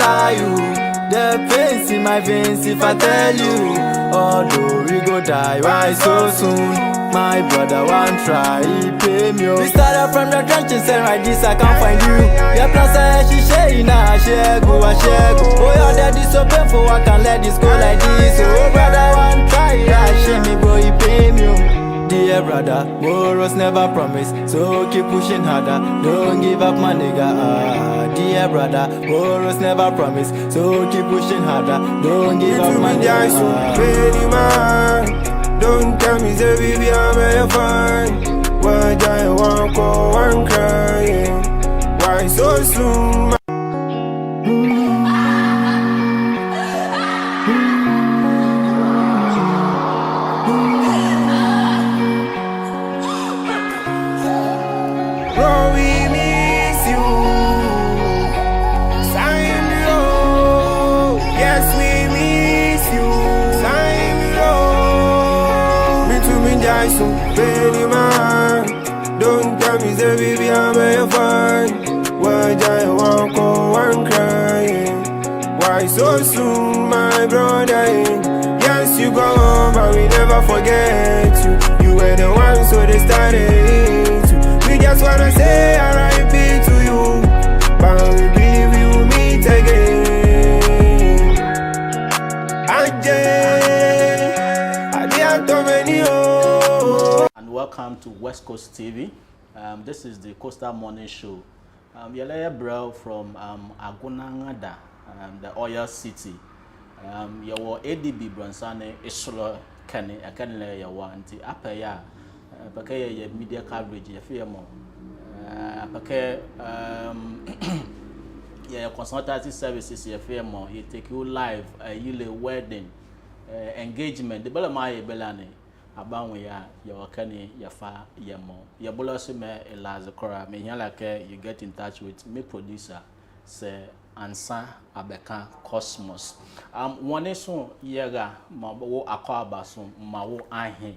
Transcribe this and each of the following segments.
lie you. The pains in my veins if I tell you. Although we go die, why so soon? My brother won't try, he pay me. We started from the trenches and right this I can't find you. Your plans are she share now, share go. Oh your dad is so painful, I can't let this go like this. Oh brother won't try, I share me bro, he pay me. Dear brother, morals never promise, so keep pushing harder. Don't give up, my nigga. Dear brother, morals never promise, so keep pushing harder. Don't give up, my nigga. Don't tell me, say baby, I'm a fan. Why I want go and crying? Why so soon? Bro, we miss you. Sign low. Yes, we miss you. Sign low. Me too, me die so baby man. Don't tell me, say baby, I'm a fan. Why I want go and crying? Why so soon, my brother? Yes, you gone, but we never forget you. You were the one, so they started. We just wanna say R.I.P. to you, but we believe we will meet again. And welcome to West Coast TV. This is the Coastal Morning Show. Yelaya Bro from Agunangada, the Oil City. Your ADB Bransane Isolo Kenny, I can lay your one to Apaya. Pake media coverage, you feel more. Pake consultancy services, you feel more. You take you live, you wedding, engagement. The bella my belani. About when you're canny, your far, your more. Your bolosime, Eliza Cora, me like you get in touch with me producer, say Ansa Abeka Cosmos. One is so yaga, ma wo akwaba so ma wo ahe.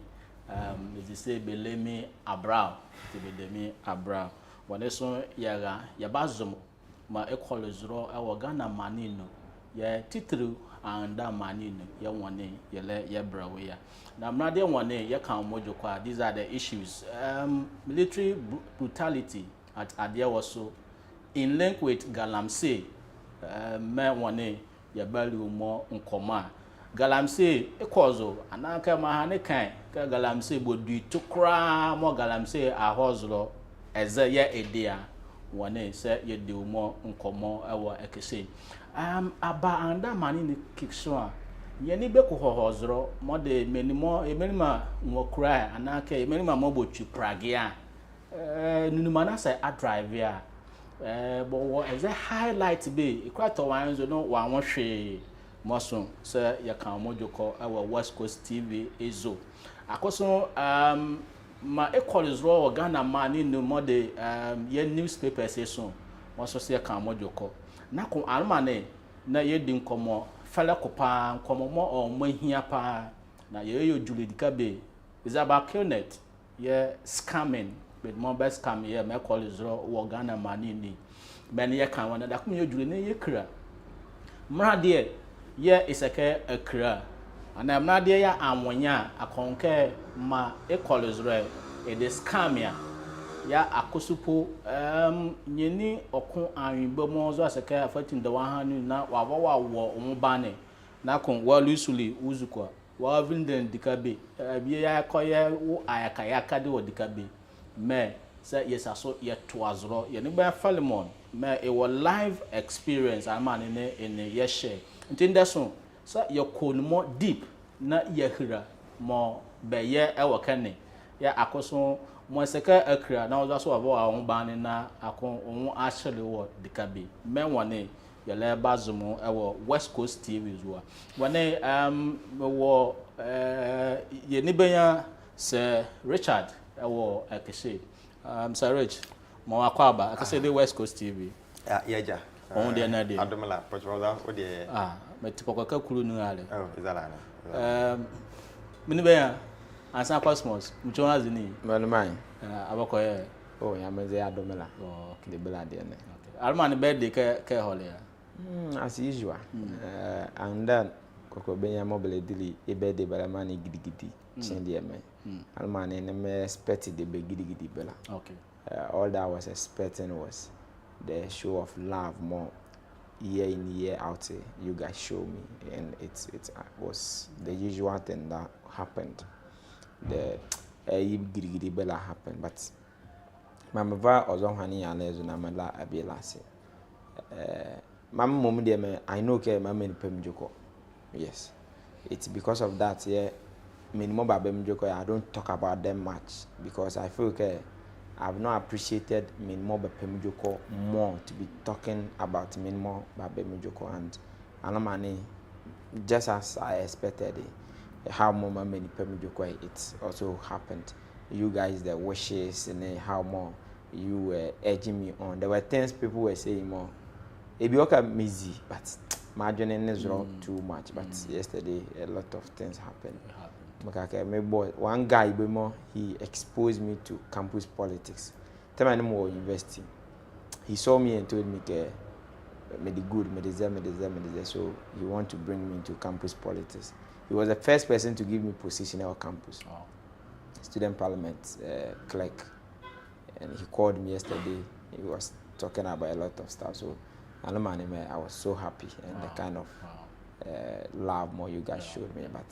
They say Belemi Abrao, to Belemi Abrao. When they saw Yaga, Yabazum, my equalizro, our Ghana Manino, ye titru and da Manino, ye one, ye let ye brawaya. Now, I'm not the one, ye can't mojo. These are the issues. Military brutality at Adia was so in link with Galamsey, me one, ye value more unkoma. Galamsey, a causo, and I come a kind. Galamsey would do to cry more Galamsey a hoslo as a year a day. One say you do more uncommon our ekese. Aba anda man in the kickshaw. Yenny beko hosro, more de many more a minima more cry, and I can minima mobile to Pragia. Numana say a drive here. But what is a highlight be? Quite a while, you know, one she. Muslim, sir, you can mojo our West Coast TV Ezo. Akoso my equal is raw Ghana man in the mode ye newspaper session. Most say can mojo call. Na ko almane na ye din komo fella kopa komo mo or mo hia pa na ye yo Julie Dikabe is about killnet ye scamming with mobile scam ye me call is raw Ghana man in ben ye kan wana da ko ye Julie na ye kra mra de ye iseke akra ana amna de ya anwonya akonke ma equalizre e de scam ya akosupo nyeni okun anwimbo mo zo aseke afatin da wahanu na wawa wo ombane na kon walusuli uzukwa wa vinden dikabe bie ya koye wo ayakayaka de wo dikabe me say yes aso ye toazro ye ne ba Philemon me e wo live experience amane ne in ye share ntindaso sa ye call more deep na ye hira mo be ye e wo kane ya akoso mo seka akra na wo so abo a bane na akon won actually wo dikabe me wone ye le bazumo e wo West Coast TV zuwa wone wo ye ni benya Sir Richard e wo akese Sir Rich mo akwaba akese the West Coast TV yeah. On the another. Adomala, Portugal, or the Metipoca Kuru Nale. oh, is that Minibea, and San Cosmos, Muchona's in it. Man, mine. Abacoya. Oh, I'm a Adomela or Kidibella. Alman bed de care holier. As usual. And then Koko Benya mobile dili ebe de bela mani gidi chendi eme. Almani ne expected the be gidi bela. Okay. All that I was expecting was the show of love more year in year out. You guys show me, and it was the usual thing that happened. The gidi bela happened, but Mama va ozo hani alezo na mala abelase. Mama mom de me I know ke mama ni pem joko. Yes. It's because of that yeah minimum babem joko I don't talk about them much because I feel okay I've not appreciated minimum babem joko more to be talking about minimum babem joko and anomani just as I expected how more mama ni pem joko it also happened. You guys the wishes and how more you were urging me on. There were things people were saying more. It be okay easy, but margin is wrong too much. But yesterday a lot of things happened. Okay, my boy, one guy he exposed me to campus politics. Tell me more university. He saw me and told me me the good, me the so he want to bring me into campus politics. He was the first person to give me position at our campus. Oh. Student parliament clerk, and he called me yesterday. He was talking about a lot of stuff. So, I was so happy and the kind of love more you guys showed me. But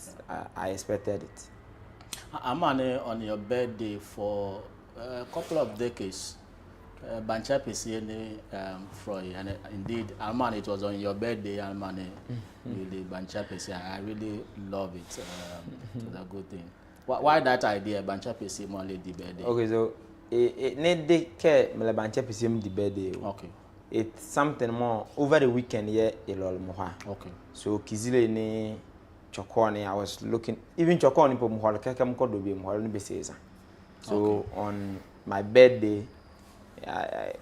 I expected it. Amane, on your birthday for a couple of decades, Bancha PCN Freud, and indeed, Amane, it was on your birthday, Amane, really Bancha PC. I really love it. It's a good thing. Why that idea, Bancha PC only the birthday? Okay, so it need the care, me Bancha PC the birthday. Okay. It's something more over the weekend yeah, a lot more. Okay. So Kizile ni Chokoni, I was looking even Chokoni po muhol kaka mkodo bi muhol ni beseza. So on my birthday,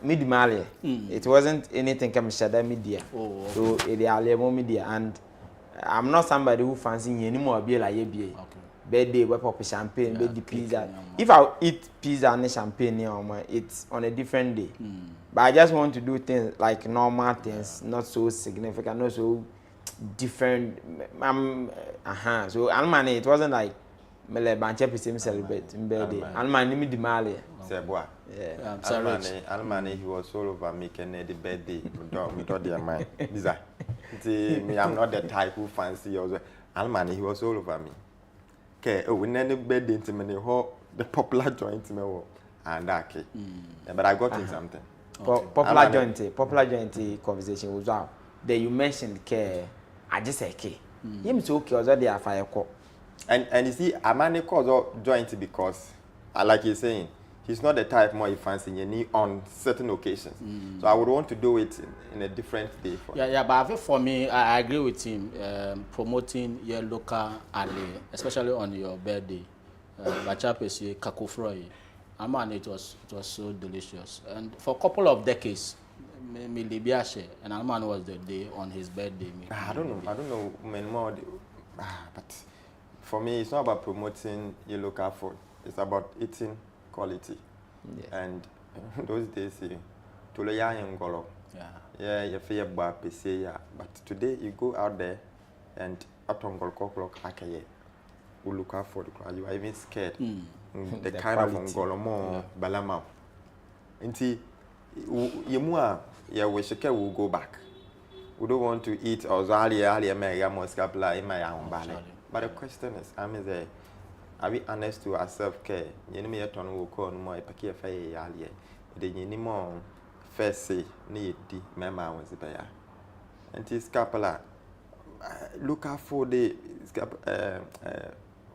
mid-Mali, it wasn't anything come shada media. Oh, okay. So it is media, and I'm not somebody who fancy anymore be like ye. Okay. Birthday, we pop champagne, birthday pizza. If I eat pizza and champagne, it's on a different day. But I just want to do things like normal things, not so significant, not so different. So it wasn't like me le banche pisi celebrate birthday. Almani me di mali. Seboa. Yeah. Almani he was all over making the birthday. We thought their mind. Bizarre. Me, I'm not the type who fancy also. Almani he was all over me. Okay, when any birthday into me, the popular joint me and that key. But I got in something. Popular joint conversation was out. Then you mentioned care. I just say key. Him so okay, was already a fire call. And you see, Amani calls joint because, like you're saying, he's not the type more you fancy you need on certain occasions. So I would want to do it in a different day. But I think for me, I agree with him. Promoting your local alley, especially on your birthday. Bachapesi kakofroi. Amani, it was so delicious. And for a couple of decades, me Libiashe and Alman was the day on his birthday. I don't know more. But for me, it's not about promoting your local food. It's about eating quality. Yeah. And those days, Tuloya and Golo. Yeah, you feel about PC. But today, you go out there and at on Golko Akaye, who look out for the crowd. You are even scared. The kind quality. Of Ngolomo, Balama. Inti, Yemua, yeah, we should will go back. We don't want to eat or Zalia, Maya, Moscapla in my own ballet. But the question is, are we honest to ourselves? You know, me at on will call more a pakia fay allier. The Yenimo first say, need the Mama was the bear. And this scapula look out for the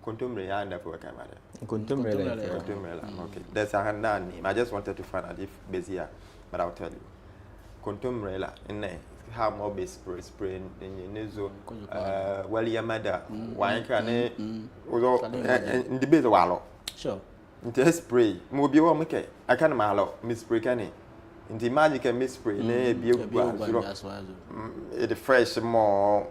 contumely and for camera. Contumely. Okay, that's a hand name. I just wanted to find out if Bezia, but I'll tell you. Contumely in there. How more base spray in your zone. Well, your mother, why can in the base wallow? Sure. Into spray, Mobi will make it. I can't mallow, Miss Spray Canny. In the magic and Miss Spray, be a fresh more.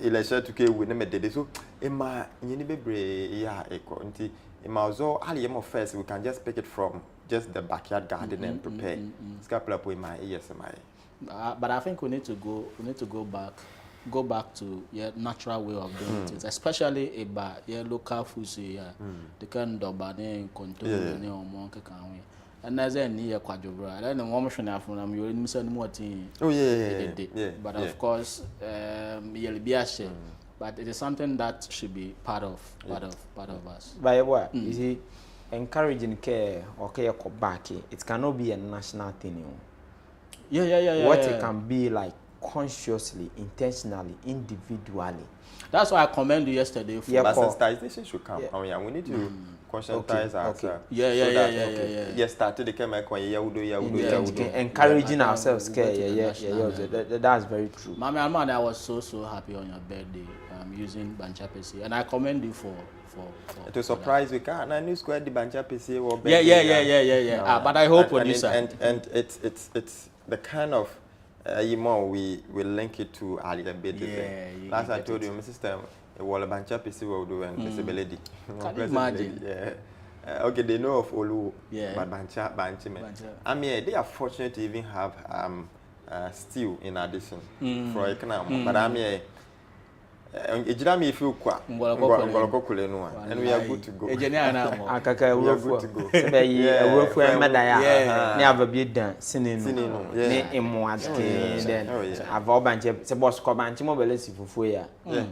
Election to kill with them at the so in my Yinibe, yeah, echo. In my zoo, Aliamo first, we can just pick it from just the backyard garden and prepare. Scapula with my ears and my. But I think we need to go back to your natural way of doing things, especially about your local food. The kind of body control and there's a near quadrubra. I don't know what machine after them. You didn't say more thing. Oh yeah. But of course, you'll be a shame. But it is something that should be part of us. By what? You see, encouraging care or care back, it cannot be a national thing. Yeah. What it can be like consciously, intentionally, individually. That's why I commend you yesterday. For But sensitization should come. Oh yeah, we need to conscientize ourselves. Yeah. Started the chemical. Encouraging ourselves. That's very true. Mami Alman, I was so happy on your birthday using Bancha PC, and I commend you for it was surprise we can't. I knew square the Bancha PC. Yeah. But I hope and it's the kind of we link it to a little bit. Last I told you, my sister, a wall of Bancha PC will do and Miss Belady. Can you imagine? Yeah. Okay, they know of Olu, but Bancha. I mean, they are fortunate to even have stew in addition for a canal. But I mean, if you qua, and we are good to go. Akaka good to go. Never be done. Singing in Moaz, then I've all been a boss command mobility for 4 years.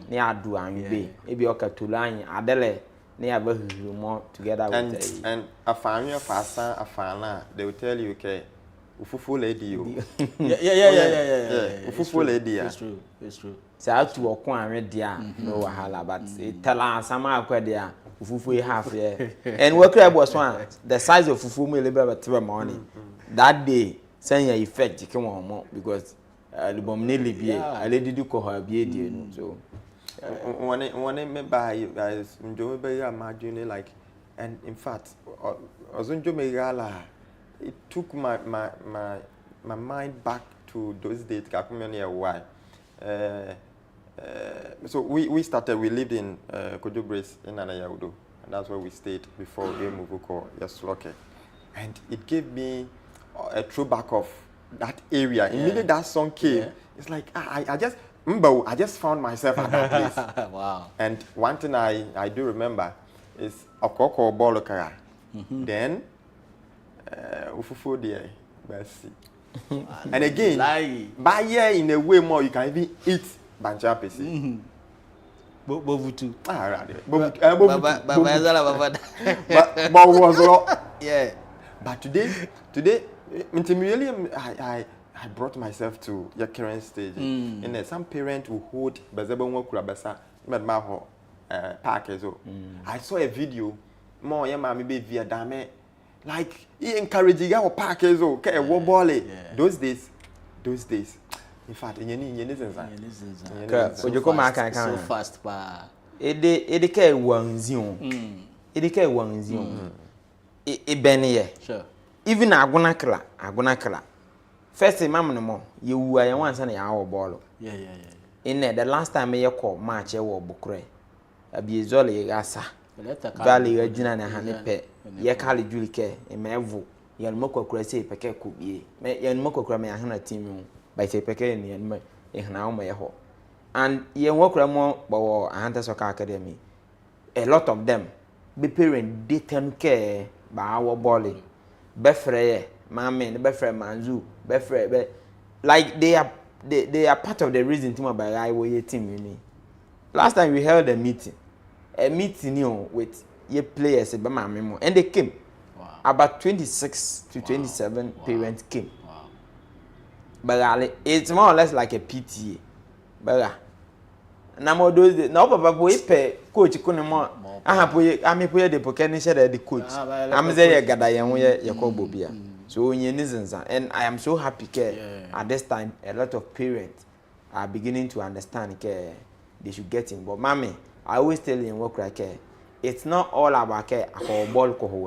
Near do and be. Maybe okay to line Adele. Near more together and a family of Asa, a fana, they will tell you, okay, Ufufu lady. Ufufu lady. It's true. So I to walk one red dear, no wahala, but it tell us some aqua dear, Fufu half year. And what crab was one, the size of Fufu may live at 2 morning. That day, saying your effect, you come on more because the bomb nearly be a lady do call her be so. One me by enjoy imagine like, and in fact, it took my mind back to those days. Why? So we lived in Kojo Brace in Anayaudo, and that's where we stayed before we moved to Yasloke. And it gave me a throwback of that area. Immediately that song came, it's like I just found myself at that place. Wow. And one thing I do remember is Okoko Bolokara. Then Ufufu dear, Bessie. And again, by year in a way more you can even eat Bancha PC. Bovutu. Yeah. But today, I brought myself to your current stage. And some parent will hold Bazabongo Kurabasa, Madmaho Park as well. I saw a video, more Yamami via Dame. Like he encouraging our parkers okay those days in fact so fast pa edike wanzion e benye sure even agunakla first imam no mo ye wu aye wan say ya wo ball in the last time ye call match e wo bukure abiezole ye asa valley agina na hanepe ye kale julike emevu ye no kwakura sei peke kubie me ye no kwakura me ahana team mu by say peke ni ye no ehna wo ye ho and ye nwakura mo bawo ahanta soccer academy a lot of them be parent dey ten care ba wo ball be freye mama be freye manzu be freye be like they are part of the reason team by I wo ye team you ni last time we held a meeting with your players and they came. Wow. About 26 to 27 parents came. Wow. But it's more or less like a PTA. But now those no papa boy pay coach kunemo I'm the pokeni share the coach. I'm there gada yakobo bia. So and I am so happy at this time a lot of parents are beginning to understand they should get in. But mommy, I always tell you in work like it's not all about ball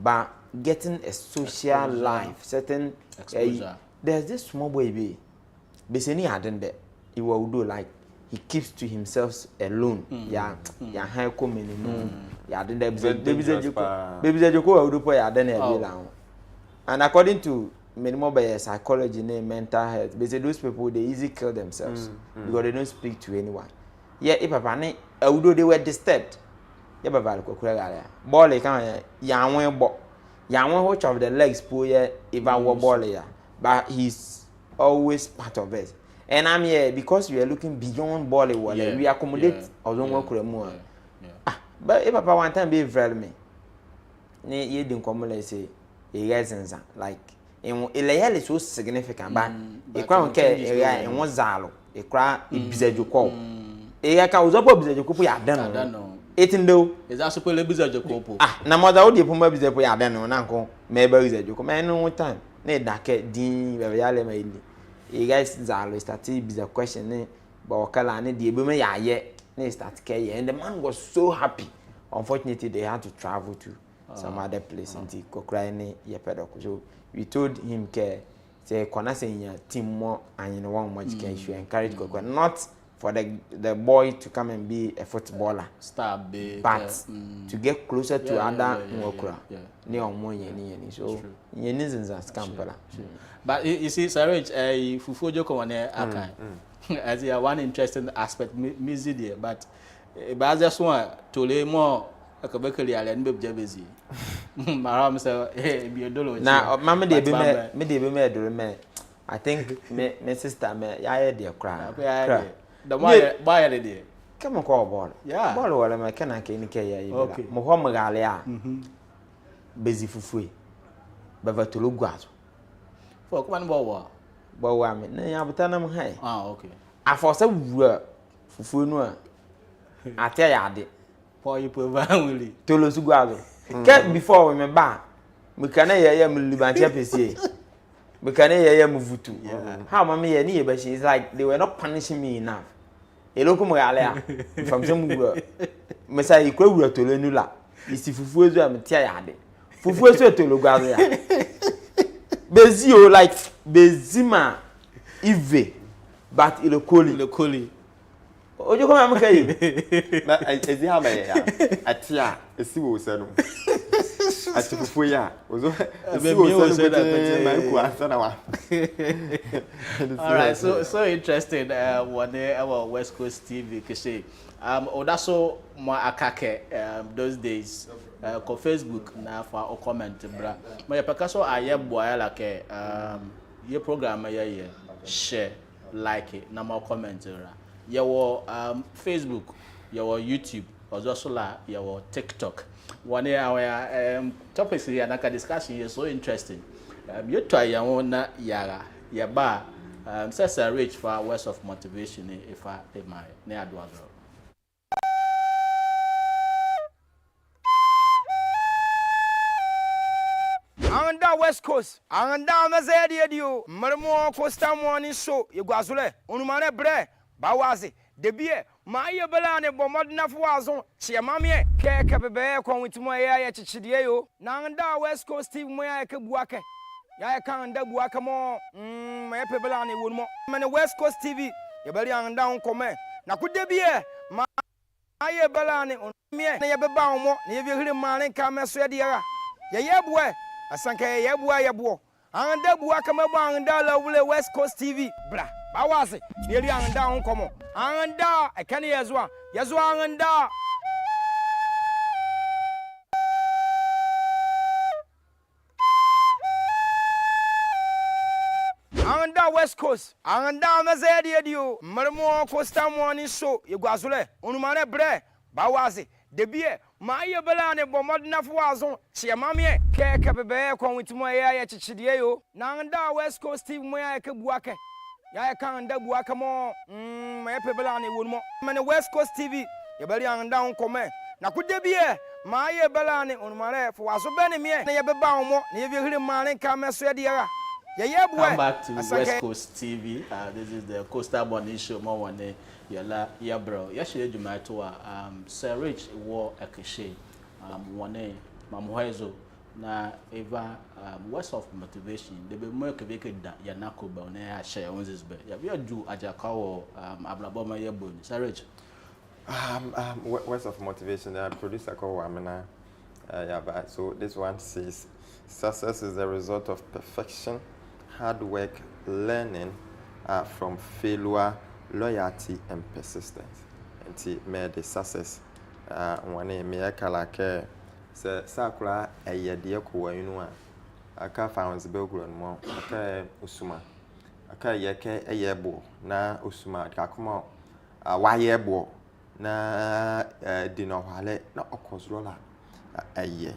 but getting a social life, certain exposure. There's this small baby. Basically, I didn't that he will do like he keeps to himself alone. Yeah, high coming. Yeah, baby said you go do and according to minimum by psychology and mental health. But those people they easily kill themselves because they don't speak to anyone. Yeah, if papa although they were disturbed, yeah, papa ko kura gale. Ball can ya which of the legs pull yeah if I were ball yeah, but he's always part of it. And I'm here because we are looking beyond ball. We accommodate but if papa one time be very me, ne ye din komo say e reasons like in ilaya is so significant but e kwa nke area en wozalo e kwa e bizajoko e ya ka uzopo bizajoko ya dan no etindo is that super bizajoko na mother wo de poma bizajoko ya dan no na nko me ba bizajoko me no time na dake din be ya le ma ili e guys zalo start biza question ne ba wakala ne de ebe me ya ye na start care and the man was so happy. Unfortunately they had to travel to some other place in Kokra ne Yepedok. So we told him say kona say your team more and you know one much can you encourage Kokra not for the boy to come and be a footballer star big but to get closer to other Kokra ne omo yeni so yeni zinza scampala. But you see Sarah fufu joko wane akai as one interesting aspect music there but but just one to lay more akabekali ale nbe bjabezi maram say be dolo na mama de be me do me I think my sister me ya de cry the boy de come on call ball yeah ball wala me kana ke ni ke ya yi mo ho mgale a bezi fufue baba to lo guazo for come on bo wa me na ya butana m hai okay afosa wura fufue no a atia ya de for you probably to lo su guazo ke before we me ba me kana ya me libantia pese me kana ya me vutu how mama ya ni ye ba she is like they were not punishing me enough eloko mo gale a from some wura me say ikwa wura to lo nula isi fufue zo am tia ya de fufue so to lo guazo ya bezi o like bezima ive but ilokoli ojo ko am kai na ezi ha me ya atia esi wo se no atifufu ya ozo esi wo se no my ku answer na wa. All right, so interesting one our West Coast TV kese odaso mo akake those days ko Facebook na fa o comment bra mo ya pekaso aye boya like ye program ye share like it na mo comment ra ye wo Facebook ye wo YouTube also la ye wo TikTok one our topics here na ka discussion is so interesting you try ya na yara ya ba Cesar Rich for words of motivation if I my ne adwa girl. Anda West Coast, anda mazedi edio, marmo Costa morning show, yegwazule, onumane bre, bawazi, debie, maye belane bomodna fuazon, chiamamie, keke bebe kwa witimo ya chichidie yo, na anda West Coast TV moya ke buake. Ya kan anda buake mo, maye belane wonmo. Mane West Coast TV, yebeli anda onkome, na kudebie, maye belane onmie, na yebeba omo, na yebihiri mane kameso yediara. Yebwe asanka yebo anda bua kama bo anda la wule West Coast TV bra bawaze yeri anda onkomo anda ekane yezwa anda West Coast anda mazedi edio marmo Costa morning show yegwazule onumane bre bawaze debie maye belane bomodna fuazon chiamamie keke bebe kwa witimo ya chichidie yo na anda West Coast TV moya ke buake ya kan anda buake mo maye belane wonmo mane West Coast TV yebali anda onkome na kudebie maye belane onmare fuazo bene mie na yebeba omo na yebihiri mane kameso yediara. Come back to West Coast TV. This is the Coastal Morning Show. More one yeah bro. Yesterday July to Sir Rich war ekeshe one mamuhezo na eva words of motivation. They be more kebeke da ya nakoba na ya share on this be. Ya we do ajakawo ablaboma yebo. Sir Rich. Words of motivation. The producer called Wamina. Yeah, but so this one says success is the result of perfection hard work, learning from failure, loyalty, and persistence. And made the success. One me like Sakura a year dear Kua, you know, I can't find the Belgrade more. Okay, Usuma. Okay, yake a year bo na Usuma Kakuma. Why year bo na dinner wale na okosrola a year.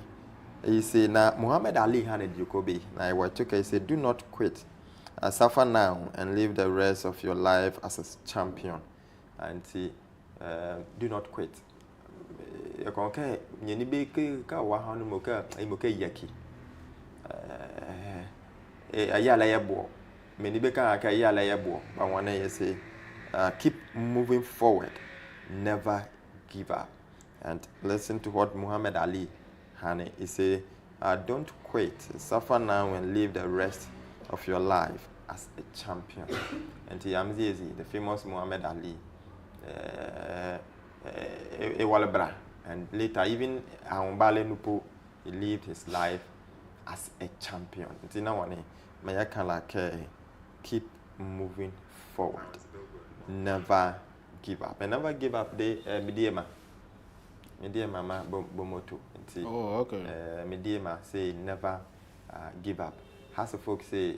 You see, now Muhammad Ali had a Dukobi. Now, what took he said, do not quit. Suffer now and live the rest of your life as a champion. And see, do not quit. Okay, you be ka wahanu moka, imoke yaki. A yala yabo. Many beka ka yala yabo. But one day you say, keep moving forward. Never give up. And listen to what Muhammad Ali Hani, he say, don't quit, suffer now and live the rest of your life as a champion. And the famous Muhammad Ali, and later even Aumbale Nupo, he lived his life as a champion. Keep moving forward, never give up, and never give up the Midiema. Media Mama Bomoto. Oh, okay. Media say never give up. Has a folk say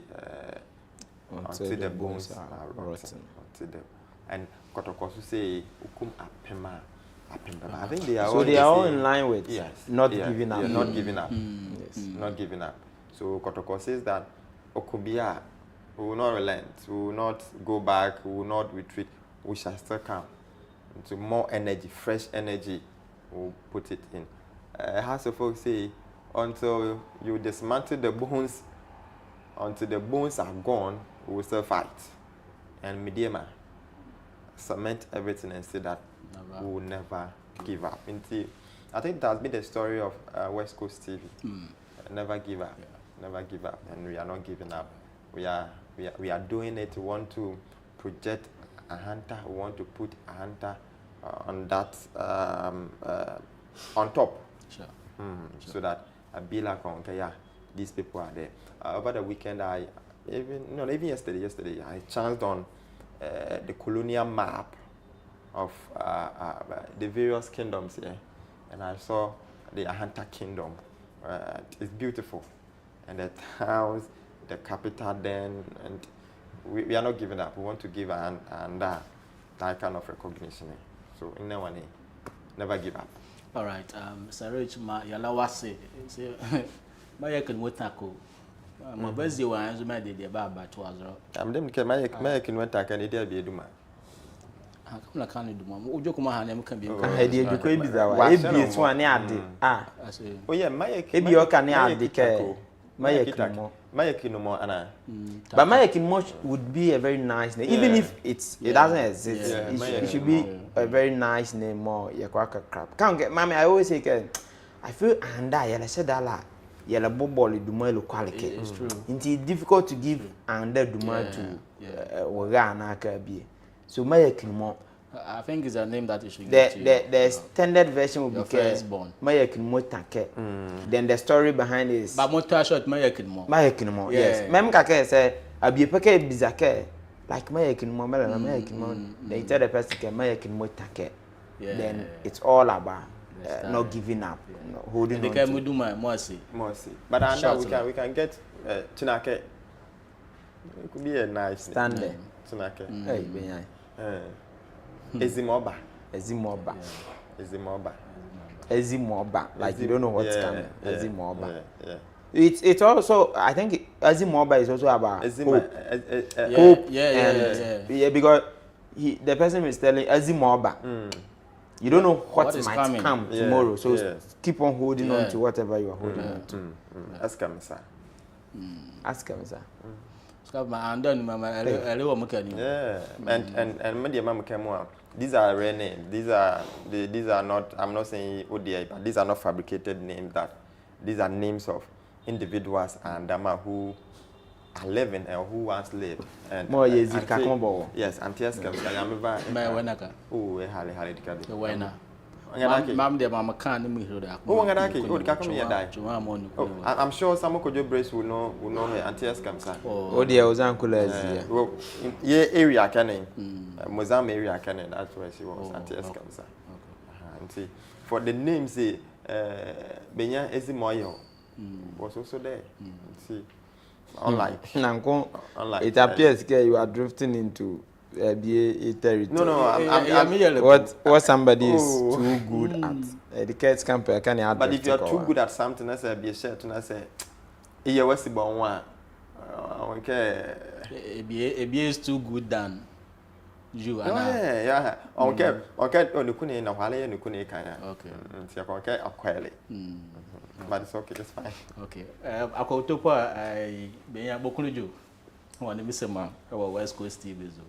until the bones are rotten. And Kotokosu say ukum apema. I think they are so all they are all in line with not giving up. Yeah, not giving up. Yes. Not giving up. So Kotoko says that Okubia will not relent, will not go back, will not retreat. We shall still come into more energy, fresh energy. We'll put it in. How some folks say, until you dismantle the bones, until the bones are gone, we will still fight. And Mediema cement everything and say that we will never give up. I think that has been the story of West Coast TV. Never give up. Yeah. Never give up. And we are not giving up. We are doing it. We want to project a hunter. We want to put a hunter on that on top, sure. So that I be like, okay, yeah, these people are there. Over the weekend, even yesterday, I chanced on the colonial map of the various kingdoms here, and I saw the Ahanta Kingdom. It's beautiful, and the towns, the capital, then, and we are not giving up. We want to give that kind of recognition. So in that one, never give up. All right, Sarich ma yalawase say my can wetako. My best you are my de baba to azro. I'm them my can wetaka and idea be duma. Come la can do mama. Ujo kuma hanem can be. I did you could be that. If it's one ade. Oh yeah, my if you can ade care. My more Anna. But my would be a very nice name, even if it doesn't exist. It should be a very nice name. More yakwaka crap. Can't get mommy. I always say, I feel and I said that la yellow bobble dumelo quality. It's true. It's difficult to give and dumel to Wagana Kabi. So my more. I think it's a name that you should get. The standard version will be firstborn. Then the story behind is. But more short, Mayakin yes. Mem Kake say, I be a peke bizake. Like Mayakin more, Mayakin. They tell the person, Mayakin more take. Then it's all about not giving up, holding on. Because we do my mercy. But I know we can get Chinake. It could be a nice standard. Chinake. Hey, Ezimoba. Like you don't know what's coming. Ezimoba. It's also, I think Ezimoba is also about hope. Yeah, because the person is telling Ezimoba. You don't know what might come tomorrow, so keep on holding on to whatever you are holding on to. Ask him, sir. And then mama, and media mama came out. These are rare names. These are not. I'm not saying ODI, but these are not fabricated names. These are names of individuals and Dama who are living and who once lived. And more yes, and yes, and yes, Mam de mama can me hear that. Oh, Ngadaki, oh, the me die. Oh, I'm sure some Kojo Brace will know her Auntie Eskamsa. Oh, dear, was Uncle Leslie. Well, in area canon, Mozambique area canon, that's where she was, Auntie Eskamsa. And see, for the name, say, Benya Ezimoyo was also there. See, unlike, it appears you are drifting into a territory. No, what somebody is too good at. The kids camp can add. But if you are too good at something, I say be a shirt, and I say, "Here was the bon one." Okay. A is too good than you. Yeah. Okay. Oh, the kuni na wale ni kuni kaya. Okay. Okay, akwele. But it's okay, it's fine. Okay. Akotopa benya bokunuju. One misema our West Coast TV zo.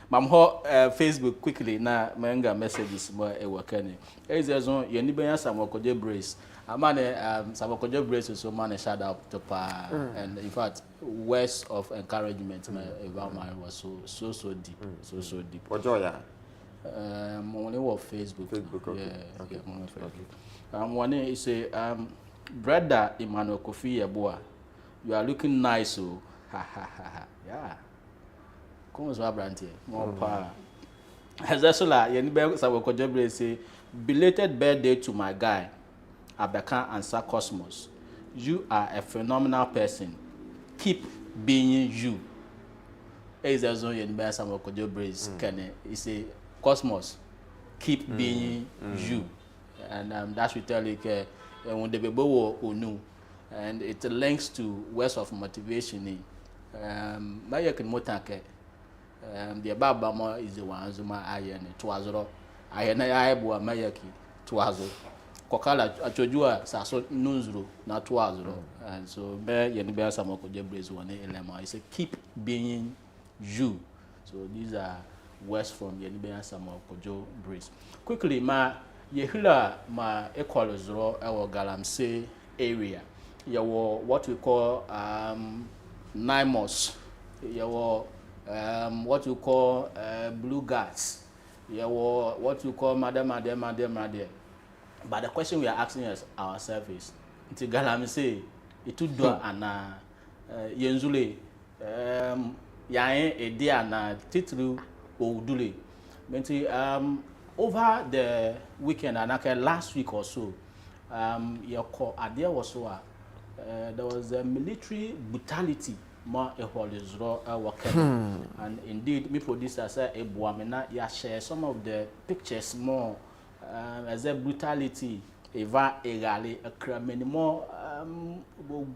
Mam ho Facebook quickly na menga messages mo e wakani. Ezezon ye ni benya Samokoje Brace. Amane Samokoje Brace so man shout out to pa and in fact words of encouragement na about my was so deep. So deep. Ojoya. Only on Facebook. Okay. Yeah, on Facebook. One is say brother Emmanuel Kofi Yeboah. You are looking nice oh. Yeah. Come on, Branty. More power. As I saw, Samokoje Brace say, belated birthday to my guy, Abeka Ansa Cosmos. You are a phenomenal person. Keep being you. As I saw, Samokoje Brace can say, Cosmos, keep being you. And that should tell you when the baby unu, and it links to words of motivation. Maya can motake. The Baba is the one Zuma Ayan, Twazoro. Ayana Ayabua Mayaki, Twazo. Kokala Achojua Sasso Nuzru, not Twazoro. And so Bear Yanibia Samokoje Brace one elema. I say keep being you. So these are words from Yanibia Samokoje Brace. Quickly, Yehula ma equalizero our Galamsey area. You were what we call Nymos. You were what we call Blue Guards. You were what we call Madam. But the question we are asking ourselves is, to Galamsey, itu dua ana Yenzule yae edia na titulu Oudule. Over the weekend and last week or so, there was a military brutality more and indeed me producer say ya share some of the pictures more as a brutality eva egale akrameni more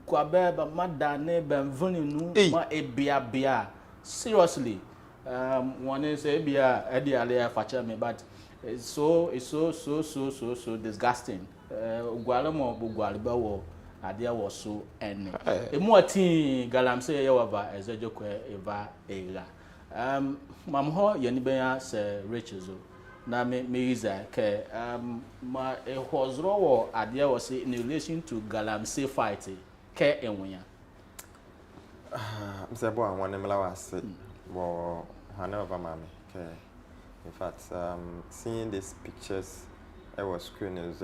kwabe ba madane ben vuninu ma ebia seriously one is ebia edi ale facha me but it's so disgusting. Gwalamo bugwaliba wo adia was so and emu ati Galamsey yewaba ezejokwe eva era. Mamho yenibenya se Rachelzo na me iza ke ma ehozro wo adia was in relation to Galamsey fight ke enwuya. Msebo anwane mlawase wo hanova mami ke. In fact, seeing these pictures, I was screening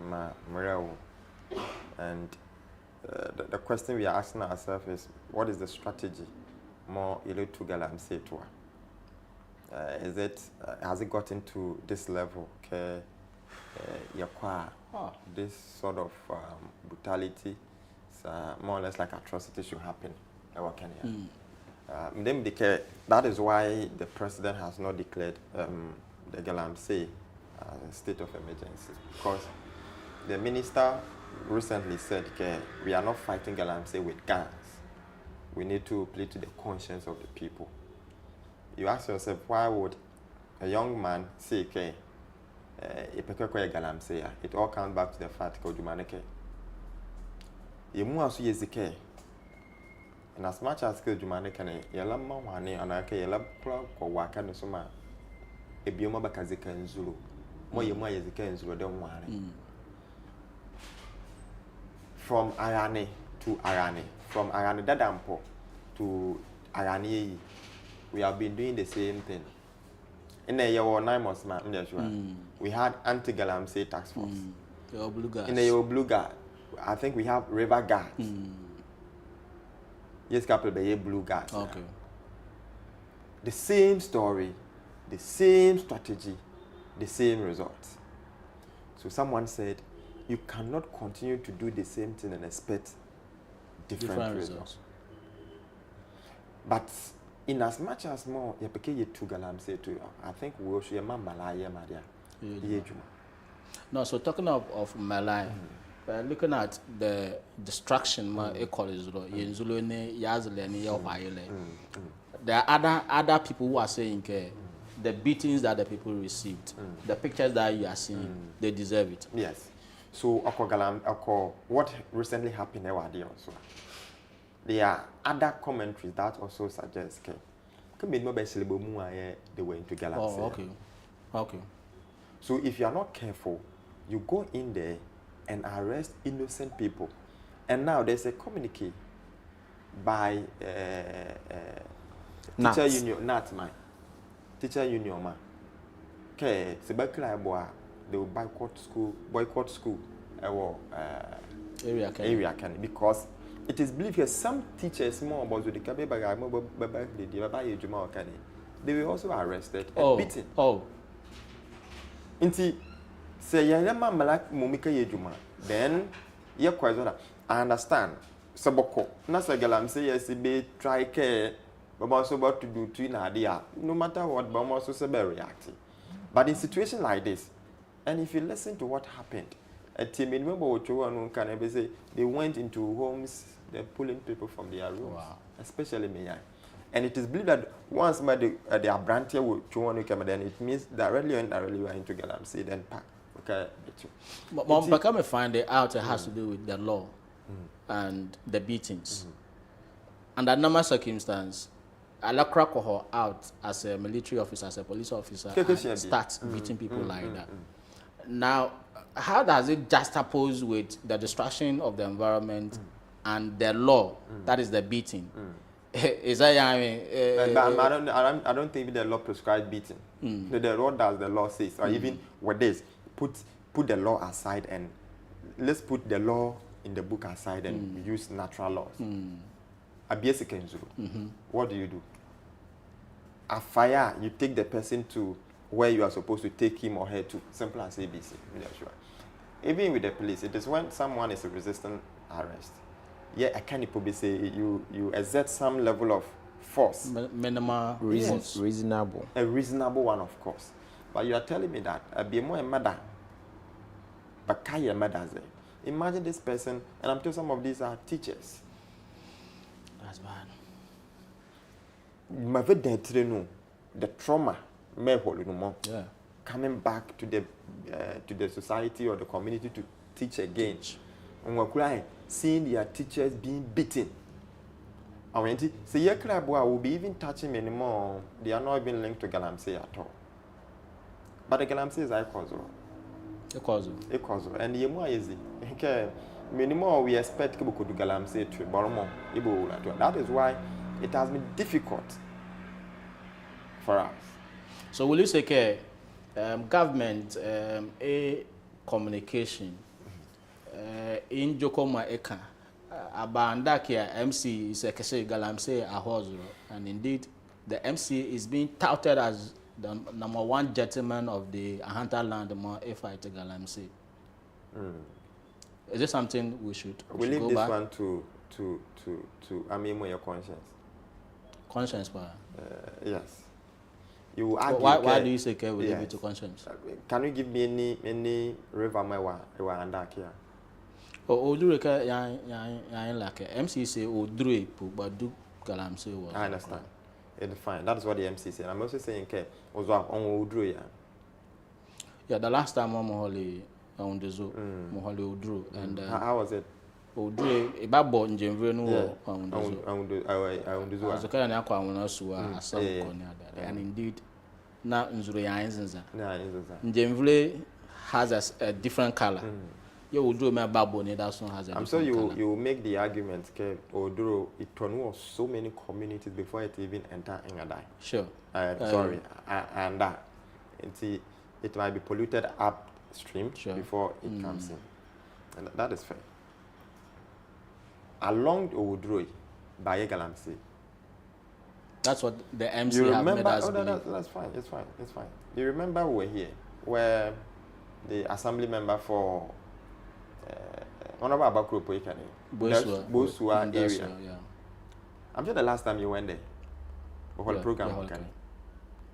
my Morel, and the question we are asking ourselves is, what is the strategy more to Galamsey to? Is it has it gotten to this level? Okay, this sort of brutality, more or less like atrocity should happen. That is why the president has not declared the Galamsey a state of emergency, because the minister recently said we are not fighting Galamsey with guns. We need to play to the conscience of the people. You ask yourself, why would a young man say Galamsey? It all comes back to the fact that you and as much as Jumane can yellow money and I can yellow or waka no soma a bioma bakazika in Zulu. More Yazika in Zulu don't worry. From Arane to Arane, from Arane Dadampo to Arane, we have been doing the same thing. In the year 9 months, we had anti-Galamsey task force. Your blue guys. In the blue guard, I think we have river guards. Yes, couple be blue guards. Okay. The same story, the same strategy, the same results. So someone said, you cannot continue to do the same thing and expect different results. But in as much as more, you peke ye to Galamsey to you, I think we also Malaya Maria. No, so talking of Malaya, looking at the destruction, there are other people who are saying the beatings that the people received, the pictures that you are seeing, they deserve it. Yes. So, what recently happened also, there are other commentaries that also suggest they were into Galamsey. Oh, okay. Okay. So if you are not careful, you go in there and arrest innocent people. And now there's a communique by teacher union, teacher union man. Okay, they will boycott school, area can because it is believed that some teachers more about the they were also arrested and beaten. Oh. Inti say yama malak mumika yejuma then ye kwazona I understand saboko na say Galamsey yes be try care but also about to do to na dia no matter what but also say be reacting but in situation like this and if you listen to what happened a team in member can say they went into homes, they're pulling people from their rooms, especially me. And it is believed that once they are branching with Chuan, then it means directly or indirectly you are into Galamsey, then pack. Okay. But come and find it out, it has to do with the law and the beatings. Under normal circumstance, I'll crack her out as a military officer, as a police officer, and start beating people like that. Now, how does it juxtapose with the destruction of the environment and the law, that is the beating? Is that, I mean, I don't think the law prescribes beating. The law does, the law says, or even what this, put the law aside and let's put the law in the book aside and use natural laws. A basic what do? A fire, you take the person to where you are supposed to take him or her to. Simple as ABC. Sure. Even with the police, it is when someone is a resistant arrest. Yeah, I can't probably say you exert some level of force. Minimal reasons. Reasonable. A reasonable one, of course. But you are telling me that a be more a mother. But can mother say? Imagine this person, and I'm telling some of these are teachers. That's bad. The trauma, yeah. Coming back to the society or the community to teach again. And we're crying, seeing their teachers being beaten. I mean, so your club will be even touching me anymore. They are not even linked to Galamsey at all. But the Galamsey is Ekozo. And the more easy. Okay, minimum we expect people to Galamsey to Boromo. That is why it has been difficult for us. So will you say, government, a communication, in Jokoma Eka, Abandakia MC is a Kese Galamsey Ahozro, and indeed the MC is being touted as the #1 gentleman of the Ahanta land, if I take Galamsey. Is this something we should leave go this back? one to I mean, your conscience. Conscience power. Yes. You argue. Why do you say we leave it to conscience? Can you give me any river mewa under here? Odureka yan like MC say Odure but do Galamsey was. I understand. It's fine. That's what the MC said. I'm also saying okay, on Odure. Yeah, the last time I'm on the zoo, Moholi Odru, and how was it? Odru, a babo in Jenvre no on the zoo. I was a kind of aqua and indeed, now in Zurians. Jenvre has a different color. You will do my babo, that's one has a I'm sure you make the argument, Odru, it was so many communities before it even entered Engadai. Sure. Sorry, and that. it might be polluted upstream before it comes in. And that is fair. Along the Owodroi, by Galamsey. That's what the MC You have remember? made us Oh, believe. that's fine. It's fine. It's fine. You remember we were here, where the assembly member for Honorable Abakuro Poikane, Bosua area. Yeah. I'm sure the last time you went there, the whole program,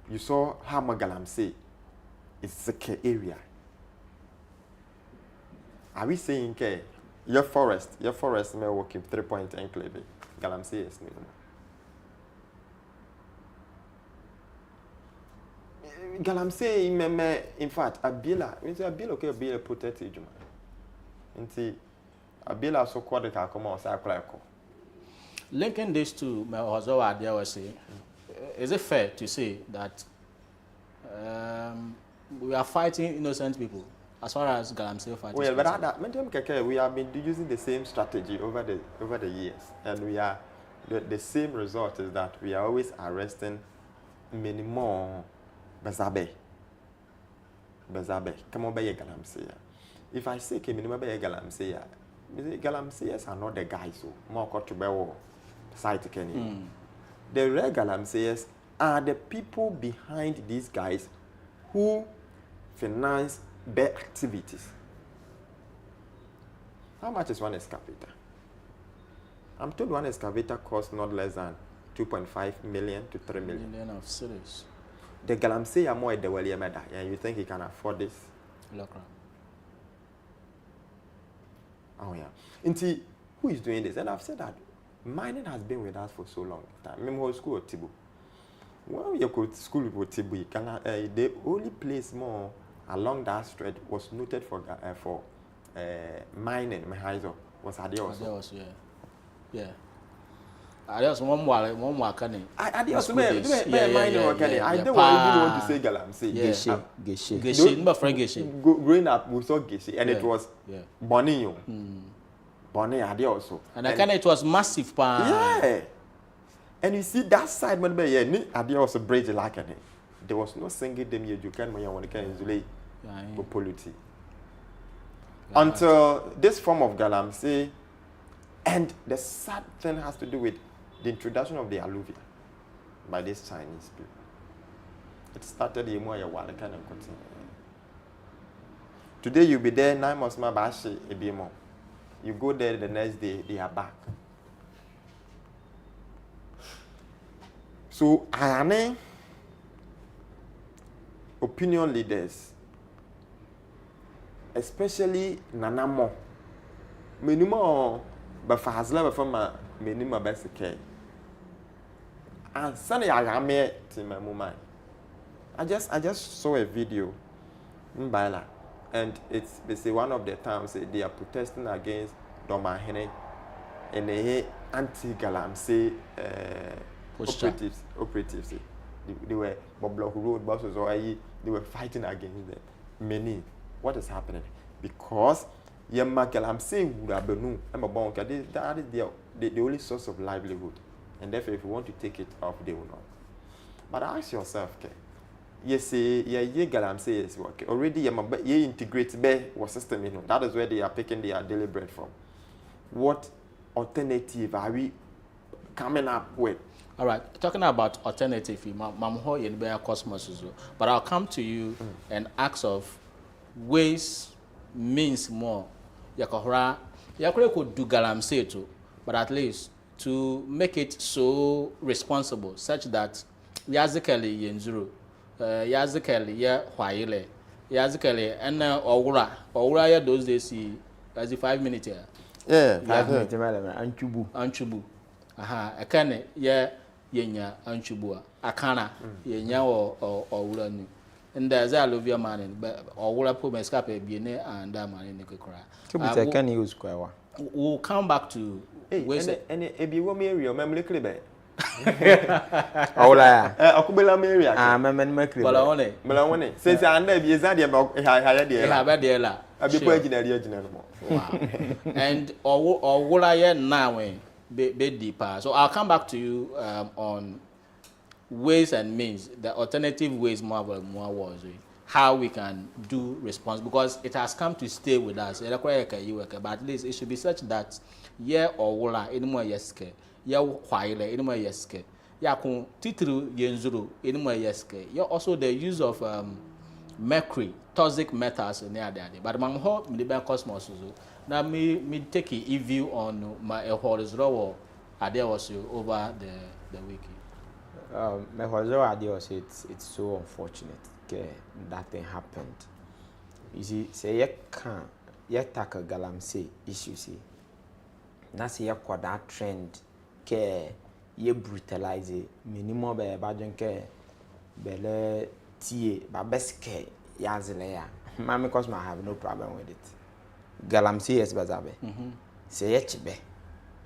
you saw how Galamsey is a area. Are we saying that your forest may work in 3-point enclave? Galamsey is new. Galamsey, in fact, Abila, Abila protected you. Nti Abila so called the Kakoma or Linking this to my Hozoa, there was saying, is it fair to say that we are fighting innocent people as far as Galamsey fighting? Well, but we have been using the same strategy over the years, and we are the same result is that we are always arresting many more Bazabe. Come on, by Galamsey. If I say minimum by Galamsey, Galamseyers are not the guys who more got to bear site Kenny. The real Galamseyers are the people behind these guys who finance their activities. How much is one excavator? I'm told one excavator costs not less than 2.5 million to 3 million. Million of cities. The Galamsey are more at the Wali Meda, and you think he can afford this? Look. Oh yeah. And who is doing this? And I've said that mining has been with us for so long time. Remember school at Tibu. When we go to school with Tibu, the only place more along that stretch was noted for mining. Mahaizo was Adios. Yeah. Adios one more canny. Adios mining. I don't want to say Galamsey. Geshe, but Frank Geshe. Growing up, we saw Geshe, and it was Bonnie. Bonnie Adios. And I it was massive. Yeah. And you see that side when we Adios bridge like it. There was no single them you can when you want to insulate pollution. Until this form of Galamsey, and the sad thing has to do with the introduction of the alluvia by these Chinese people. It started in more kind of continue. Today you'll be there 9 months more bashi ebimo. You go there the next day, they are back. So I opinion leaders, especially Nanamo, minimum but for Hasla from my minimum best care. And Sunday I made to my mom. I just saw a video in Baila, and it's basically one of the towns they are protesting against Doma Hene and the anti-Galamsey operatives. They were Bob Road bosses or they were fighting against them. Many. What is happening? Because Galamsey would have been that is the only source of livelihood. And therefore, if you want to take it off, they will not. But ask yourself, okay, yes, Galamsey is working. Already, you integrate the system, that is where they are picking their daily bread from. What alternative are we coming up with? All right, talking about alternative, but I'll come to you and ask of ways, means more. Yakora could do Galamsey too, but at least to make it so responsible, such that Yazikali Yenzuru, Yazikali ya Huaile, Yazikali and Ora ya those days see as 5 minutes here. Yeah, 5 minutes, Anchubu. Aha, a cane, yenya Anchubua, Akana, yenya or Ulanu. And there's a Luvia man, or will I put my scape Biene and that man in the cry. Can use square. We'll come back to and a be one area, memory clip. Ola, Akubela Maria, Melone, since I never be Zadia about Habadiela. I'll be pledging a regional. And or will I now be deeper? So I'll come back to you on ways and means, the alternative ways more was how we can do response, because it has come to stay with us. But at least it should be such that or wala anymore yeske, while anymore yeske, kun titru yenzuru anymore yeske. Also the use of mercury, toxic metals in there. But my whole the cosmos now me take a view on my horizontal idea was over the wiki. My horizontal idea was it's so unfortunate that thing happened. You see, say you tackle galamsey issue, see. That's here called that trend. You brutalize it. Minimum by badon care. Bele tie, but best care. Yazilea. Mammy Cosmo have no problem with it. Galamsey is bazabe. Say chibe.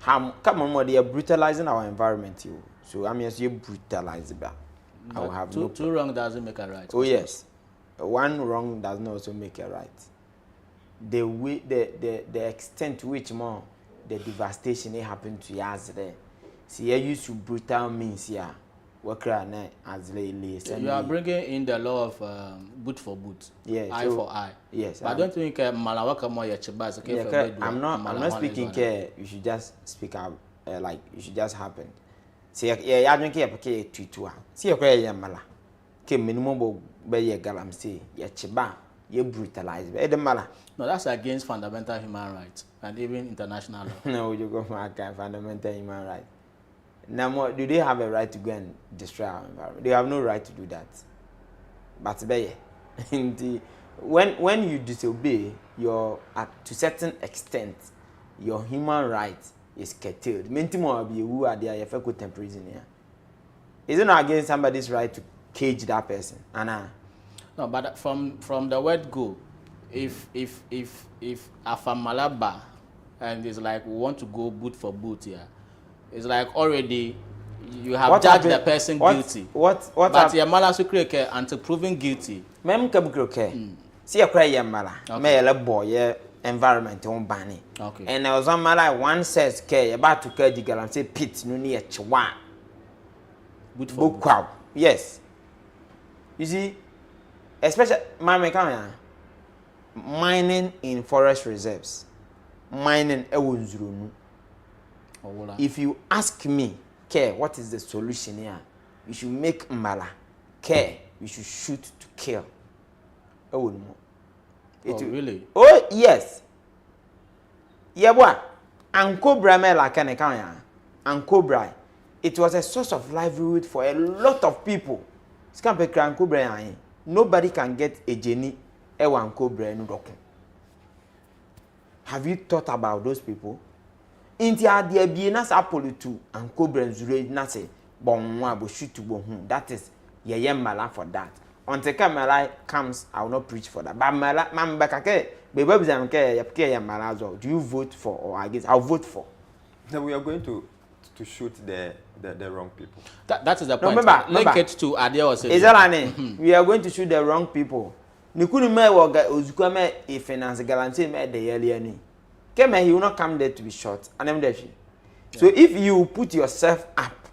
Come on, they are brutalizing our environment. You. So I mean, you brutalize it. I will have two wrong doesn't make a right. Oh yes, one wrong does not also make a right. The way, the extent to which more the devastation it happened to us there. See, I used to brutal means here. You are bringing in the law of boot for boot, yes, eye for eye. Yes, but I don't think Malawaka more yachibas. I'm not speaking care. You should just speak out. Like you should just happen. See, yeah, I don't care because you see, you cry, mala. Ke minimum be galamsey, yachiba, you brutalize. No, that's against fundamental human rights and even international law. No, you go for fundamental human rights. Now, do they have a right to go and destroy our environment? They have no right to do that. But when you disobey, to certain extent, your human rights is curtailed. Many more of you who are there, you could temporary here. Is it not against somebody's right to cage that person? Anna. No, but from the word go, if Afamalaba and it's like we want to go boot for boot here, it's like already you have judged the person guilty. But your mala sukreke until proven guilty. Mem kabukroke. See a cry your mala. May a boy environment on banny. Okay. And there was one mala one says care about to care the galamsey pit no near Chiwa. Boot for boot. Yes. You see, especially mining in forest reserves. Mining ewunzuru. If you ask me, care, what is the solution here? You should make mbala. Care, you should shoot to kill. Oh, really? Oh, yes. Yeah, what? And Cobra Mela Kanekanya. And Cobra. It was a source of livelihood for a lot of people. Nobody can get a genie. Have you thought about those people? India there be na sapoli to and cobra zure na say bonwa bo shoot to bo that is ye mala for that. Until Kamala comes, I will not preach for that. But mala mam bakake be babzam ke ye mala zo. Do you vote for or against? I'll vote for. So we are going to shoot the wrong people. That is the point. Remember, link it to Adia or is that we are going to shoot the wrong people. Nikuni me woga ozukwa me e finance guarantee me the earlier ni. Kema he will not come there to be shot. And I'm there. So if you put yourself up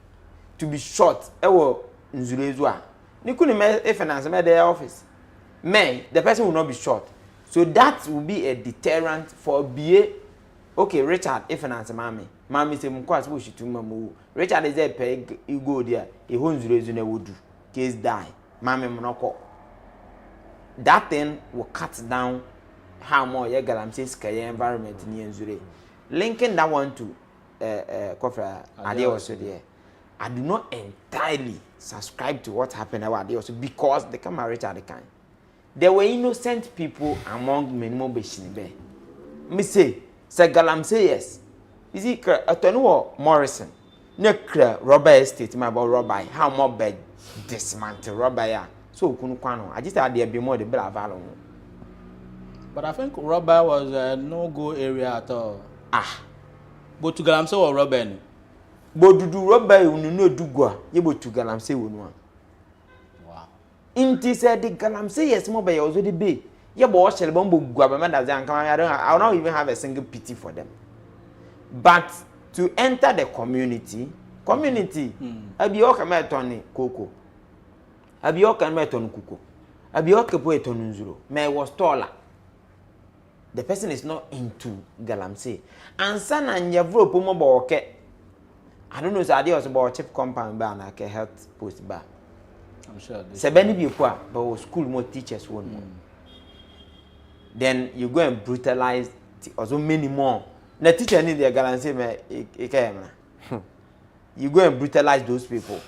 to be shot, ewo nzulezwa. Nikuni me e finance me the office. Me, the person will not be shot. So that will be a deterrent for BA. Okay, Richard, if finance mommy say mkwasi wo shitu mamu. Richard is there pay you go there. E ho nzulezu na wodu. Case die. Mommy monoko. That thing will cut down how more your galamsey sky environment in Zure. Linking that one to Kofra Ade also there. I do not entirely subscribe to what happened at Ade also because they come rich at the kind. There were innocent people among minimum Beshinibe. Me say galamsey yes. You see, Atonu Morrison, Nekra Robber Estate, my about Robber, how more bed dismantle Robber. So Kunukwano, I just had there be more the Bella Valon. But I think Robber was a no-go area at all. But to Galamsey or Robber? But to do Robber, you know, do go. You but to Galamsey one. Wow. Inti said the Galamsey yes, more by also the bay. You boss shall bomb government as I don't even have a single pity for them. But to enter the community community abi o ka meton koko abi o ka meton kuko abi o ka po eton nzuro me was taller. The person is not into galamsey and san and yavro pomo ba oke. I don't know, so I was about chief compound bar and a health post bar. I'm sure. Sebeni be poor, but school more teachers won't. Then you go and brutalize also many more. The teacher need their guarantee me. You go and brutalize those people.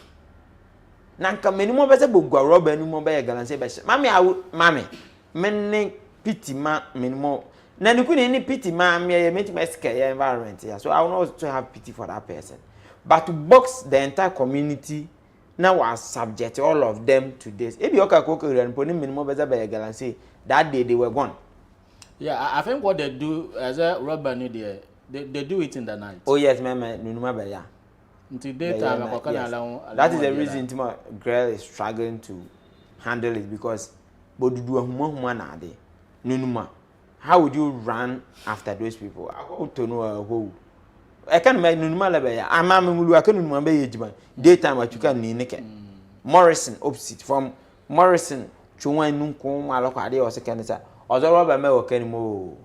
Nanka many more better book go rob any more by guarantee. Mammy, I would mammy. Many pity ma many more. Then you couldn't any pity ma me make my scare environment here. So I will also have pity for that person. But to box the entire community now was subject all of them to this. If you okay and put minimum better by a guarantee that day they were gone. Yeah, I think what they do as a rubber they do it in the night. Oh yes, mama, until daytime. That is the reason my girl is struggling to handle it because how would you run after those people? I want to know who. I can't make Nunuma Labaya. I'm a Mulu, I can't remember age. Daytime, what you can need. Morrison, opposite from Morrison, Chuan Nunkum, Malocade or second. Although Robert Mel can move.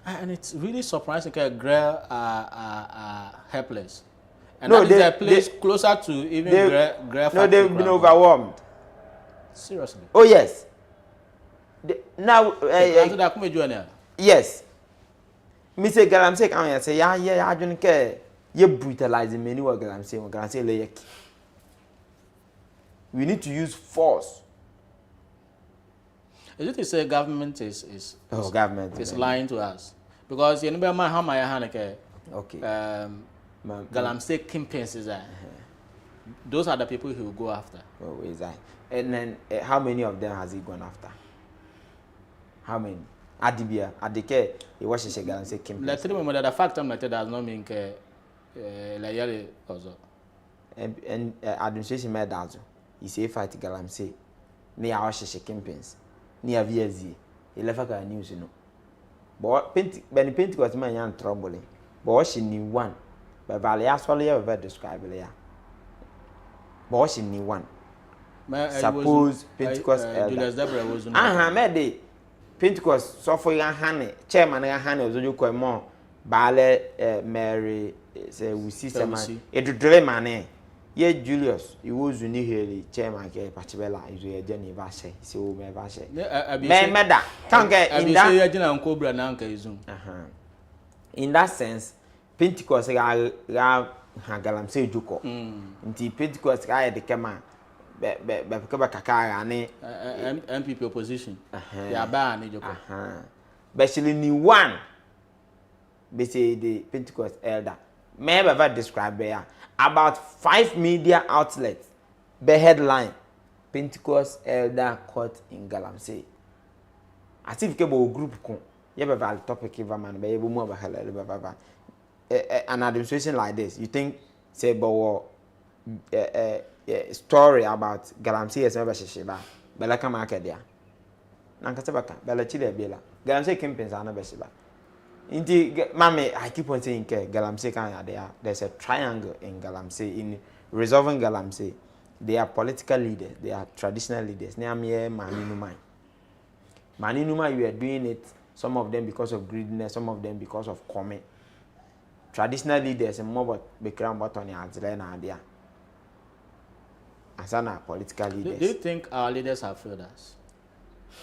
And it's really surprising that girls are helpless. And no, that is a place closer to even girl. No, they've been overwhelmed. Seriously. Oh, yes. Now, yes. Mr. Galamsey, I say, yeah, I don't care. You're brutalizing many what Galamsey, we need to use force. Is it to say government is government is lying to us? Because you remember how my Haneke, okay, Galamsey kingpins is that. Those are the people he will go after. Oh, is that? And then how many of them has he gone after? How many? Adibia, Adike, he was a Galamsey kingpins. Let's remember that the fact that does not mean Layali also. And administration made that. He say fight Galamsey. Near our kingpins. Near VSZ. He left a news, you know. But Benny Pentecost man young trouble. But she knew one. But Valley actually ever described it. But she knew one. Suppose Pentecost Julius Deborah was made Pentecost so for your honey, chairman and honey was you call more Ballet Mary say we see some it drill money. Ye Julius, you was uniquely chairman Pachabella is a Jenny Vasse, so me Vasse. Meda can't get in that in that sense, Pentecost Galamsey Juko. Inti Pentecost I the Kama Kakara MPP opposition. They are banned. But she knew one. They say the Pentecost elder. May I ever describe there? About 5 media outlets, the headline, Pentecost elder caught in Galamsey. As if cable group con, you have a topic of a man, be able more about an administration like this. You think, say, about story about Galamsey as ever Shiba, Bella Kamakadia. Nankasabaka, Bella Chile Bella, Galamsey Kimpins and Abeshiba. Indeed, Mammy, I keep on saying Galamsey there. There's a triangle in Galamsey. In resolving Galamsey, they are political leaders, they are traditional leaders. Near me, Maninumai. Maninumai, you are doing it, some of them because of greediness, some of them because of comment. Traditional leaders and more background but on the idea. As an political leaders. Do you think our leaders have failed us?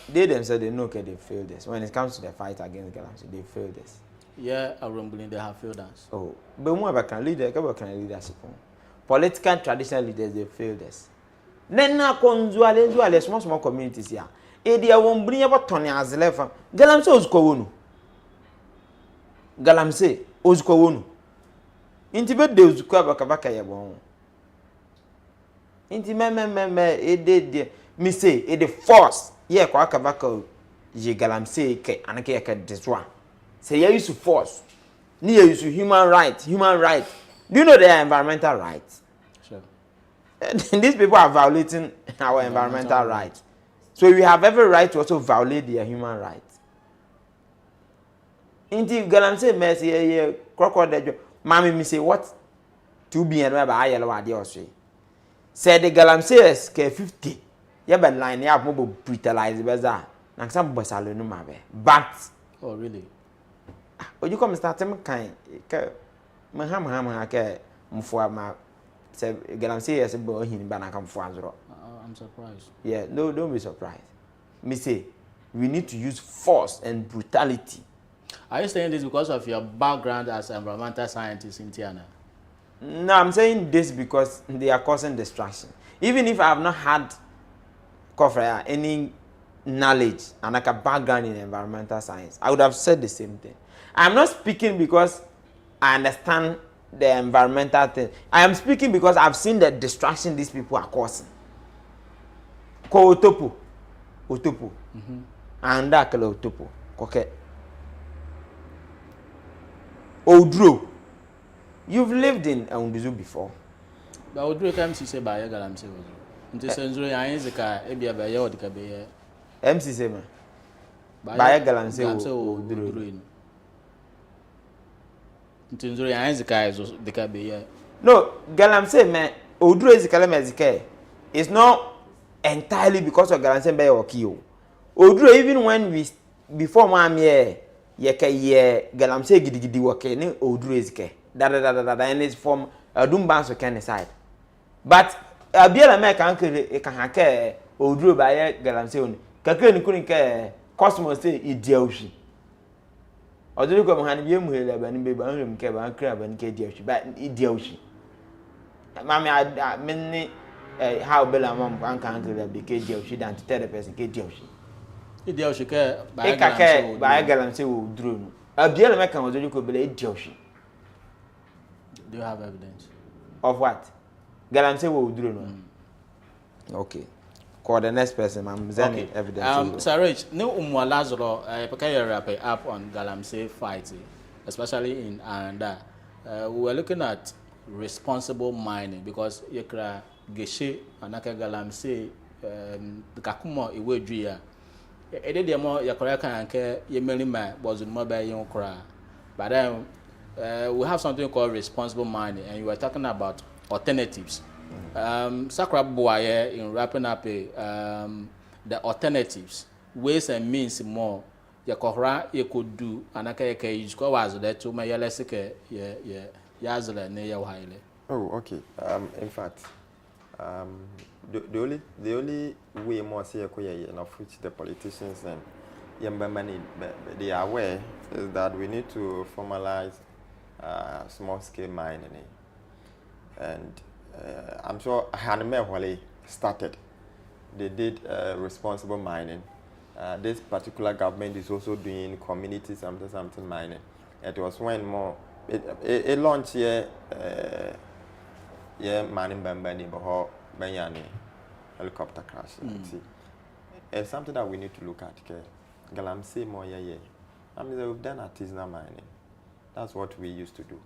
They themselves, they know okay, they failed this. When it comes to the fight against Galamsey, they failed this. Yeah, a rumbling, they have failed us. Oh, but more about leadership. Political traditional leaders, they failed this. Then now, small communities here. They won't bring about Tony as left. Galamsey Oskowunu. Galamsey Oskowunu. Intibet de Uzukaba Kabaka Yabon. Intimate, me say, it the force. Yeah, Kwakabako, ye Galamsey, and I this one. Say, you use force. Near use human rights. Do you know they are environmental rights? Sure. These people are violating our environmental rights. So we have every right to also violate their human rights. Indeed, Galamsey, Messi, crocodile, Mammy, me say what? 2 billion ba ba yellow ade oswe said the galamsey ke 50 ye ben line ya mo brutalize beza na nka bo salo no ma be but oh really oju come start me kan ke mahama ke mfo ma say galamsey yes bo hin ba na ka mfo azoro. I'm surprised. Yeah, no, don't be surprised. Me say we need to use force and brutality. Are you saying this because of your background as environmental scientist in Tiana? No, I'm saying this because they are causing distraction. Even if I have not had any knowledge and like a background in environmental science, I would have said the same thing. I'm not speaking because I understand the environmental thing. I am speaking because I've seen the distraction these people are causing. Ko otopo. And that kala otopo. Okay. Odro. You've lived in Unduzu before. But Odro time she say by galamsey Odro. Nti senzuro ya yenzika ebia ba ye odika be ye. MC say man. By galamsey Odro. Nti nzuro ya yenzika ezo dika be ye. No, galamsey man Odro ezikala mezike. It's not entirely because of galamsey be your key. Odro even when we before mam ye galamsey gidigidi woke ni Odro ezike. And it's from Dumban so can side. But Abiela make uncle can hake Odro by galamsey on. Kakre ni kuni ke Cosmos say idioshi. Odro ko han bi emu hele ba ni be ba nrem ke ba nkra ba ni ke idioshi ba idioshi. Mami I mean how bela mom kan uncle be ke idioshi than to tell the person ke idioshi. Idioshi ke ba galamsey Odro no. Abiela make kan Odro ko bela idioshi. Do you have evidence? Of what? Galamsey Odro no. Okay. Call the next person. I'm sending evidence. Sarich, no Lazaro, I up on Galamsey fight, especially in Aranda. We were looking at responsible mining because you can geshe anaka Galamsey the Kakumo iwe dria. Ede de mo yakora kan ke yemeli ma bozu mo ba yin kra. But then we have something called responsible mining, and you were talking about alternatives. Sakra Boye in wrapping up the alternatives, ways and means more. Yakora you could do anaka use go was there to my yelesike yazla near highly. Oh, okay. In fact, the only way more say of which the politicians and Yambamani they are aware is that we need to formalize small scale mining, and I'm sure Hanme Wale started. They did responsible mining. This particular government is also doing community something mining. It was when more it launched here mining bambani but Banyani helicopter crash. It's something that we need to look at. Galamsey more I mean we've done artisanal mining. That's what we used to do.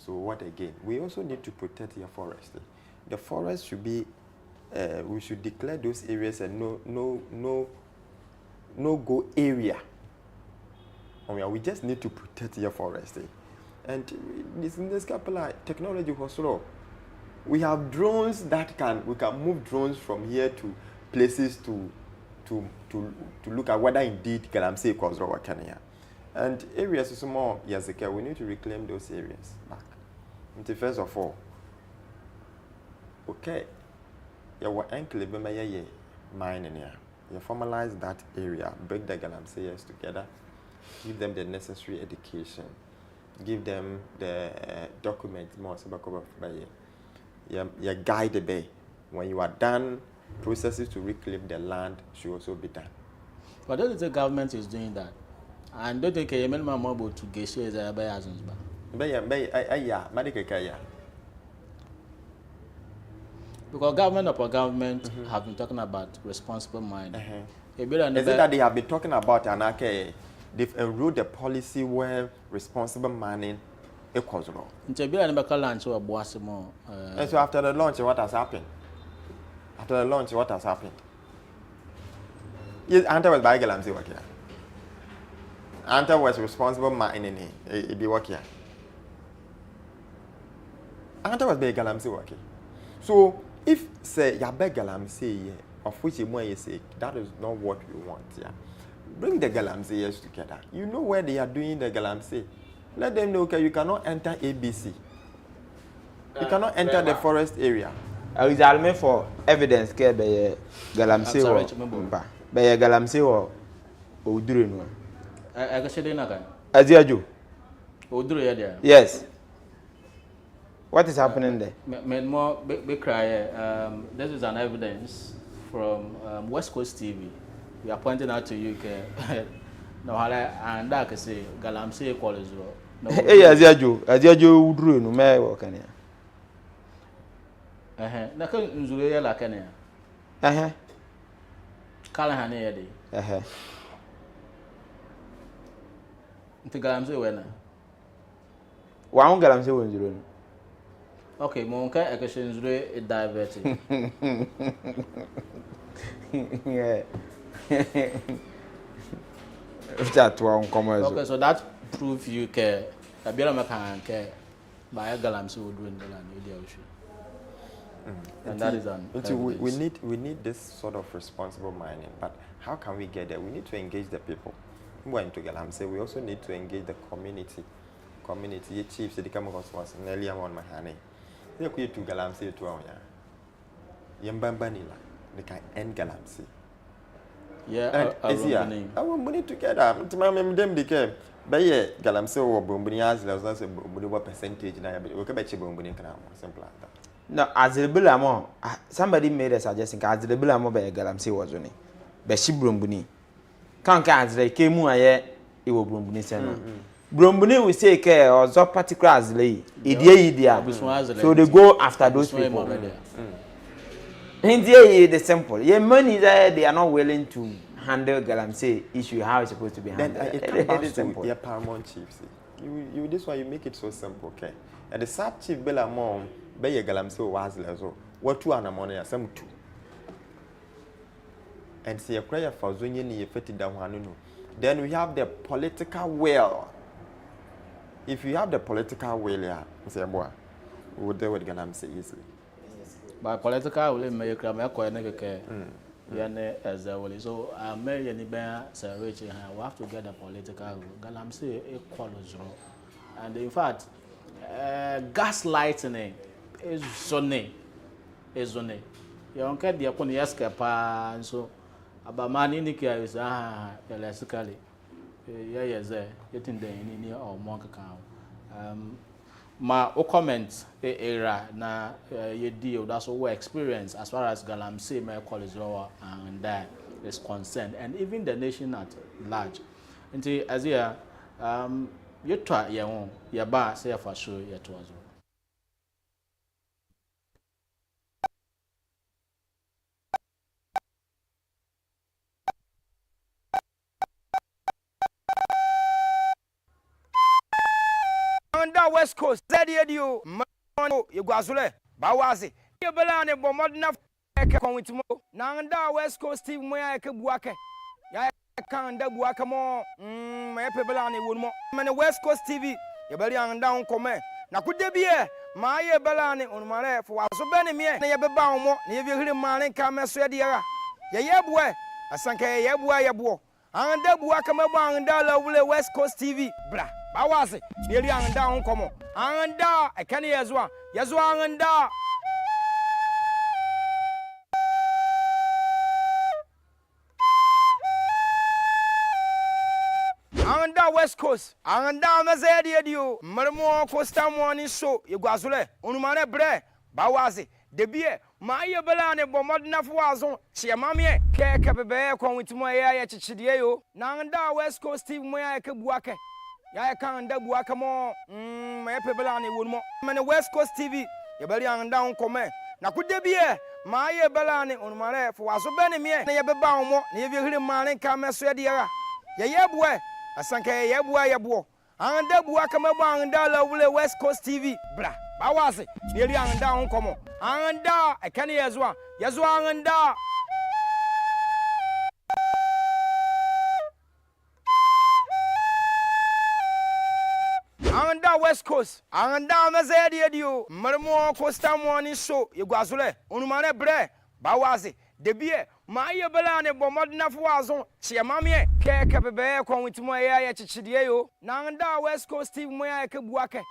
So what again? We also need to protect your forest. The forest should be, we should declare those areas a no go area. I mean, we just need to protect your forest. And this couple of technology was slow. We have drones that we can move drones from here to places to look at whether indeed Galamsey cause or Kenya. And areas is more Yazika, we need to reclaim those areas back. First of all, okay, you enclave mining here. You formalize that area, break the Galamseyers together, give them the necessary education, give them the documents more you guide the bay. When you are done, processes to reclaim the land should also be done. But don't the government is doing that? And don't think a minimum mobile to Geshe is a bayazons. Because government upon government have been talking about responsible mining. Is it that they have been talking about they've enrolled the policy where responsible mining equals law? And so after the launch, what has happened? After the launch, what has happened? Yes, Anta was by Galamsey work here. Anta was responsible mining. It be work here. Angata was be galamsey working. So if say ya beg galamsey here, of which you say that is not what we want, yeah. Bring the galamseyers together. You know where they are doing the galamsey. Let them know, okay, you cannot enter ABC. You cannot enter the forest area. Examen for evidence ke be galamsey wo mba. Be galamsey wo odure no. I go shede na kan. Aziajo. Odure ya there. Yes. What is happening there? More be cry. This is an evidence from West Coast TV. We are pointing out to you that no and that can say galamsey equal as well. Hey, Aziajo uduru no me wo kan ya. Na kan nzure ya la kan ya. Kala hane ya de. Nti galamsey we na. Wa un galamsey wo nzuro no. Okay, mon ka ekeshe nzure e diverted. Yeah. That one come as okay, so that prove you ke abia ma kan ke ba galamsey wo duro ndala na ide oshi. And that is an we need this sort of responsible mining, but how can we get there? We need to engage the people. We into galamsey. We also need to engage the community. Community chiefs they come across once earlier on my honey. They could to galamsey to our Yambambanila. They can end galamsey. Yeah, I want money together. To my them they came. But yeah, galamsey or bombini as there's a what percentage now. We can bet you bombini can simple like that. No, as the Bulamo, somebody made a suggestion as the Bulamo by galamsey was on it. But she brumbuni. Can't as they came aye, it will brumbuni seno. Brumbuni we say care or so particular as lay. Idia. So they go after those people. India the simple. Yeah, money there they are not willing to handle galamsey issue how it's supposed to be handled. Then it comes to your paramount chiefs. You this one you make it so simple, okay? And the sub chief Bella Mom, be your galamsey was lezo. What 2 anamone some 2. And see a prayer for Zunian fitted down one. Then we have the political will. If you have the political will, yeah, say boy, we would deal with galamsey easily. By political will make a make as a will. So I may any bear say rich we have to get the political galamsey equal zero. And in fact, gaslighting is zone. You don't get the upon escapa and so about money Nikia is elastically. Yes, getting the in or monk account. My comment era na ye deal that's all experience as far as galamsey my college law and that is concerned, and even the nation at large. Until as here you try your own your bar say for sure yet was. West Coast, you, Mano, you guazule, Bawazi, you belong in Bomodna, Nanda West Coast, Steve Moya Buake, Yakan, the Buacamo, my Pebelani would more. Man, West Coast TV, you belong down comment. Now, could there be a my Belani on my left for so many me, never bound more, never hear man come as Swedia. Yabwe, I sank a Yabwa Yabo, and the Buacama and Dalla West Coast TV, blah. Bawazi, nearly and down, come on. And I can hear as well. Yes, one and da. And West Coast, and down as I did you. Marmo Costa morning show, you guazule, Unumane bre, Bawazi, the beer, my Belane, Bomodna Fuazon, she a mammy, care cababe, come with my eye at Chidio. Nanda West Coast Steve Moya Buake. Ya kan da buaka mo my pebelani would mo man West Coast TV you better and down comment na could there be my belani on my left was so bene me na ye beba mo na ye hear man kan me so dia ya boy asanka ya boy and da buaka me ban da la West Coast TV bra ba was nearly and down come and da I can hear as well yes one and da Anda West Coast, anda mazedi dio, marmo costa morning show, yugazule, unumane bre, bawazi, debie, maye belane bomod na fuazon, chiamamie, keke bebe kwa witmo ya chichidie yo, nanda West Coast Steve moya ke buake.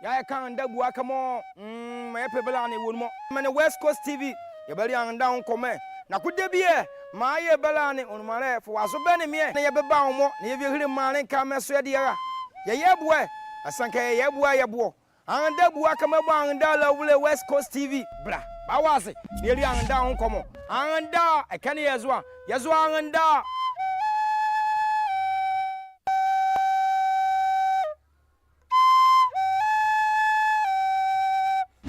Ya kanda buake mo, maye belane wonmo. Mane West Coast TV, yabali anda on come. Na kudebie, maye belane unumare fuazo bene mie, na yabeba omo, na yevihiri mane kame so ya yebwe. Asanka yebwa yebo anda bua kama bwa anda la wule West Coast TV bra bawaze neri anda on komo anda ekane yazwa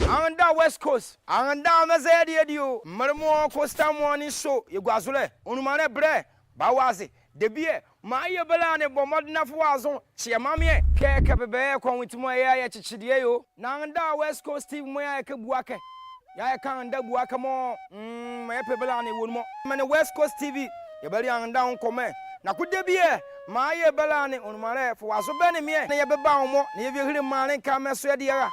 anda West Coast anda mazedi edio marmo Costa morning show yegwazule onumane bre bawaze debie maye belane bomod na fuazon chiamamie keke bebe kwa witmo ya chichidie yo nanda West Coast Steve moya ke buake ya kanda buake mo maye belane wonmo mane West Coast TV yebali anda on come na kudebie maye belane onmare fuazo bene mie na yebeba omo na yevihiri mane kameso ya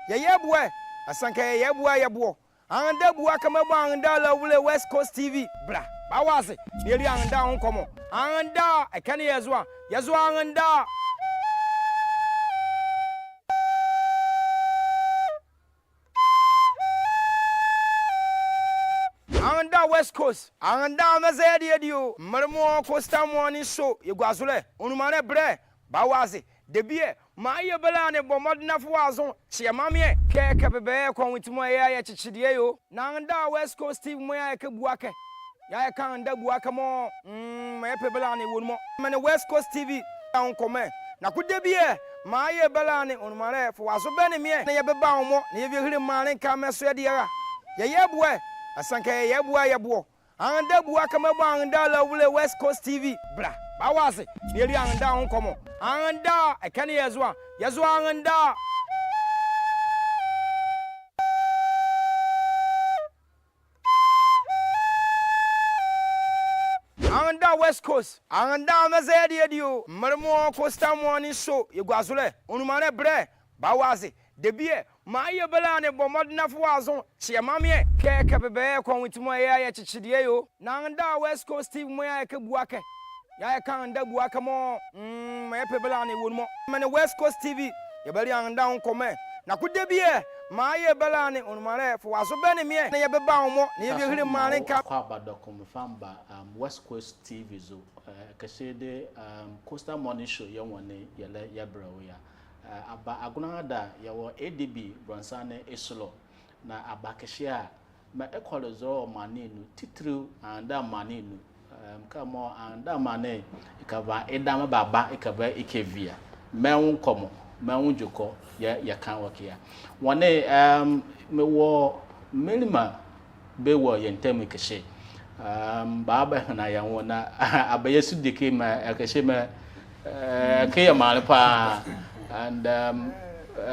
yebwe asanka yebwa yebo anda buake mabwa anda la wule West Coast TV bra bawaze neri anda on komo anda ekane yazwa anda West Coast anda mazedi edio marmo Costa morning show yegwazule onumane bre bawaze debie maye belane bomod na fuazon chiamamie keke bebe kwa witmo ya chichidie yo nanda West Coast Steve moya ke buake ya kanda buake mo maye belane wonmo mane West Coast TV on come na kudebie maye belane onumare fuazo bene mie na yebeba omo na yevihiri mane kameso ya yebwe asanka yebwa yebo anda buake mabwa anda la wule West Coast TV bra bawaze neri anda on komo anda ekane yazwa anda West Coast anda mazedi edio marmo Costa morning show yegwazule onumane bre bawaze debie maye belane bomod na fuazon chiamamie keke bebe kwa witmo ya chichidie yo nanda West Coast Steve moya ke buake ya kanda buake mo maye belane wonmo mane West Coast TV yebali anda on come na kudebie maye belane onmare fuazo bene mie na yebeba omo na yevihiri mane ka kwa badokom famba West Coast TV zo kashede Costa morning show yewone yele yabrawo ya aba agunada yawo ADB Bronsane Eslo na abakeshia ma ekolozo maninu titru anda maninu kamo anda mane ikaba edama baba ikaba ikevia menwu komo menwu joko ya kan wakia wone me wo melima be wo yentem keshe baba na ya wona abayesu dike ma keshe ma ke male pa and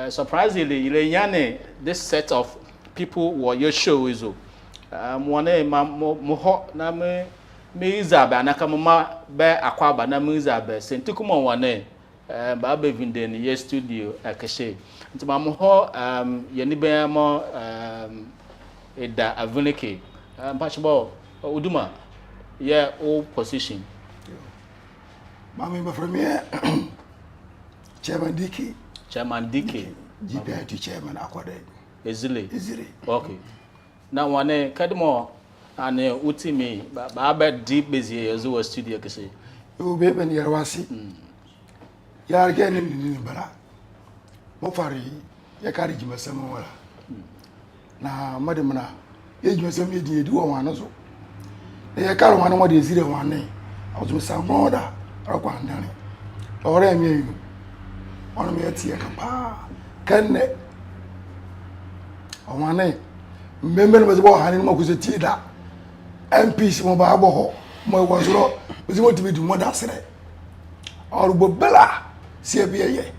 surprisingly Ilenyane this set of people were your show is one mo na me izabe anaka mama be akwaba na me izabe sentukuma one ba be vinde ni ye studio akeshe ntima mo ho ye ni be mo eda avunike mpachbo uduma ye o position mama me from here Chairman Dike GPIT chairman akwade Ezile okay now one kadimo ane utimi ba ba deep busy yezo studio kese o be ben yarwasi yar gene ni bara mo fari ya kari jimasama wala na madamna ye jimasama ye di wo wan so ya kari wan mo de zire wan ne ozo samoda akwa ndane ore mi ono me atie kapa kanne owane mmemme no bezebo hanin mo kuseti da MPs mo ba bo ho mo wozoro bezebo tibidi mo da sere orubo bela siebeye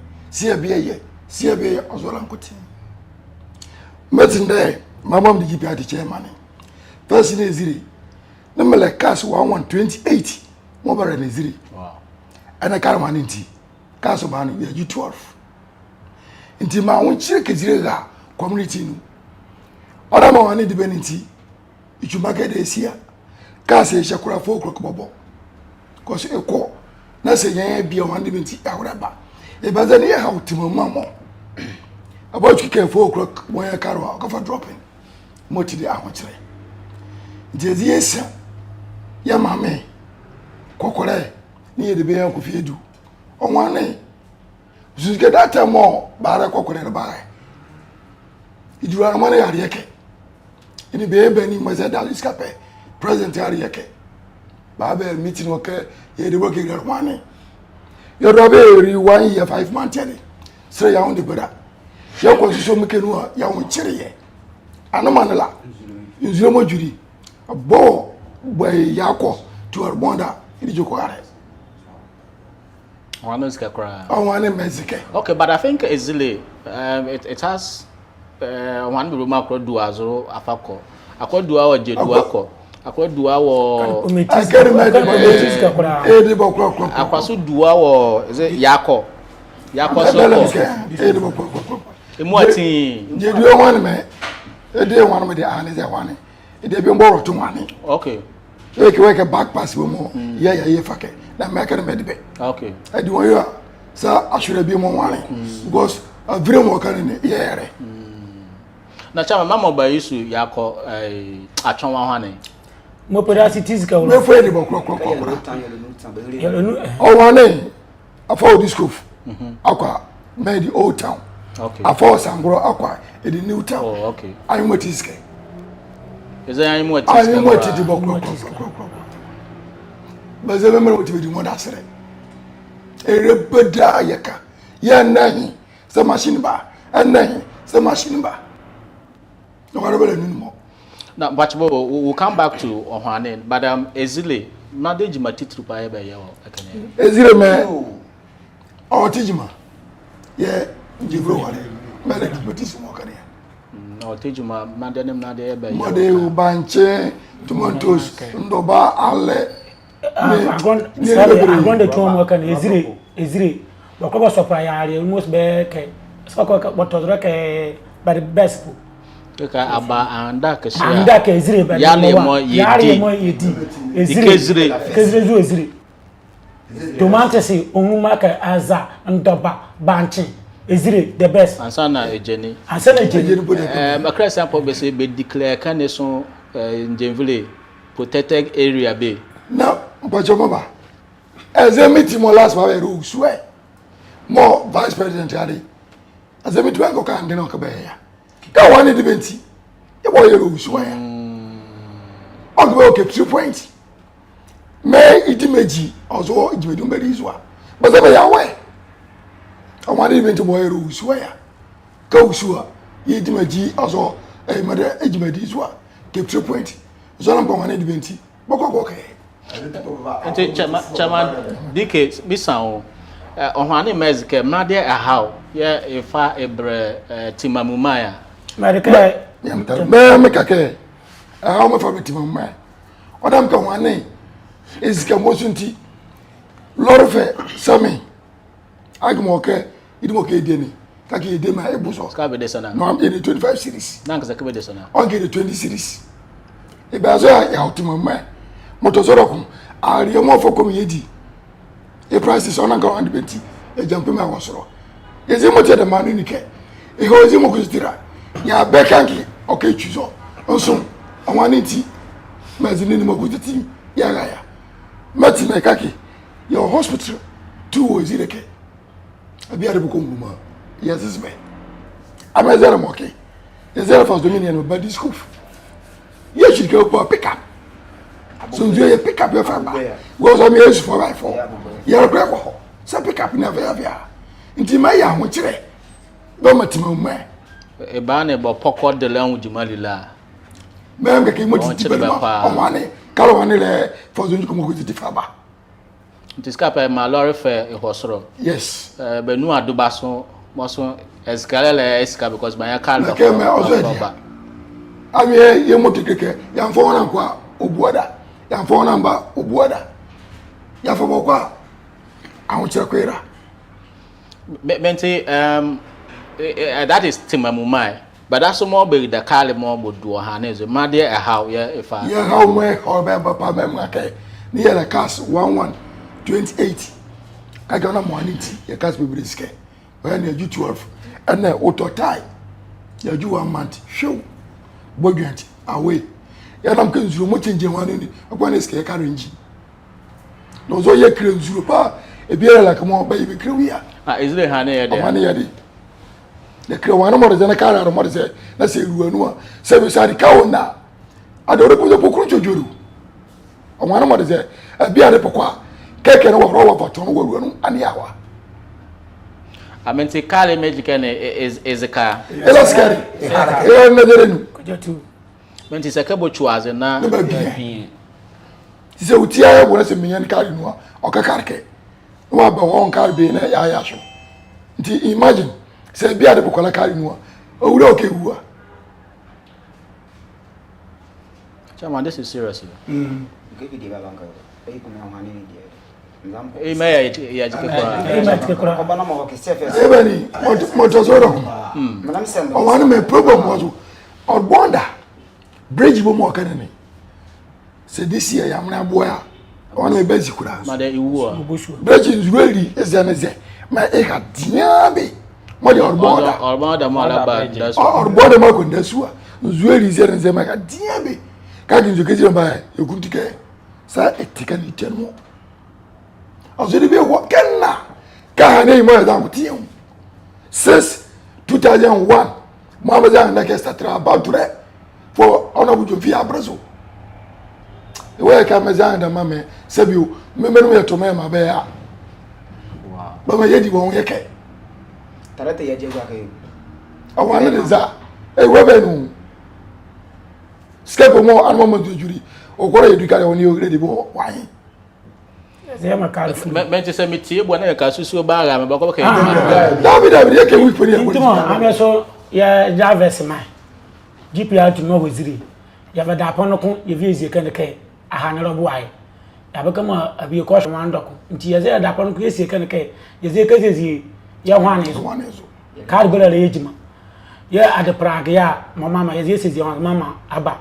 ozola nkuti metinde mamam di GPIT chairman first ne ziri na mele cash 128 mo bare ne ziri wow ana karama nti kaso ba no ya 12 nti ma won chire kezire ga community no oda ma wan di beniti ituma ke de sia ka se shakura fo kro kobo ko se eko na se yan bia wan di beniti awra ba e ba za ne ya hawtimo mamo about you can 4 o'clock when you carry out for dropping moti de ahonchire jezi esa ya mame kokore ni de be yan ko fiedu onwane zuke data mo bare kokore na bare idura na mane yare yake ini be ni maza da iskape president yare yake ba be meeting wo ke ye de wo ke rwane yo robe ri 1 year 5 months ani sre ya on de bada ya ko so mekenu a ya won kire ye anomanela nzuro mo juri bo boy yakọ to arbonda idi joko are one is kakra one Mexico. Okay, but I think easily it has one be room akro do azoro afako akodu awo jedu akọ akodu awo akere me kakra edi bokro akwaso duwa wo is it yakọ so edi bokro emu atin jedu one me edi one me de ane one edi bi mboro to one okay weke back pass we mo ye fake na make me de be okay edi won yo sa ashure bi mo one because avire mo kan ne yere na chama mama ba yisu yakọ atwonwa hwane mo pera cities ka wo me fo edi bokro o one afọ disco akwa me di old town okay afọ sangro akwa edi new town oh okay ayi mo tiske is there any more ayi mo ti di bokro baze me mo ti di mo da sere erebeda yaka ya nahi sa machine ba anahi sa machine ba no whatever no more. Now, but we'll come back to Ohane, but Ezile, not the Jima Titru by Bayo. Ezile me or Tijima. Yeah, Jibro one. Mele kipotisu mwakania. No, Tijima, Mandanem Nade Bayo. Mode ubanche, tomatoes, ndoba ale. I'm going to come work on Ezile. Bakoba Sopra, almost back. Soko, what was like by the best. Eka aba anda ke share anda ke Ezire ba yale mo yedi Ezire tomate si onuma ka aza ndoba banchi Ezire the best ansana ejeni makra sample be say be declare kan so Njenville protected area be na bojo baba ezemiti mo last ba ru swe mo vice president ari ezemiti wa ko kan de no ka be ya ka one debenti e boy ru swe ya ogbe okay 2 points me idimeji ozo idimedu mberi izwa baza be ya we one debenti boy ru swe ya ka usua idimeji ozo e made ejimedi izwa ke 2 points zo na one debenti boko ke ente chama dike bisan ohwane mezike made ahaw ye ifa ebre timamumaya America me kake how me for timamumaya odam ka wane ezika mosunti lorfe sami agmo ke idimo ke edeni kake edema ebuso ska be desana no am in 25 series nanka zakebe desana on get 20 series e ba so ya timamumaya motosoro kum ari mo fokom yedi e prices on ga on debenti e jampe ma wasoro ezi mo te de manu nike e ho ezi mo kustira ya bekanki okay chuzo onso awani ti mazini ni mo kutiti ya ga ya mati me kaki your hospital tu ozireke abi are buko nguma yes is me amazere mo okay ezere first dominion ba disco ye should go for pick up so you pick up your family go so me use for by for you go go so pick up never have nti ma ya ho kire do matima mu e ba na bo poko de la hu jumalila mem ke mo ti be ma o wane kala wane le for zo nko ti fa ba nti skapa ma lorry fe e hosoro yes be nu adoba so mo so escalele esca because my car ba ke me ozo dia ami ye mo tikeke ya mfo wana kwa obuoda ya mfo namba obuoda ya fo bokwa ahun kire kwera Bente that is timamumai. But that's more big the Kali more would do a hands. My dear, how, yeah, if I. Yeah, how way or Papa Memake near the cast 1128. I got a money, your cast be briske. When you 12 and then auto tie. You do 1 month, show. Bogant away. Yadam can zoom much in Germany, upon a scare carriage. No, so you create Zupa, a beer like a more baby career. Is the honey? The Krawana more than a car out of what is it? Let's say Ruanua, service at the cow now. I don't know the Pokucho Juru. I want to what is it? A beer de Poqua, cake and over for Tongo and the hour. I mean, the Kali Magic is a car. Let's carry. When it's a cabo chuas and now. He said, Utia was a million cardinal or Kakarke. No, but one car being a Yasho. Imagine. Say be at the Bukola Carino. Oh, okay, who Chairman, this is serious. May problem was on Bonda. Bridge Bomo Academy. Say this year, I'm not boy. Only basic. Bridge is really as an as my egg diabe. Modi or border or border ma kon desua zueri zeren ze maka diabe ka ginzo kezi ba ekutike sa etika ni tenmo azuri be wo kenna ka hane mo da mutiyo since 2001 mama za na ke start about today for honorable Jofi Abrazo the way ka meza da mama sabiu memenu ya to ma be ya wow ba yedi won yeke Tarata ya je gwa kai. Awana de za. Webenu. Skepo mo anmo mo juri. Okora edukare oni ogrede bo wan. Zema kalfu. Mente se mitie bo na ka susu ba ga me ba ko kai. David yake wi pori. Ntimo ameso ya Jarvis man. GPR to no waziri. Ya bada pono ko ye viezi kan kai. Aha na robo ai. Ya ba kama abi ko so wan doko. Nti ya ze da pono ko yesi kan kai. Ye ze ka ze ya hwanezo kar gola le yejima ya ade praga ya mama ya yesi ze mama aba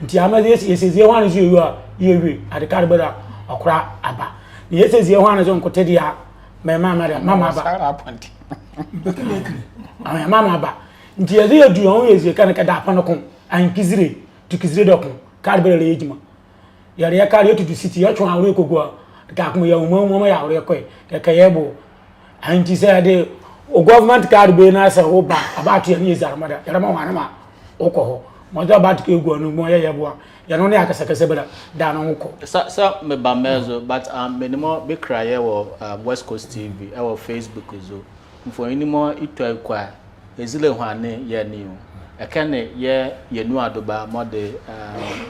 nti ama yesi ze hwanezo yewe ade kar gola okra aba ni yesi ze hwanezo nkotedi ya mama aba mama aba nti ya ze edu on yesi kan ka da pano ko ankizire tukizire dokon kar gola le yejima ya kar yetu city ya twa awre kogwa ka kuma ya umo ya awre ko ka yebo anti say de o government card be na say o ba about ya ni zarmada ya ma wana ma o ko ho mo da about ke egu anu mo ya bo ya no ne akasakase bela da no ko sa me ba mezo but minimum be cry wo West Coast TV e wo Facebook zo mfo ni mo itu kwa ezile hwane ya ni o e kan ye nu adoba mo de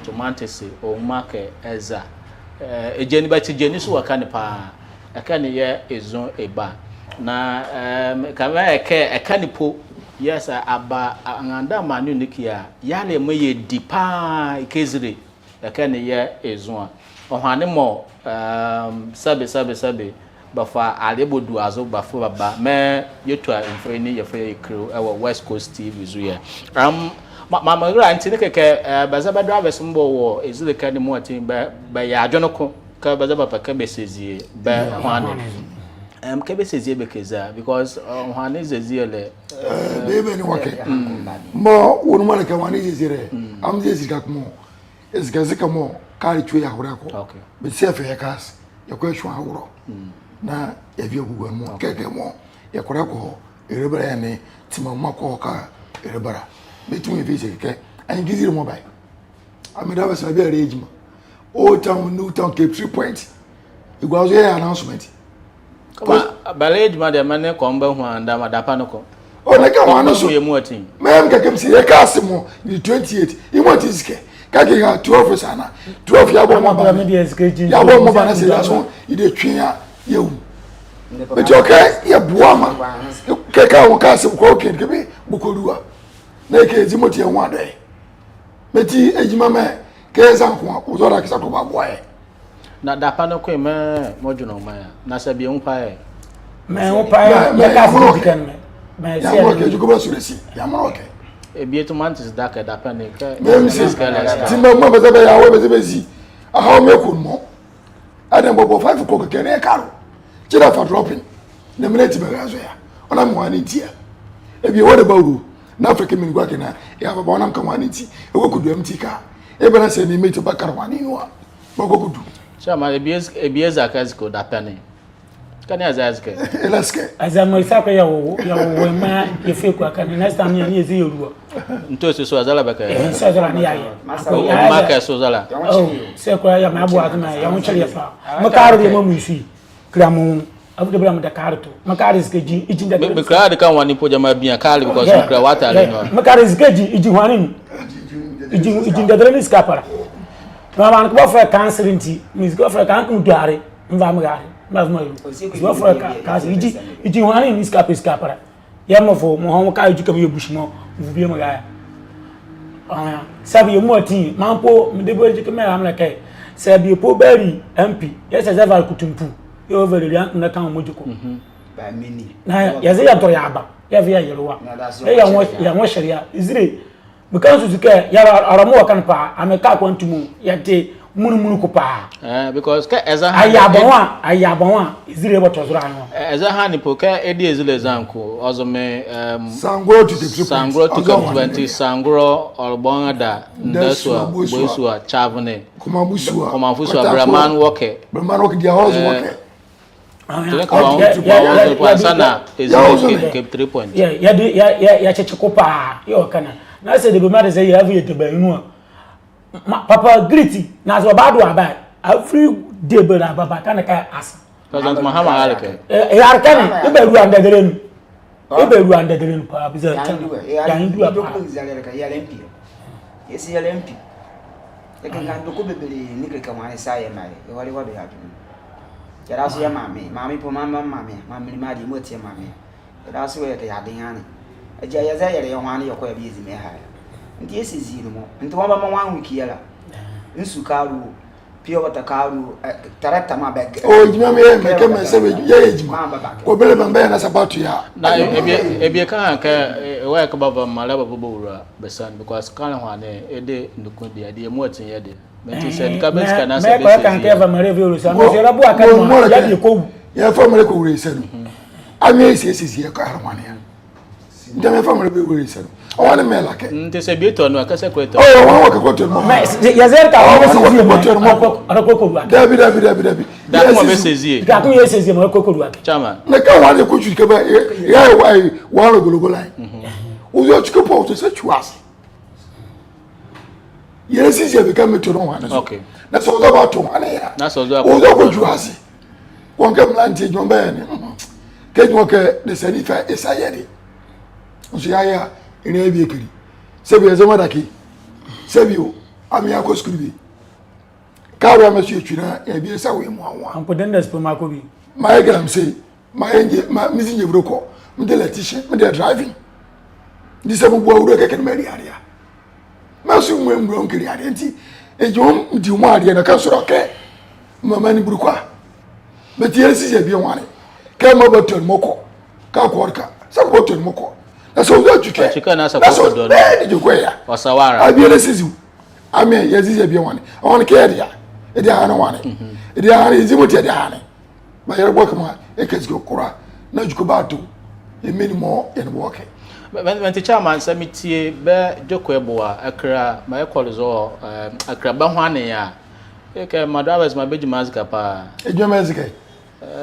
tomatoes o make eza ejeni ba ti jeni so waka ne pa e kan ye ezon eba na kama ekanipo yes aba anganda manu nikia ya le moye dipa ikezire ekane ye ezon ohane mo sabe bafa alebodu azo bafo baba me yetwa mfreni yefe ekro ewo West Coast TV zuye mama gra antine keke bazaba drivers mbo wo ezile kane mo atin ba ya adwonoko ka bazaba paka besezie ba hwane kebe sezie bekeza because hwane zezie le bebe ni wake mo wonuma ka hwane zezie am zezie ka mo ezika mo kari chwe ya hura ko okay be sefe ya kas ya ko shwa huro na ya bi ogugu mo keke mo ya kora ko erebara ya ne timama ko ka erebara betumi bi se keke an gizire mo bai ameda ba sa bi arrangement old town new town Cape 3 point igwazo ya announcement balade ma de mane ko mba hu anda ma dapa no ko o na ka wano so ye mu atin mem ka kemsi ye ka asemo ni 28 i want iske ka ke ga 12 sana 12 ya bo mo ba me de iske ji ya bo mo ba na se ya so i de twia ye wu be okay ye boama ke ka won ka asem ko ke be bukoruwa na ke ezimoti ye wan de meti ejima me ke za ko o zo ra ke sa ko ba boye na dapa no ko me mojuno ma na se bi un pa e me un pa e ya ka fu dikan me mais ya mo ke juko ba suresi ya mo ke ebi to mantis da ka da pen ke même si timba mo ba be ya wo be zi aha me kun mo adam bobo 5 ko ke ne karo kira fa dropping na minute be ga so ya ona mo ani tia ebi wo de bawo na afrika mi ngwa ke na ya baba ona mka wani ti e wo kudu MT ka e bana se ni mate bakar wani no ba ko kudu chama ebi ezakaziko da pen kan ya zazike elaske azama isaka ya wo ma ye fe kwa kan next time ya ni ezi yoruwa nto so azala baka so azala ni yaye ma ka so azala oh se kwa ya ma abu atuma ya won chele fa makaru de mamu isi kramu abu de bram da karto makaru iskeji ijin da me kra de kan wani po jama bia kali because you kra water le no makaru iskeji ijin wani ijin da dele skapara ma man ko fa cancer nti mi ko fa kan ku duare mva mgari mas mo yo for ka iji wani ni skapara ya mo fo mo ho ka iji kam ye bushmo vu bi mo ga sabi yo mo ti mampo me de bo iji kam am na kai sabi po bari MP ya se zaval kutumpu yo vele ya na kan mo jiko ba mini na ya ze ya to ya ba ya via yerowa ya mo sharia izire because you ke ya aramo kan pa ameka kwantumu ya te munu ko pa because ka eza ayabonwa izire botozura anu eza ha ni po ka edi ezile zanko ozome sangro to the sangro to 20 sangro orbonga da ndeswa boiswa chavne kuma fuswa braman woke dia house woke sana ezile ke 3 point ya chechiko pa yo kana na se de be made say you have it be inu papa griti na so badu abai every day be na baba kana ka as president Mahama alike ya kana e be ru andederen pa biza ya ndu apa ya lempi yesi ya lempi ekan kan ko bebele ni ke kan wani sai mai e wali wado ya tu ya rasu ya mami po mami ni ma di mo tie mami ya rasu ya ke ya den ani e ja ya za ya re wani ya ko ya bi ezi me ha nti esi zinu mo nti won ba ma wan wiki yala nsu karu pure water karu tarata ma bag o jima me ke me se be ye jima ko bele ban be na sabatu ya na ebie kan ka wa ka baba mala baba bowura besan because kan ho ne ede ndukun dia de mo tin ye de menti se ka bes kana se be me kan ke ba mare view so no se rabu aka no ya de ko ya fa mare ko wure se no ami esi ye ka harmani ya ndame fa mare be wure se no awani mela ke nte se bieto no akase kweto oh wa ka kweto mo ya zerka wa se zi mo akoko ruwa dabi da ko be se zi da ko ye se zi mo akoko ruwa chama na ka wa de ko ju ke ba ya wa ro gologo lai uzo chiko po to se chuas ye si je be ka meto no wa na so okay na so do ba to ana ya na so do uzo ko juasi won ke mlanti jo ba ni ke jo ke de se ni fa esaye ni o si ya ina ebi ekiri sebi ezema daki sebi o ami akosukuru bi kawo amesu etwina ebi esa we mu awon ampo denda supermarket bi my gram say my enje my misinje broko me de letition me de driving di se mo bo awuro keke mari area masu mu embro nkiri area nti ejom di mu area na ka soro ke mama ni burukwa beti esi je bi wani ka mo boton moko ka ko orka sa ko boton moko so do juke chika na sa ko do ni juke ya wasawara abiele sizu ame yazize bi wani on ke dia e dia ana wani e dia ana izimu te dia ana ba yere bo kama e kesi ko kura na juko ba to e meni mo e no boke when the chairman samitie be joko eboa akra ma e call zo akra ba hwane ya e ke madawes ma beji mazika pa e jo mazika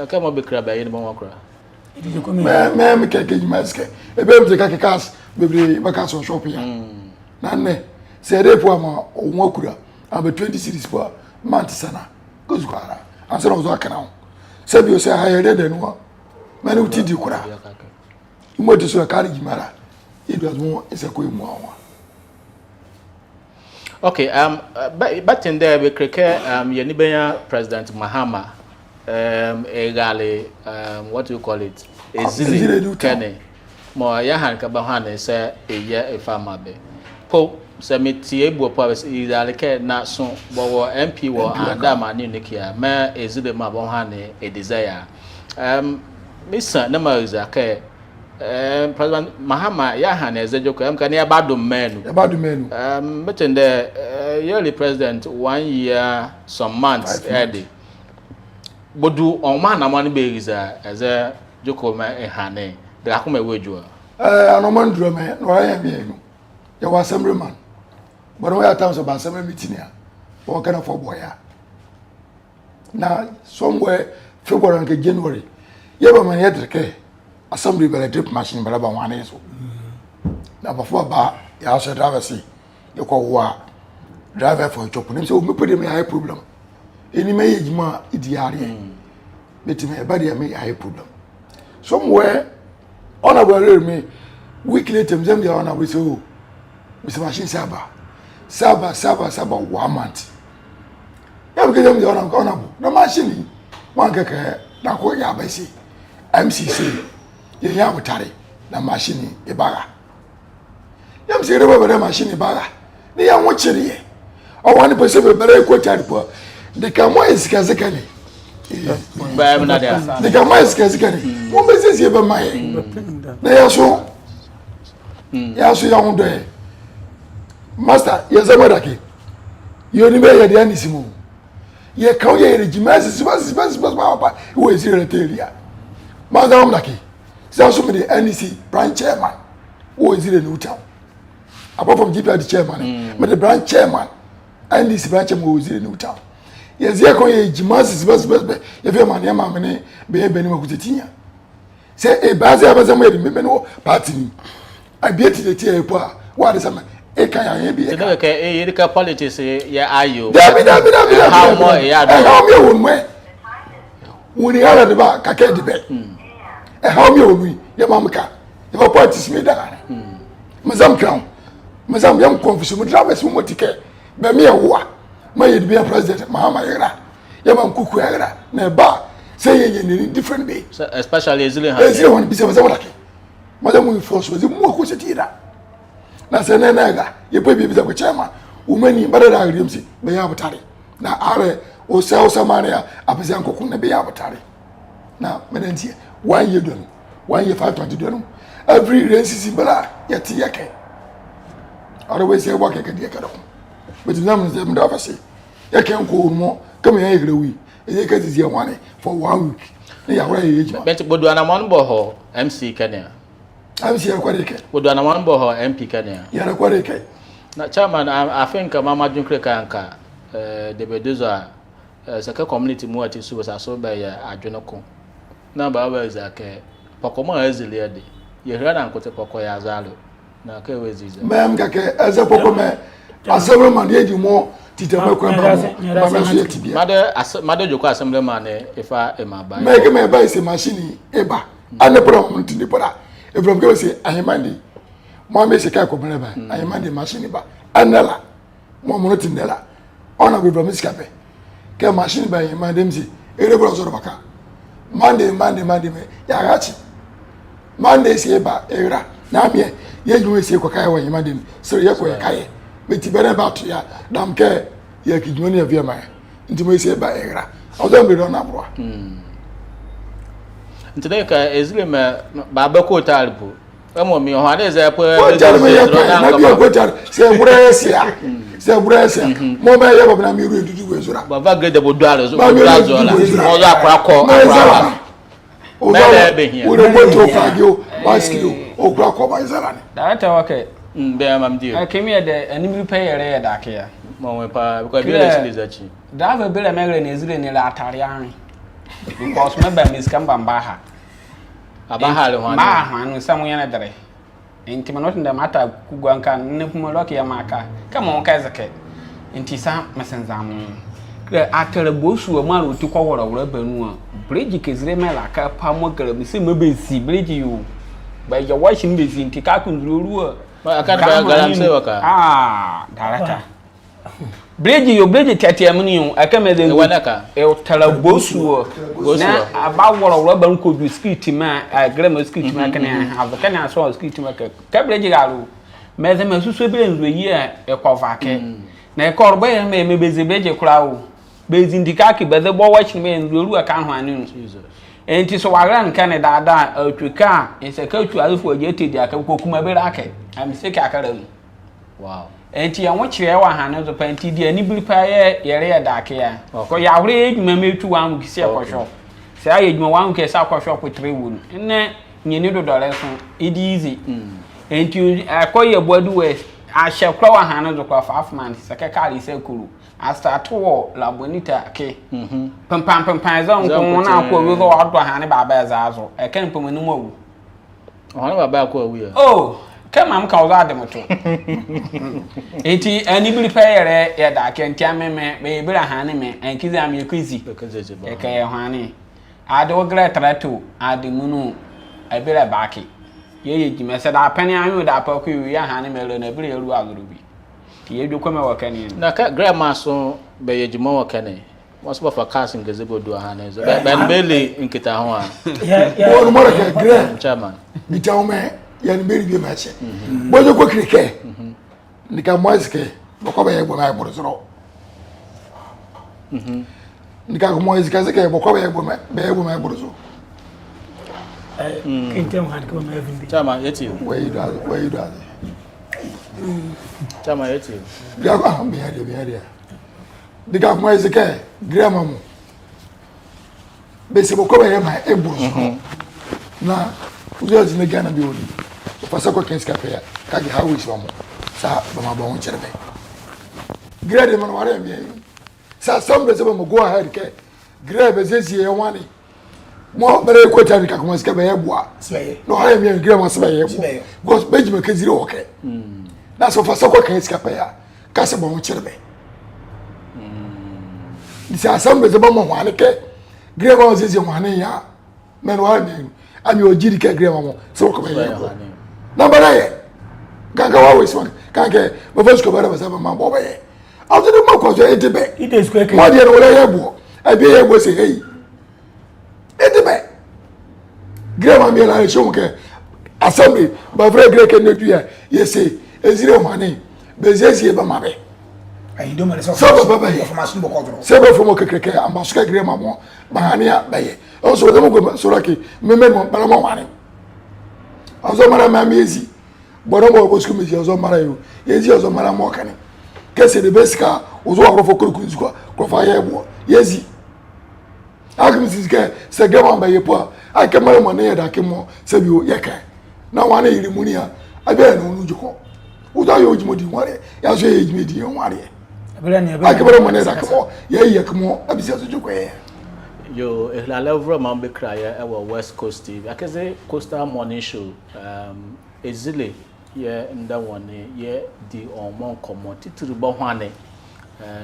ka mo be kra ba yin bon wakra me ke jimaske e be mte ka ke kas bebre ba ka so shop ya na ne se re po ama o nwakura aba 20 series po month sana gozukwara ansero zo akana ho se bi o se ha yede de no mani uti di kura mo de so ka ri jimara e do azu e se ko emu awon okay but in there we kreke ye ni benya President Mahama egale what do you call it ezile kene mo ya han ka ba han se eye efama be po se metie ebu po ezale ke na so bo MP wo adama ni nikia ma ezile ma bo han e desire misa na ma ezake President Mahama ya ha na ezejoko am kan ya badum menu metin the yearly president 1 year some months early bodu on ma na man be giza eze joko ma ehane de akoma weju anoman drum no ya me no ya wa assemblyman but we at times about assembly meeting ya what kind of boy ya na somewhere February and January yeba man yedreke assembly bele drip machine bele ba wane so na before ba ya so driver see you ko wa driver for chop nim say o me pede me high problem eni me yejima idiare beti me ba dia me high problem somewhere on a me weekly terms them there on a we say oh Mr. Machine Saba 1 month ya be them there on a no machine one keke na ko ya ba si MCC ye ya butare na machine e baga yam se reba ba machine e baga ni ya wo chiri ye o wani pe se be bere ko tari po de ka mo isikazeka ni ba na dia de ka mo isikazeka ni mo be se be mai na ya so ya hundo e master ye zama dake yo ni be ye de anisimu ye ka ye regime sibas ba we zire teria master dake so so me the NEC branch chairman we zire no town apart from GPR the chairman me the branch chairman NEC branch chairman we zire no town ye zire ko ye regime sibas ye fe man ya ma me be ni makutetinya se e baze abaze mo ye me no party ni abieti de tie po a wa de sama e kan ya bi e ka e yirika politics ya ayo dabi how more ya do how me won me woni ala de ba ka ke de be e how me won ya mamka e ba politics me da mazam crown mazam yam confusion mo drivers mo tike be me wo a ma ye be president Mahama yera ya mam kuku yera na ba say ye ni different way especially ezile won bi se mazam like madam force was mo ko setira na se na ga ye pe bi za ko chema umani badara agrimsi be ya butare na are o se mane ya apese ankokun na be ya butare na medantie 1 year don 1 year 520 don every rain season bala yati yake always say work yake ka do but nam se mda fasi yake nko mo kama ya igrewi e ka tizie wane for 1 week na ya wura ye ejima bent bodu anamon bo ho MC Kenya MC Akwareke. Wodo na man bo ho MP Kenya. Ya Akwareke. Na chairman I think Mama Junkre kanka de bedoza saka community mu ati su so ba ya adwenoko. Na ba wa zake pokomo ezili ade. Ye hira na nkote poko ya zalo. Na ka weziza. Mem kake eze pokome asebro man ye di mo titema kwa ba mo. Ba me so ye tibia. Made joko assemblyman ifa e ma ba. Make me buy se machine eba. Ane problem ntini pora. From go say ayemandi mo me se ka ko bele ba ayemandi machine ba anela mo mo tinela ona go from iskape ke machine ba ayemandi msi ere bro so baka Monday me ya gachi Monday se ba era na me ye ju se ko kai wa ayemandi so ye ko kai me ti bere ba to ya dam ke ye ki joni ya via ma nti mo se ba era o do me do na bro ntide ka ezile me baba ko talbu emo mi ho ade ze po na bi ko tar se buresia mo me ye baba na mi ru edudu we zura baba grade bodu ara zo o za akwa me be here we go to fagio baskio o kra ko ba zara ni director wake be am dio akemi de animu pe yere ya da ke ya mo we pa because be le zachi driver be le megre na ezile ni la atare an because member Miss Kamba Mbaha Abaha le hwan ma hwan samu yana dare inti manot nda mata kugwanka ne kuma loki ya maka kama on kai zake inti sa masanzamu atare bosu o maro ti kwawora wora banu a bridge kezire mela ka pa mo gara mi se mabesi bridge you ba ya washin besi inti ka kunzuru ba aka ba garam se waka director bridge tete amni yo aka me de e tara bosu na aba woro woro ban ko du skit ma gram skit ma kana have kana so skit ma ka bridge galo me ze me susu bi enzo yi e ko vake na e ko ba ya me bezi bridge kura o bezi ndika ki be ze bo watch me enzo ru aka ho anu enti so wagran kan dada atwika nseka atwu alfo agete dia ka kokuma be rake am seke akara mu wow enti ya wo kire wa hanu zo panti dia ni biripa ye yere ya dake ya ko ya hore edwuma metu wa mu kisi akosho se aye edwuma wa mu kesi akosho po 3 won ne nyeni do dole so it easy enti akoye boadu we ahye kra wa hanu zo kwa 5 months seke kali se kuru I start to la bonita ke pam za nko na akwa wi zo wadwa hane baba zazo e kan pam nu mawu hane baba akwa wi oh kama am ka uza de moto enti ani bili payere ya da ke ntia meme be bira hane me enkizi am yekuzi e ka ye hane ade ogre trato ade munu e bira baaki ye jime se da pani anyu da pa ku wi ya hane me lo na bira ru agurubi ye do kwame wakani na ka grandma so be ye jimo wakani wasu ba fa kas ngeze bodu hane zo ben bele nkita ho a wo no mara ka grand chairman mi tawme ya ni beri bi ma che bojo ko krike nika moiske boko be egbo ma egbo so nika ko moiske se ke boko be egbo ma egbo so kintem han ko ma evindi chairman yeti where you do chama yeti ya ko be ya diga mo ezeke grandma mo be se boko be ma egbo so na uzo zine gana bi woni fasa ko kenska pe ya ka gi hawo isi mo sa ba ma ba won cherbe grade man ware mi sa sombe se ba mo go ahead ke grade be zezi e wani mo bere ko tari ka kuma ska be yeboa no ha mi grade mo se be yebo because beji me kezire oke na so fasa ko kenska pe ya ka se ba won cherbe sa sombe se ba mo wani ke grade mo zezi wani ya men wa mi ami ojiri ke grade mo so ko be yebo na baraye kanga wa we so kanga ba fo sko bara ba sa ma bo be awde mo ko so etebe ite sko ke mo de no le yebo abi yebo se hey etebe grema mi la show ke assembly ba vrai grek ne tu ya yese ezire mane bezezi ba mabe ayi do male so ba ba information bo ko dro se ba fo mo kekeke ambasuka grema mo ba hania ba ye o so de mo go so raki meme mo bala mo wane azo mara ma miezi bono mo ko sku miezi azo mara yo yezi azo mara mo kane kese de beska ozo akrofo kuruku ziko ko fa ye bo yezi agim sizike se gema ba ye po akemara mo ne yada kemo se bi o yeka na wane yiri munia abe no nu jiko uzo yo jimodi ware ya so ye jimedi ye ware akemara mo ne yada kemo ye yekmo abisi azo jiko ye yo la level man be cry e West Coast TV akeze Coastal Morning Show ezile ye nda woni ye di omon komo titiri bo hwane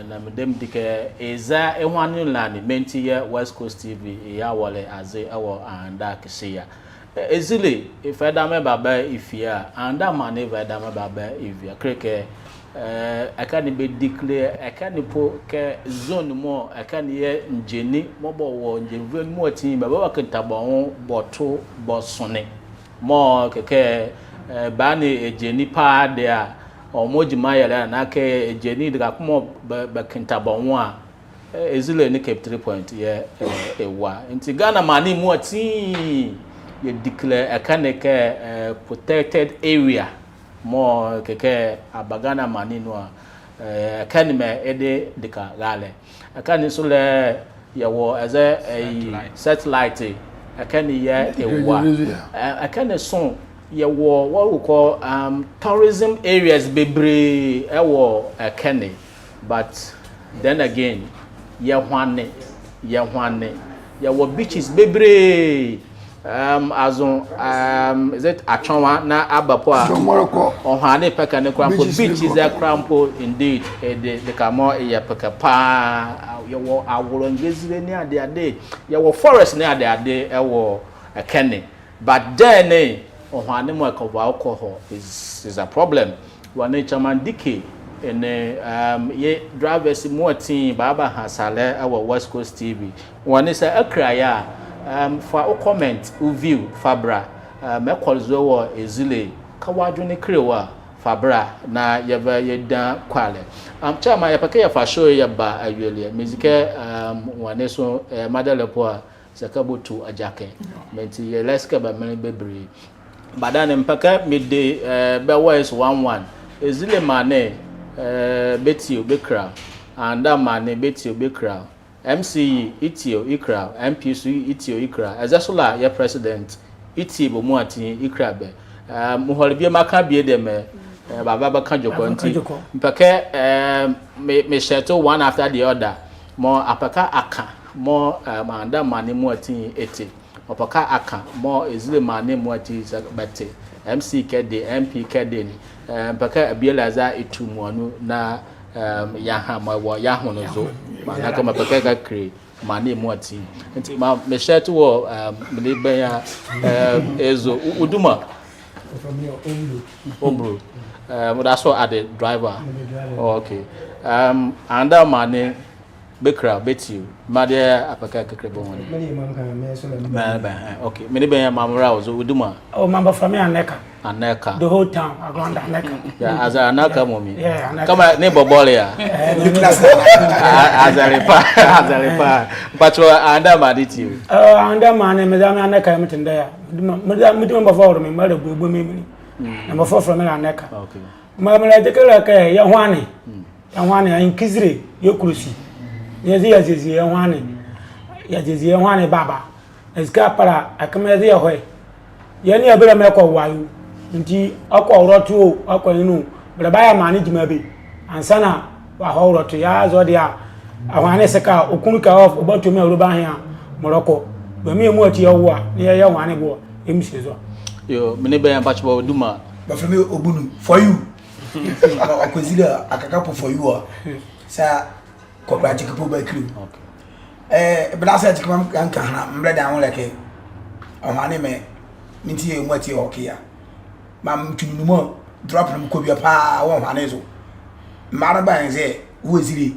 na medem dike eza ehwane lani menti ye West Coast TV ya wole aze ewo anda kisia ezile ifeda me baba ifia anda mane ifeda me baba ifia kreke akani be declare akani po ke zone mo akani ye njeni mo bo wo njevre mo tin baba wakenta bo boto bosone mo keke ba ni ejeni pa de a omojima yele na ke ejeni de akmo be kenta bo wo a ezile ni cap 3 point ye ewa nti Ghana mani mo tin ye declare akani ke protected area mo keke abagana manino akani me ede dika gale akani so le yawo eze satellite akani ye ewa akani so yawo what we call tourism areas bebre ewo akani but then again ye hwane yawo beaches bebre azon is it Achonwa na abapo a ohane peka ne krampo beach is a krampo indeed the kamo ya peka pa yawo aworo ngezire ni ade yawo forest ni ade ewo ekene but then ohane mo ekova alcohol is a problem wane chairman dike ene ye drivers mo tin baba hasale ewo West Coast TV wane say akra ya for a comment view fabra me kolzo wo ezile kawadwo ne krewa fabra na yeba yedan kwale chama yapake ya fa show ya ba awele mizike wane so madalepo sakabotu ajake menti ye leska ba mene bebre badane mpaka midde be wise 11 ezile mane betio bekra anda mane betio bekra MCE itio ikra MPC itio ikra ezasola ye president iti bo mu ati ikra be muholibie maka bie dem baba baka joko nti mpaka me settle one after the other mo apaka aka mo anda mane mu ati eti opaka aka mo ezile mane mu ati bete MC kede MP kede ni mpaka abielaza etumu anu na ya ha ma wo ya hono zo mana kama mpaka ka kre mane mu ati nti ma me settle wo me be ya ezo uduma from your ombro that's what at the driver. Oh, okay. Anda mane bekra beti made apaka kekrebo woni many mam kan me so okay many ben mamra ozo uduma oh mamba from Aneka the whole town around Aneka yeah as Aneka momi yeah Aneka kama ne bobole ya azaripa but anda maditi anda mane me da Aneka mtinda ya me mba for me mare bobo me number 4 from Aneka okay mamra dekara ka ya hwane an kizire yokurusi yezi ya hwane baba eska para akamezi ya hoy yani abira me ko wayu nti akọ rotu akọ inu bra baya mani jimabe ansana wa ho rotu ya zo dia ahwane seka okunu ka of oboto me oruba hia moroko ba mi emu ati yawo a ne ya hwane bo emisi zo yo mene be yan patchbo duma ba for me obunu for you akozila akakapo for you sa corporate kipo ba krim okay blasa tikam kan kana mbrada an leke ahwane me minti emu ati okia mam tunumo drop nam ko bia pa wo hwane zo mara ba nze wo ziri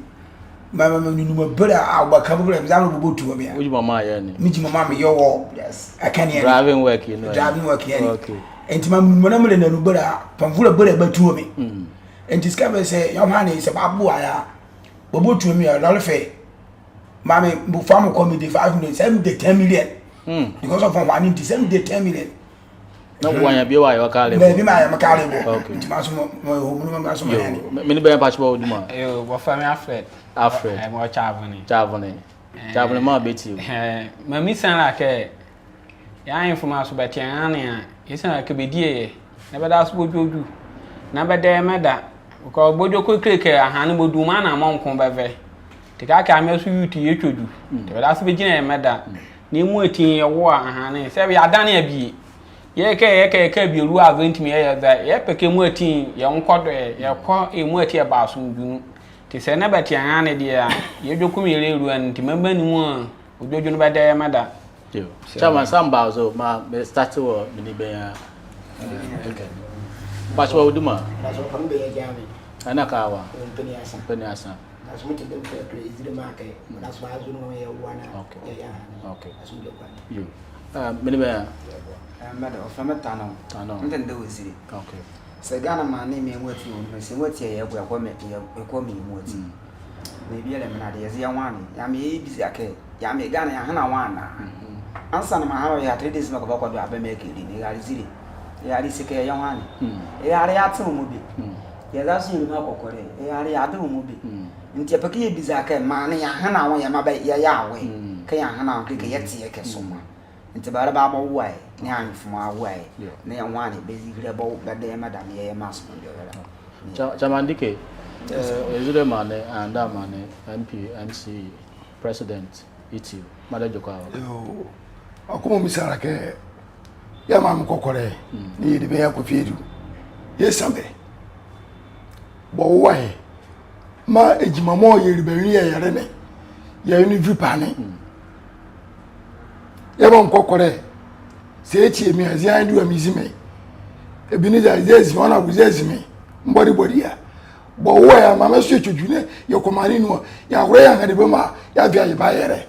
mama nunumo bra agba bra mzaro bobotu wo bia uji mama ya ni miji mama me yo yes akani driving work you know driving work yani okay enti mam mona mele na bra pamvura bra batu me enti ska be se yo hwane se babu aya bobotu me ya lolfe mama bu fam comedy 5 minutes 10 million because of one in 10 million na wanya bi wa yo kale me bi ma ya makale bo okay ntima so mo ho ma so ma yani me ni be patchbo duma yo bo fa me Alfred mo chavone ma beti ma mi san la ke ya information be tian ya isa ke be die na be da so bojoju na be de meda ko bojo ko kreke ahane bodu ma na mo nko beve te ka me so yuti yetwodu te be da so be gina meda ni mu etin ye wo ahane se be adane abi ye ke bi ru aventimi ye da ye peke mu etin ye nkodo ye ko emu eti e ba so dunu ti se na beti ane dia ye jokum ye leru an ti mamba ni mu ojojo no beda mada yo chama samba zo ma be start wo ni be ya okay patchbo duma so kan be ya jami ana kawa peni asa that's what them for is the market that's why I don't ya wana okay okay asu do kwa yo mini be ya mada ofama tano ntende weziri okay se gana mane me nwati o se nwati ye bo yakwa me yakwa me nwati na bi ele mena de ye wani ya me bizi ake ya me gana ya hana wana ansa na mahawa ya 3 days makaba kwa do abeme kiri ni gari ziri ya ri sike ya wani ya ri atu mu bi ya da su ma kokore ya ri adu mu bi nti apake ye bizi ake mane ya hana won ya mabe ya yawe ka ya hana ke ye tie ke so ma nti bara ba mo wai ni an fuma wai ni yan wani be zigre bo be de madam ye mas mo yo chamandike ezure mane anda mane MP MC president itu madajo kwa yo akomo misara ke ya mam kokore ni de be ya ko fiedu yesambe bo wai ma ejima mo ye riberi ye yare ne ye ni vipane ya bon kokore se echi mi azia ndu amizime ebini da zezi ona buzezime mbori boria bo wo ya mama so etwudune ye komani no ya hore ya ngade bema ya bia ye bayere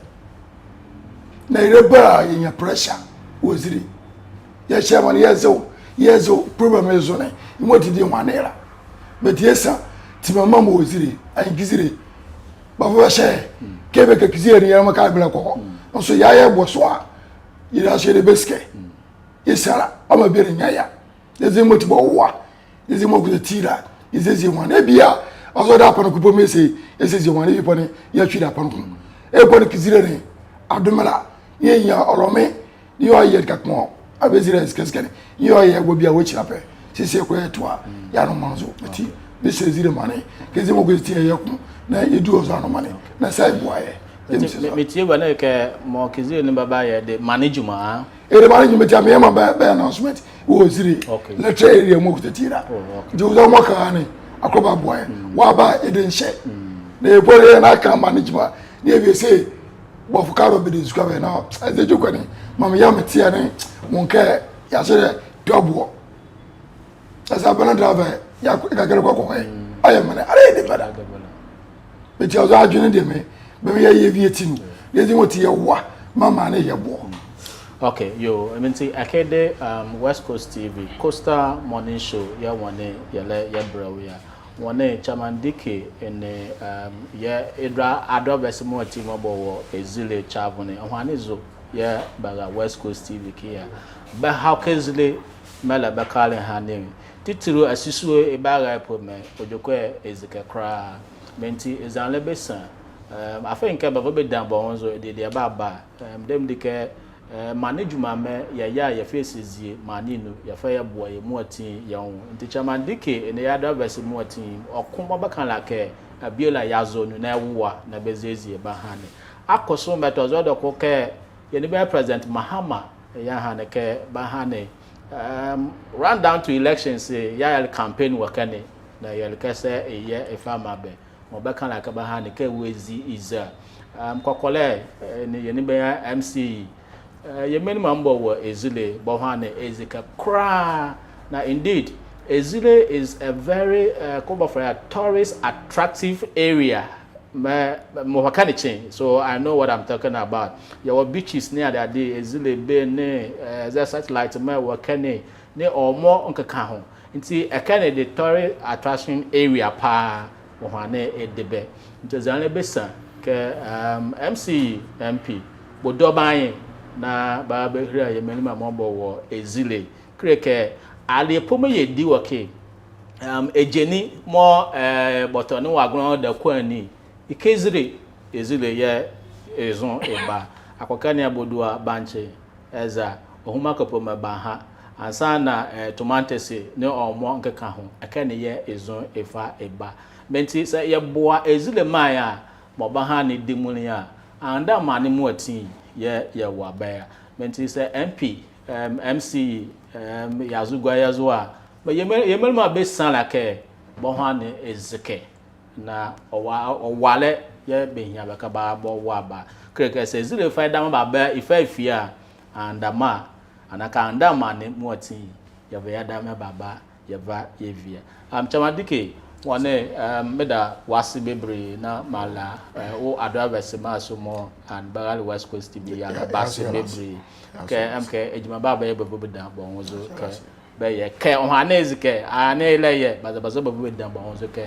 na ireba ye pressure woziri ya chairman yezo problem ezo ne imoti di nwanera betiesa timama mo woziri an gizire ba fo she kebe ke kizire ni ya maka bela ko nso ya ye bo so a yira hye de beske yesara ama bi nya ya yezi motibo wa yezi mo ku tira yezi wan e bia aso da pano kupo mese yezi wan e bi pone ya twi da pano ku e pone kizire ne adomala ye nya orome yo ye kakmo abezire skeskene yo ye go bia wo chirape sisi ko etwa ya no manzo meti bi sezire mane kezi mo ku tie ye ku na yedu ozo no mane na sai boaye metie ba na ke mo kizire ne baba ye de management the management am here by announcement wo ziri le tra area mo kutira je uza mo ka ni akoba boy wa ba eden she na e pore na ka management na e say bo fukaro be de zuka be na e je kwani mam ya metia ni mo nke ya sere dobo asa bana driver ya ka gele kwa kwa aye mane are de bada metia uza adwene de me be ya ye vietinu ye zi mo tie wa mama na ye bo. Okay, I mean, see, I had West Coast TV, Costa Morning Show, yeah, one day, yeah, bro, yeah. One day, Chairman Dicky, and Adra Besimo team about a zile chavone, and one is, yeah, by West Coast TV here. But how casually Mela Bakali handing Titiru Asisu, a bag I put me, Ojoque is a cry, Menti is an lebeson. I think I'm a bit down bones, or the Ababa, them the care. Management me ya faces ye maninu ya fire boy muati young nti chairman dike ene ya drivers muati okoma baka like abiola yazo nu na wuwa na bezezi ba hane akoso metals odo ko ke ye ne be president Mahama ya hane ke ba hane run down to elections ya campaign wakane na ya kese ye efama be mo baka like ba hane ke wezi iza kokole ye ne be MC ye minimum bo Ezile bohane ezika kra na indeed Ezile is a very tourist attractive area so I know what I'm talking about. Your beaches near that day Ezile Bay ne the satellite me wakane ne omo nkeka ho nti ekane the tourist attraction area pa bohane edebe nti zane besa ke MC MP bodoban na ba be hira ye menima mombo wo Ezile kreke ale pomo ye di woke ejeni mo botoni wagun da kwani ikezire Ezile ye ezon eba akokani abodua banche eza ohuma kopo meba ha ansa na tomatoes ne omo nkeka ho akane ye ezon efa eba menti se ye boa Ezile maya mo ba ha ne dimuni a anda mane mu ati ye wabaya menti se MP MC yazugwa but ye melma be san la ke bo hane ezeke na owale ye behia baka ba bo waba kreke se Ezile fa dama ba ba ifia andama anaka andama ne mu ati ye be dama baba ye va ye via chamadike one meda wasi bebre na mala o adverse maso mo and Bagal West Coast TV ya basi bebre ke ejima baba ye bebe dan bon ozo ke be ye ke o hanezi ke ane ile ye baza bebe dan bon ozo ke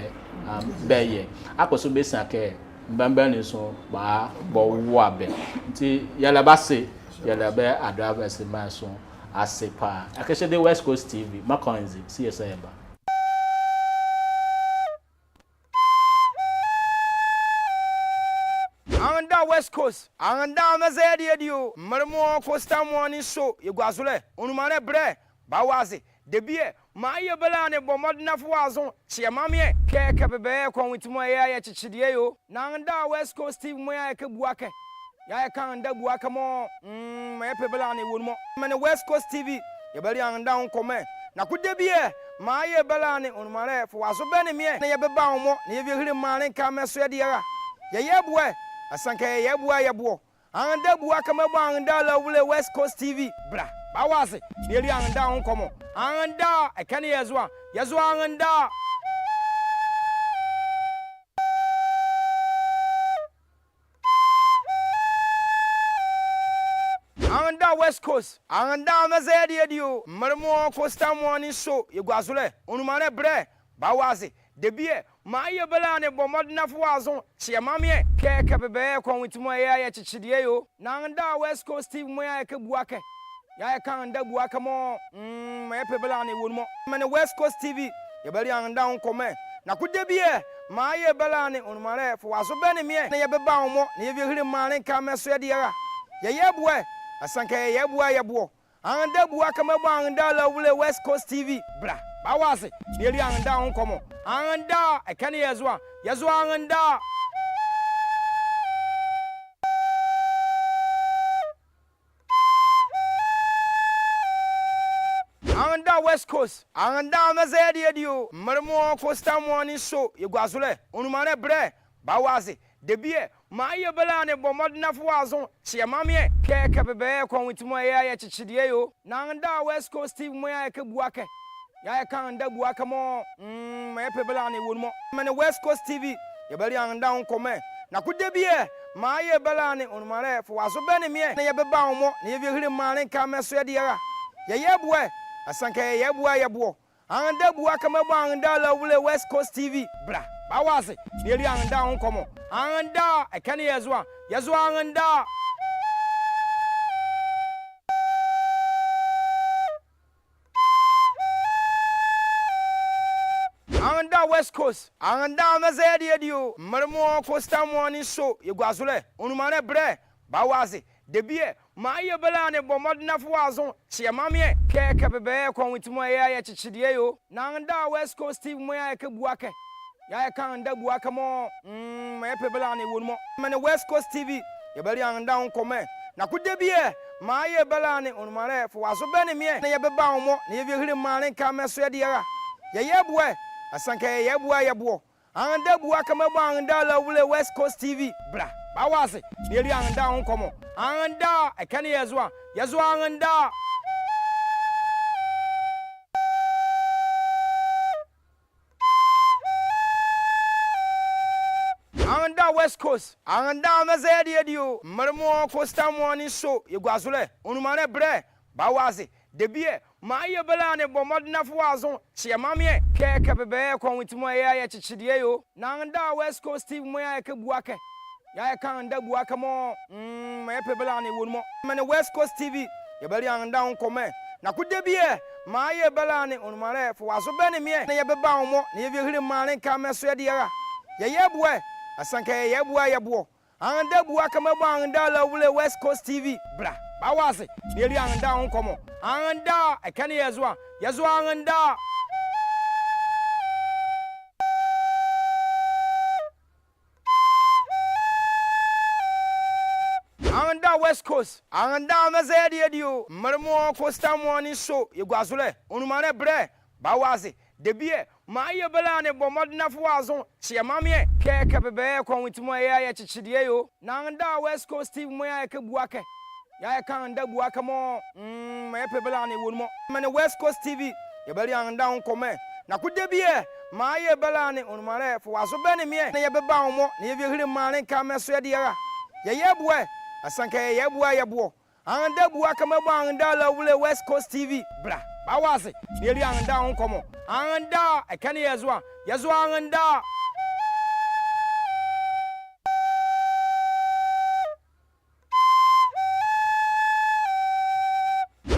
be ye akoso be san ke mbamba ni so ba bo wo abe nti yala basi yala be adverse maso asepa akeshe de West Coast TV makonzi CSA ba West Coast anda mazedi edio marmo Costa Morning Show yegwazule onumane bre bawaze debie maye belane bomodna fuazo chiamamie keke bebe kwa witimo ya chichidie yo na anda West Coast TV mo ya ke buake ya kan anda buake mo maye belane wonmo mane West Coast TV ye beli anda onkome na kudebie maye belane onumane fuazo bene mie na ye beba omo na ye hiri mane ka meso ye dia ye yebwe asanka yebo anda bua kama bua anda la wule West Coast TV bra bawaze beli anda onkomo anda ekane yazwa anda West Coast anda mazedi edio marmo Costa Morning Show yegwazule onumane bre bawaze debie ma ye bela ne bomod na fo azon che ma me ke bebe kon witimo ya chichidie yo na nda West Coast Steve mo ya ke buake ya kan nda buake mo ma pe bela ne won mo me ne West Coast TV ye beli an nda on come na kude bie ma ye bela ne on mare fo aso be ne me na ye beba on mo na ye bi hiri mare ka me so de ya ye bue asanka ye bua ye buo an nda buake me bo an nda la wule West Coast TV bra bawase yeri anda on komo anda ekane yazwa anda anda West Coast anda mazedi edio marmo costa morning show yegwazule onumare bre bawase debie ma ye belane bomodna fo azon chiamame keke bebe kon witimo ya chichidie yo na anda West Coast Steve mo ya ke buake ya kan nda buaka mo ma pe bela ne won mo me ne West Coast TV ye bari an down come na kude bie ma ye bela ne on mare fo waso be ne me na ye be ba mo na ye bi hiri mare ka me so de ya ye bue asanka ye bua ye bo an da buaka me ba an da la wule West Coast TV bra ba wase ye ri an down come an da e kan ye zo an da anda West Coast anda mazedi edio marmo costa morning show yegwazule onumane bre bawaze debie ma ye bela ne bomodna fo azon chiamame keke bebe kon witimo ya chichidie yo na anda West Coast Steve mo ya ke buake ya kan nda buake mo ma pe bela ne won mo me ne West Coast TV ye bari anda on come na kude bie ma ye bela ne onumare fo waso be ne me na ye beba on mo na ye bi hiri mare ka me so de ya ye bue asanka ye bua ye bo anda bua kama bo anda la wule West Coast TV bra bawase yeri anda on komo anda ekane yazwa anda anda West Coast anda mazedi edio marmo costa morning show yegwazule onumane bre bawase debie ma ye bela ne bomodna fo azon chiamame keke bebe kon witimo ya chichidie yo na nda West Coast Steve mo ya ke buake ya kan nda buake mo ma pe bela ne won mo me ne West Coast TV ye beli anda on come na kude bie ma ye bela ne on mare fo waso be ne me na ye beba on mo na ye bi hiri mare ka me so de ya ye bue asanka ye bua ye bo anda buake me bo anda la wule West Coast TV bra bawase yeri anda on komo anda ekane yazwa anda anda West Coast anda mazedi edio marmo costa morning show yegwazule onumane bre bawase debie ma ye bela ne bomodna fo azon chiamame keke bebe kon witimo ya chichidie yo na anda West Coast Steve mo ya ke buake ya kan nda buaka mo ma pe bela ne won mo me ne West Coast TV ye bari an down come na kude bie ma ye bela ne on mare fo waso be ne me na ye beba on mo na ye bi hiri mare ka me so de ya ye bue asanka ye bua ye bo an da buaka me bo an da la wule West Coast TV bra bawase ye ri an down come anda ekane yazwa anda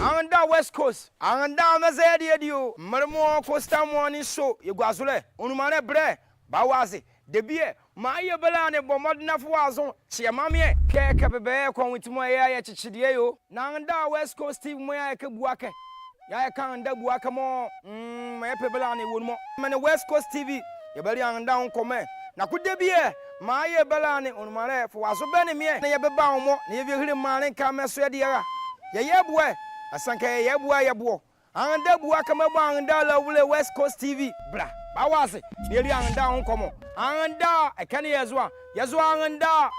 anda West Coast anda mazedi edio marmo costa morning show yegwazule onumane bre bawase debie ma ye bela ne bomodna fo azon chiamame keke bebe kon witimo ya chichidie yo na anda West Coast Steve mo ya ke buake ya kan nda buake mo ma pe bela ne won mo me ne West Coast TV ye bari anda on come na kude bie ma ye bela ne onumare fo waso be ne me na ye beba on mo na ye bi hiri mare ka me so de ya ye bue asanka ye bua ye bo anda bua kama bo anda la wule West Coast TV bra bawase yeri anda on komo anda ekane yazwa anda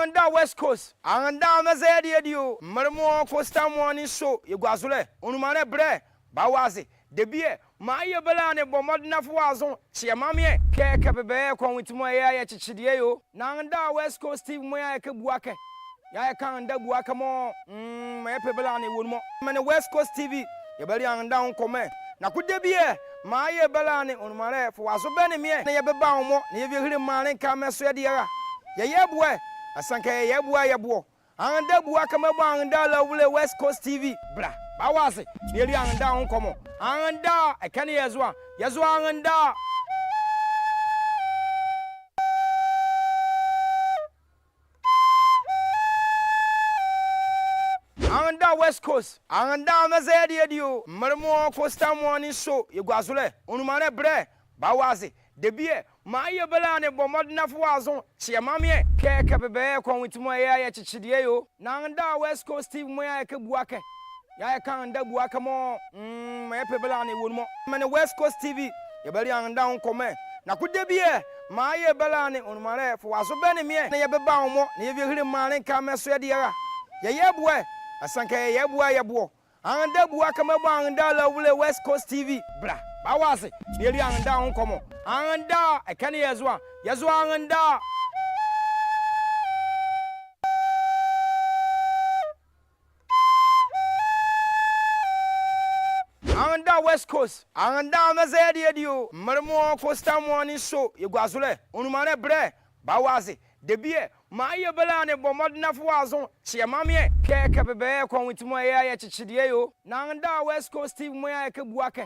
anda West Coast anda mazedi edio marmo costa morning show yegwazule onumane bre bawase debie ma ye bela ne bomodna fo azon chiamame keke bebe kon witimo ya chichidie yo na anda West Coast Steve mo ya ke buake ya kan da bua kamo me pebela ne wonmo me West Coast TV ye bari an down come na kude bie ma ye bela ne onmare fo waso be ne me na ye beba wo na ye hiri mare ka me so de ya ye bua asanka ye bua ye bo an da bua kama bo an da la wule West Coast TV bra ba wase ne ri an down come an da e kan ye zo an da West Coast anda na zedi edio marmo Costa morning show yegwazule onumare bre bawaze debie ma ye bela ne bomodna fo azon chiamame keke bebe kon witimo ya chichidie yo na anda West Coast TV mo ya ke buake ya kan anda buake mo ma ye bela ne wonmo me West Coast TV ye beli anda on come na kudebie ma ye bela ne onumare fo azo be ne me na ye beba wo na ye hiri mare ka meso de ya ye bue asanka ye bua ye bo anda bua kama bo anda la wule West Coast TV bra ba wase ne ri anda ho komo anda e kan ye zo anda West Coast anda na zedi edio marmo Costa morning show yegwazule onumare bre ba wase debie ma ye bela ne bomodna fo azon chiamame keke bebe kon witimo ya chichidie yo na anda West Coast TV mo ya ke buake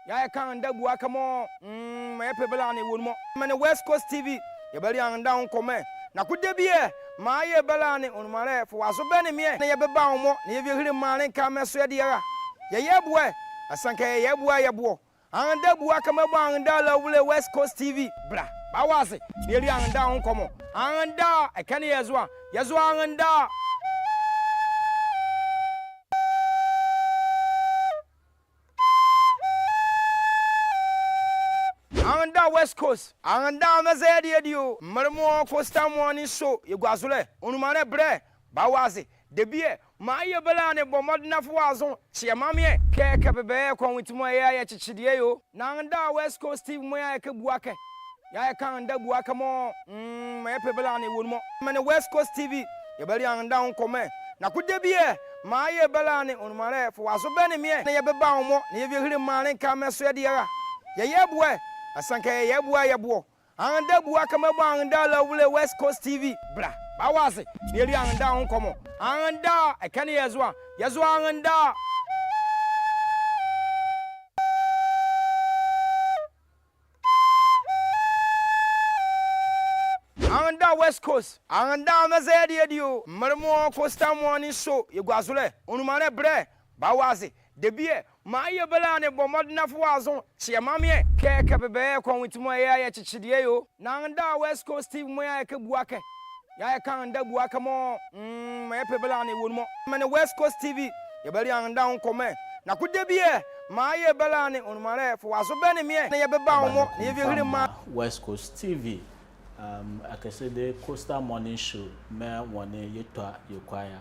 ya kan anda buake mo ma ye bela ne wonmo me West Coast TV ye beli anda on come na kudebie ma ye bela ne onmare fo aso be ne me na ye beba wo na ye hiri mare ka meso de ya ye bue asanka ye bua ye bo anda buake ma bo anda la wule West Coast TV bra ba wase ne ri anda ho komo anda e kan ye zo anda West Coast anda na zedi edio marmo Costa morning show yegwazule onumare bre ba wase debie ma ye bela ne bomodna fo azon chiamame keke bebe kon witimo ya chichidie yo na anda West Coast TV mo ya ke buake ya kan anda buake mo ma ye bela ne wonmo me West Coast TV ye bari anda on come na kudebie ma ye bela ne onmare fo waso be ne me na ye beba wo na ye hiri mare ka meso de ya ye bua asanka ye bua ye bo anda bua kama bo anda la wule West Coast TV bra ba wase ne ri anda ho komo anda e kan ye zo anda West Coast anda na zedi edio marmo Costa morning show yegwazule onumare bre ba wase debie ma ye bela ne bomodna fo azon chiamame keke bebe kon witimo ya chichidie yo na anda West Coast TV mo ya ke buake ya kan anda buake mo ma ye bela ne wonmo me West Coast TV ye beli anda on come na kudebie ma ye bela ne onmare fo waso be ne me na ye beba wo na ye hiri ma West Coast TV akesede Costa morning show me wone yetwa yekwaya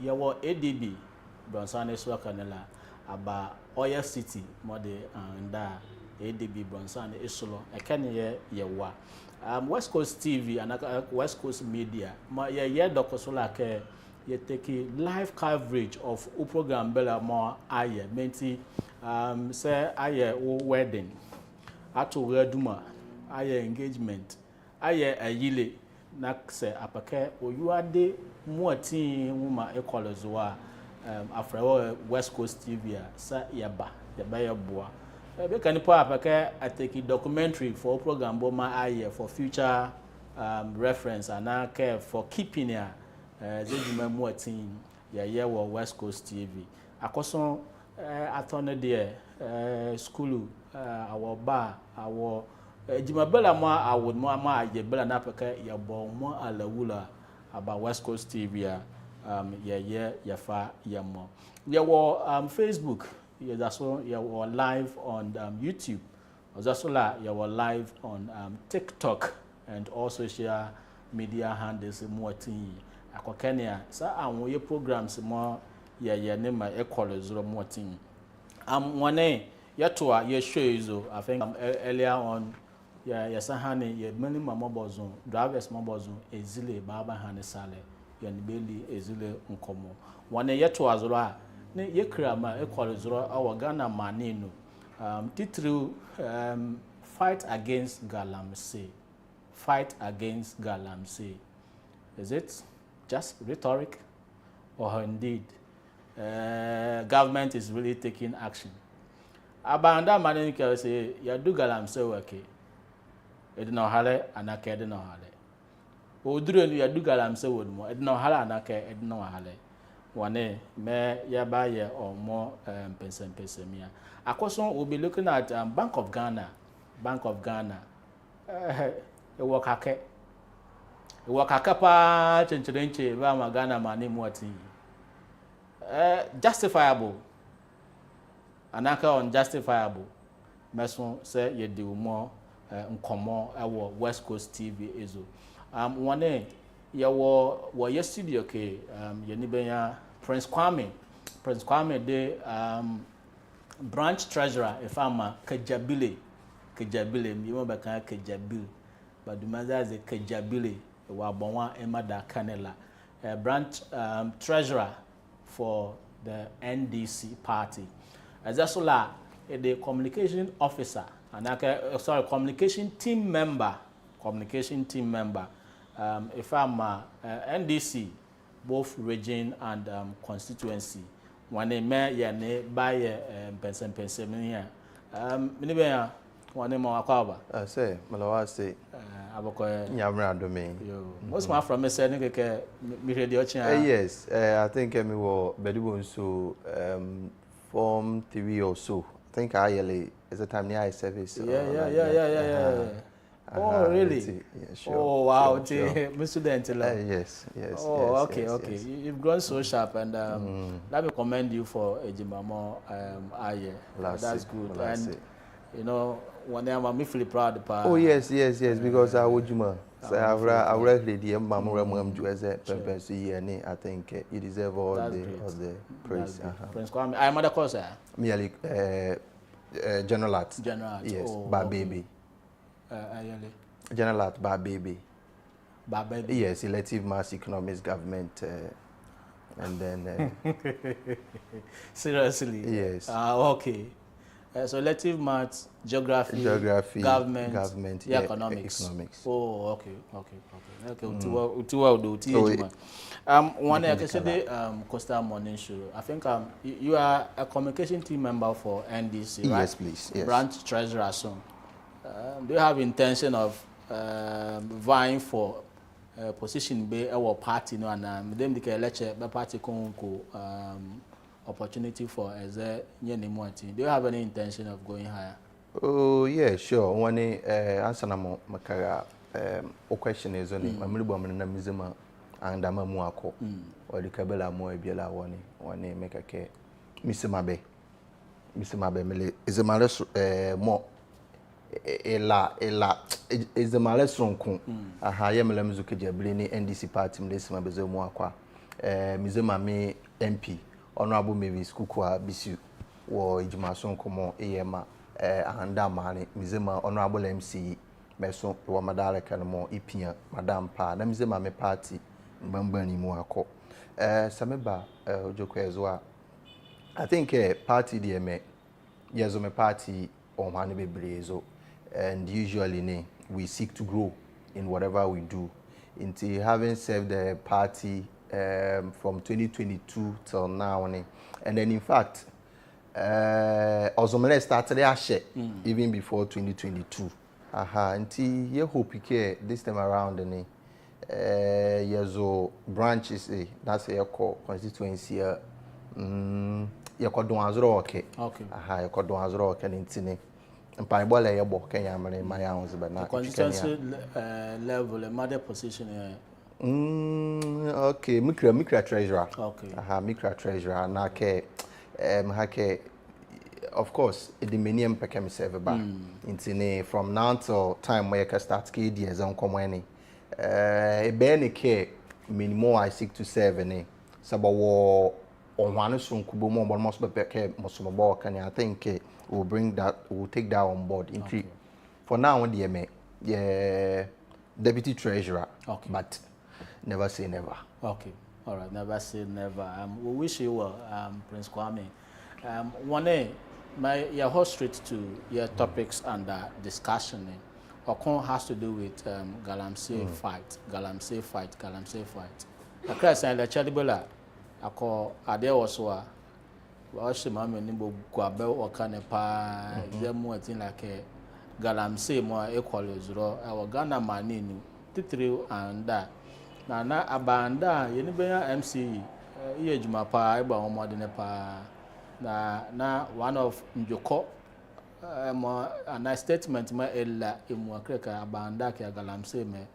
ye wo ADB Bronsane Swakanela aba Oya City mode anda ADB Bronsane isolo ekane ye wa West Coast TV and West Coast Media ma ye dokosola ke ye take live coverage of o program bela mo aye menti say aye wedding ato reduma aye engagement aye ayile na se apake oyuade muatin wuma ekolozoa afrewo West Coast TV sa yaba yeboa be kan po apake ateki documentary for program bo ma aye for future reference and care for keeping ya zeduma muatin ye wo West Coast TV akoso atone de school our bar our Jimabella ma awod mo ama ajebela na peka ya bo mo alawula aba West Coast TV ya fa ya mo ya wo Facebook ya daso ya wo live on YouTube also la ya wo live on TikTok and all social media handles mo tin akokania sa anwo ye programs mo ya ne ma ekole zero mo tin one yato ya show izo I think earlier on ya sahane ye many mama bozo drivers mama bozo ezile baba hane sale Yanibeli Ezule Nkomo. One yet to Azura, ye krama, equal Zura, our Ghana Manino. Titru fight against Galamsey. Fight against Galamsey. Is it just rhetoric or indeed government is really taking action? Abanda Manika say, Yadu Galamsey okay. Edno Hale, Anaka Edno Hale. Udru Yadu Galamsey would more, Edno Hale, Anaka Edno Hale. One me yabaye or more pesemia. A question will be looking at Bank of Ghana. Bank of Ghana. A wakake. A wakakapa chenche Rama Ghana mani mwati. Justifiable. Anaka unjustifiable. Meson say ye do more nkomo ewo West Coast TV ezo. One ya wo yesterday okay ye ni benya Prince Kwame de branch treasurer ifama Kajabile mi mo be kan Kajabile badumaza ze Kajabile wa bonwa emada kanela branch treasurer for the NDC party azasola the communication officer and communication team member if I'm NDC both region and constituency one me ya ne buy person here minibe one mo akwaba say malawa say abako nyamra do me most one from me say ne keke mi ready ochi yes I think me wo bedibo nso form 3 or so I think I yearly is the time near service yeah. Oh, really? Yeah, sure. Oh, wow. Sure. Student. Yes. Oh, yes, okay. Yes. You've grown so sharp, and let me commend you for Ejimamo Aye. That's good. And, you know, when I'm really proud. Oh, yes, because I would so I've read the I think you deserve all the praise. Prince Kwame, I am a course. Merely General Art. Yes, baby. General Art baby. Yes, elective mass economics government, and then. Seriously. Yes. Okay. So elective maths, geography, government, economics. Oh, okay. One I can say Coastal Morning Show. I think you are a communication team member for NDC, right? Yes, please. Yes. Branch treasurer soon. Do you have intention of vying for position be our party no and them the lecture be party ko opportunity for as a do you have any intention of going higher? Oh yeah, sure. One answer na mo makara o question is only mamlibo na mizema and amamu akọ or the kabela mo ebiela one make ake misemabe mele is a males mo ela is the males ronko aha yemele mzuke jabli ni NDC party mlesema bezo mo akwa mizema me MP Honorable Mavis Kukwa Bisu wo ijumaso nkomo eyema ahanda mane mizema Honorable MC meso wo madara kanmo ipia madam pa na mizema me party mbambani mu akọ sameba ojoko ezo I think party dey me yezo me party on hane bebrezo and usually we seek to grow in whatever we do into having served the party from 2022 till now and then in fact Ozomele started ashe even before 2022 until you hope this time around yezo branches that's a constituency yako don azro okay yako don azro okay ntini mpa bola yebo Kenya mane maya onze ba na constituency level a mother position okay micro treasurer okay micro treasurer na ke hake of course the many mpeke serve ba ntini from now till time where you start KD as on komani be ke minimum I seek to serve sabawo onwane sunkubo mo bon must be ke mosomo kan I think we'll bring that we'll take that on board for now the deputy treasurer but never say never. Okay, all right, never say never. We wish you well, Prince Kwame. One your whole straight to your topics under discussion. Okon has to do with Galamsey fight. The Christian the Chadibula, I call Ade Oswa. Washi mama nimbo gwabe wakane pa zemu atin like Galamsey mo equal zero. Our Ghana manini titri and that. Na abanda yeni benya MC iye juma pa eba omo de ne pa na one of njoko mo a statement ma ella emu akreka abanda ke Galamsey me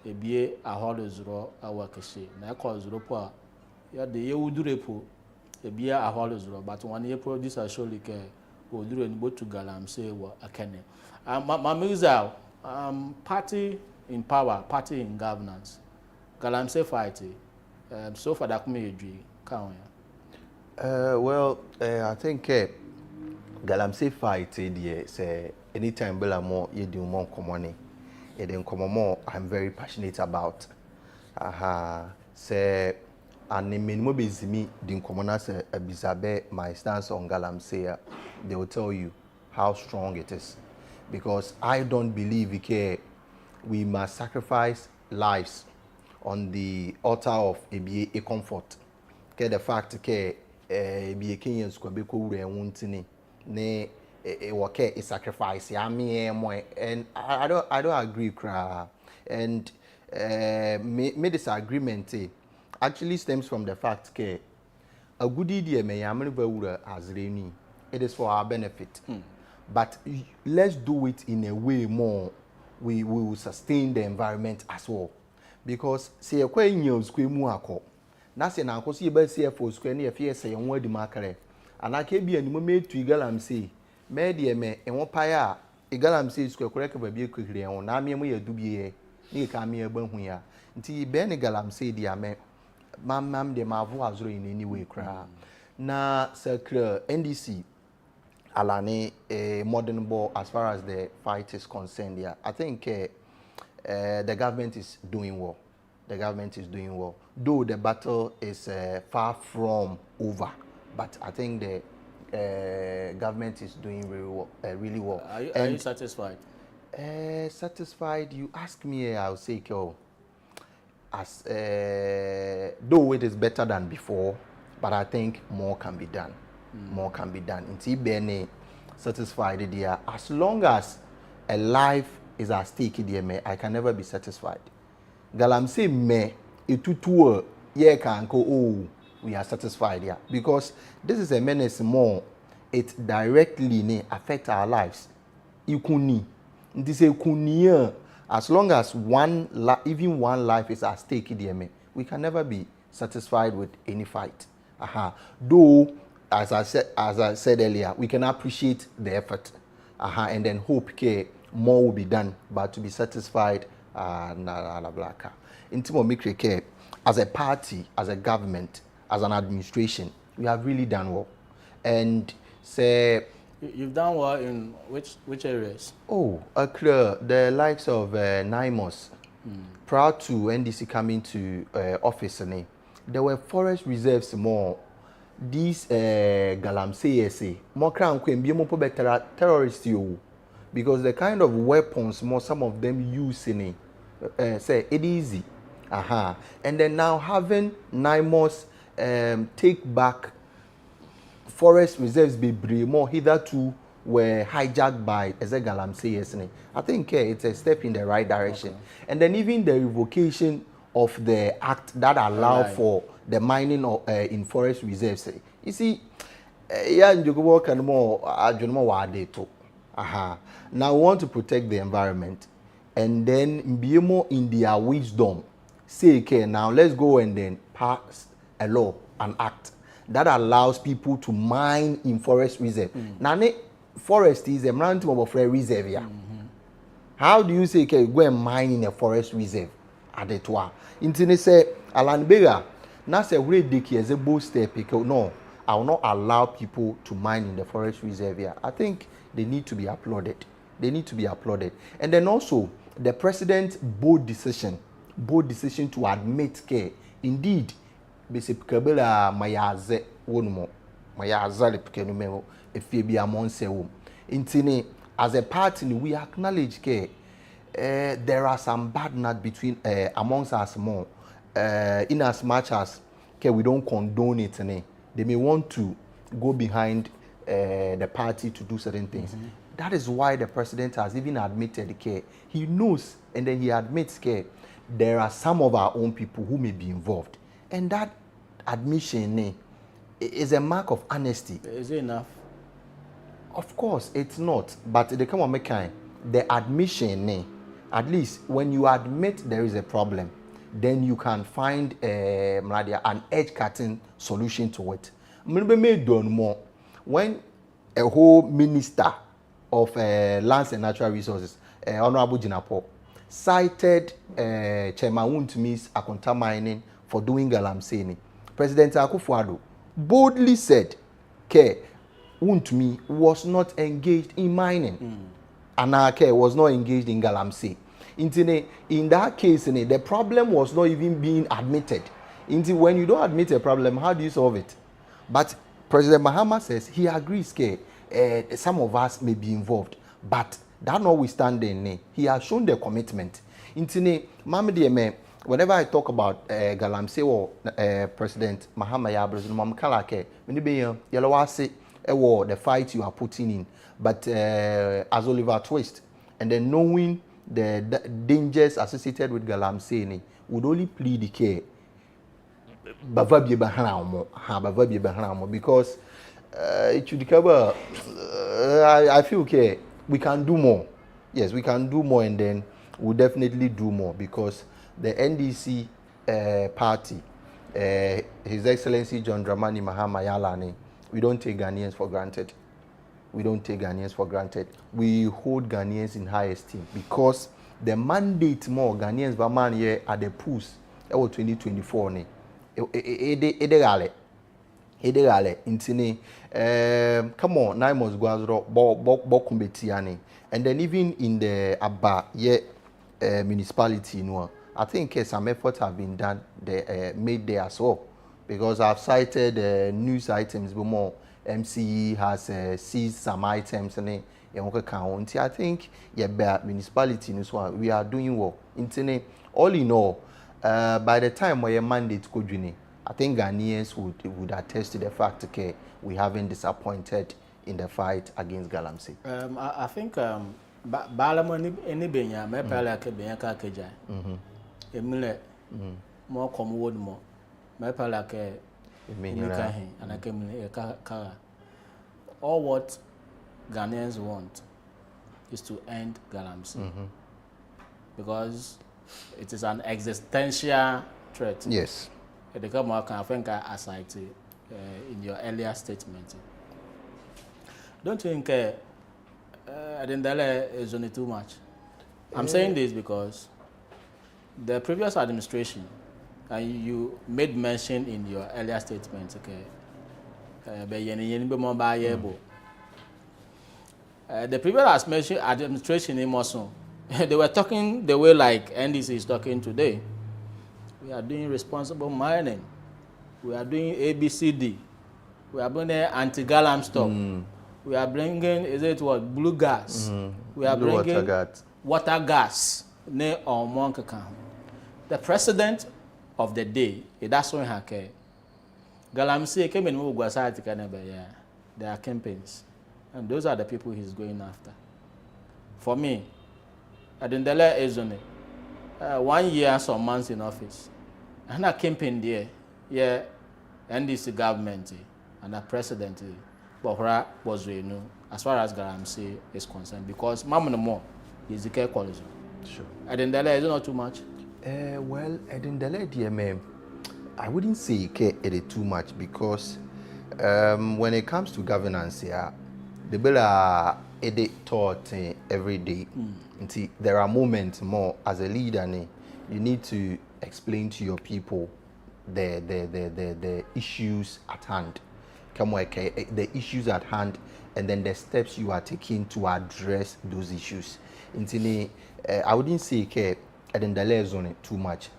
ebie aholo zero awakese na e call zero po ya de ye wudurepo ebie aholo zero but one ye producer surely ke wudure ni botu Galamsey wa akene Mamuza party in power, party in governance. Galamsey fighting. So far, that may agree. Well, I think Galamsey fighting. Say anytime Bella more you do more common. You do more. I'm very passionate about. Say and the minimum is me. The common as a bizabe my stance on Galamsey. They will tell you how strong it is, because I don't believe we must sacrifice lives on the altar of a comfort. The fact that Kenyans could be cool and ne a sacrifice. And I don't agree, and me disagreement actually stems from the fact that a good idea may as rainy. It is for our benefit. But let's do it in a way more we will sustain the environment as well. Because say a quay news muako. Nasi na kosi ba CFO square near fear say on word marker. And I can be any made to Galamsey. Media me and one paya a Galamsey square correct by be quickly on Nami dubie near Camia Benhuya. Until Benny Galamsey dear me mam de Mavu in any way cry. Na circle NDC Alani a modern ball as far as the fight is concerned. Yeah, I think the government is doing well. The government is doing well. Though the battle is far from over, but I think the government is doing really well. Are you satisfied? Satisfied? You ask me, I'll say, as though it is better than before, but I think more can be done. More can be done. Until Benny satisfied there, as long as a life is at stake there, I can never be satisfied. Galamsey me etutu ye can go, oh, we are satisfied here, because this is a menace more. It directly affect our lives. Ikuni, this is kunia. As long as even one life is at stake there, we can never be satisfied with any fight. Though. As I said earlier, we can appreciate the effort, and then hope more will be done. But to be satisfied, as a party, as a government, as an administration, we have really done well. And say you've done well in which areas? Oh, clear the likes of NIMOS. Prior to NDC coming to office, there were forest reserves more. These Galamsey say more crown can be more better terrorists you, because the kind of weapons some of them use in say it easy. And then now having NIMOS take back forest reserves be more hitherto were hijacked by Galamsey. I think it's a step in the right direction. Okay. And then even the revocation of the act that allowed for the mining of, in forest reserves. You see, now we want to protect the environment, and then be more in their wisdom. Say, okay, now let's go and then pass a law, an act that allows people to mine in forest reserve. Now, forest is a mountain of a reserve. Yeah. How do you say, okay, go and mine in a forest reserve? Adetwa. Intine say Alan Bega. Now say we dig as a bold step. No, I will not allow people to mine in the forest reserve here. I think they need to be applauded. They need to be applauded. And then also the president's bold decision bold decision to admit ke indeed bese kabela mayaze wonumo mayaza le pikenu me efie bi amonse wo intini as a party we acknowledge ke there are some bad blood between amongst us more in as much as ke we don't condone it they may want to go behind the party to do certain things. That is why the president has even admitted ke he knows and then he admits ke there are some of our own people who may be involved, and that admission is a mark of honesty. Is it enough? Of course it's not, but they come on make kind the admission at least when you admit there is a problem, then you can find an edge-cutting solution to it. When a whole minister of lands and natural resources, Honorable Jinapo, cited Chairman Wontemi's Akonta Mining for doing galamsey, President Akufo-Addo boldly said Ke Wontemi was not engaged in mining. Anake was not engaged in galamsey. In that case, the problem was not even being admitted. When you don't admit a problem, how do you solve it? But President Mahama says he agrees that some of us may be involved, but that notwithstanding, he has shown the commitment. Whenever I talk about galamsey or President Mahama Yabrozun, the fight you are putting in, but as Oliver Twist, and then knowing the dangers associated with galamsey would only plead the care because it should cover. I feel okay. We can do more. Yes, we can do more, and then we'll definitely do more because the NDC party, His Excellency John Dramani Mahama Yalani, we don't take Ghanaians for granted. We don't take Ghanaians for granted. We hold Ghanaians in high esteem because the mandate more Ghanaians Baman here at the pools 2024 Edegale intini come on 9 months guazro bokumbetiani, and then even in the Aba municipality I think some efforts have been done made there as well, because I've cited news items but more MCE has seized some items and I think municipality we are doing well. All in all, by the time where mandate could I think Ghanaians would attest to the fact that we haven't disappointed in the fight against galamsey. I think Balamo any benya me pala ke benya ka keja. Emile more commode more. Me pala ke all what Ghanaians want is to end galamsey because it is an existential threat. Yes. The government can think I cited in your earlier statement. Don't you think Adendale is only too much? I'm saying this because the previous administration, and you made mention in your earlier statement, the previous administration in Mosun, they were talking the way like NDC is talking today. We are doing responsible mining. We are doing ABCD. We are bringing anti-galam stuff. We are bringing, blue gas. We are bringing water gas. The president of the day, that's when he galamsey came in there are campaigns. And those are the people he's going after. For me, Adendale is only 1 year, some months in office. And I campaign there, NDC government and the president, but was as far as galamsey is concerned, because Mamma Mo is the care quality. Sure. Adendale is not too much. Well, Adendale, dear ma'am, I wouldn't say it is too much because when it comes to governance here, the bill are taught every day. There are moments more as a leader, you need to explain to your people the issues at hand. The issues at hand, and then the steps you are taking to address those issues. I wouldn't say then the lay zone too much.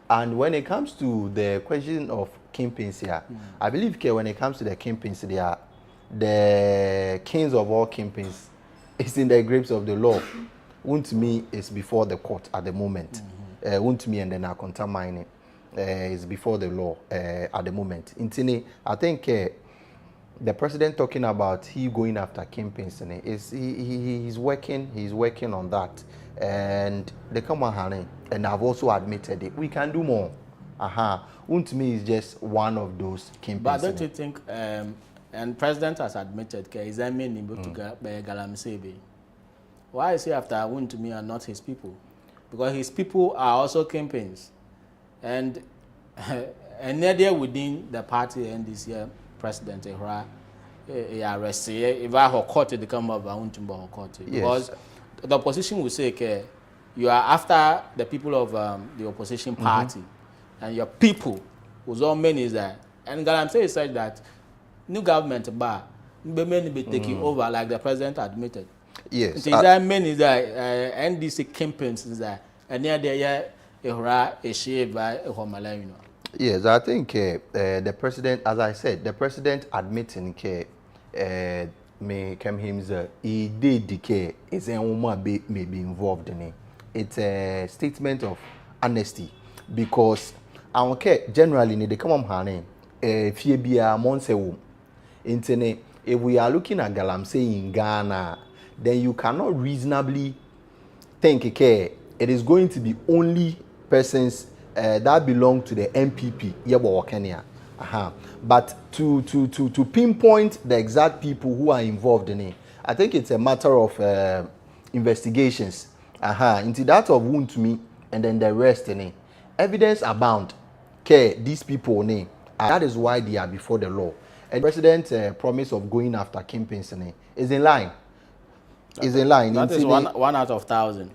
And when it comes to the question of kingpins here, I believe when it comes to the kingpins, they are the kings of all kingpins. It's in the grapes of the law. To me, it's before the court at the moment. To me, and then I contamine is before the law at the moment. Intini, I think the president talking about he going after kingpins is he's working on that, and they come on, and I've also admitted it. We can do more. To me, is just one of those kingpins. But don't you think? And president has admitted is that many to Galamsey. Why is he after to me and not his people? Because his people are also campaigns, and there within the party and this year president if I have court to come up court because the opposition will say you are after the people of the opposition party and your people whose all men is there, and Galamsey said that new government be taking over like the president admitted. Yes. That mean is that NDC campaigns is that and near there a shave by a homeland. Yes, I think the president, as I said, the president admitting me came him he did decay is a woman may be involved in it. It's a statement of honesty because I don't care generally they come on honey if you be a monse internet. If we are looking at Galamsey in Ghana, then you cannot reasonably think it is going to be only persons that belong to the MPP. Kenya. But to pinpoint the exact people who are involved in it, I think it's a matter of investigations. Into that of Wontumi and then the rest in it. Evidence abound. These people that is why they are before the law. And the president's promise of going after kingpins is in line. Is in line. That is one out of 1,000.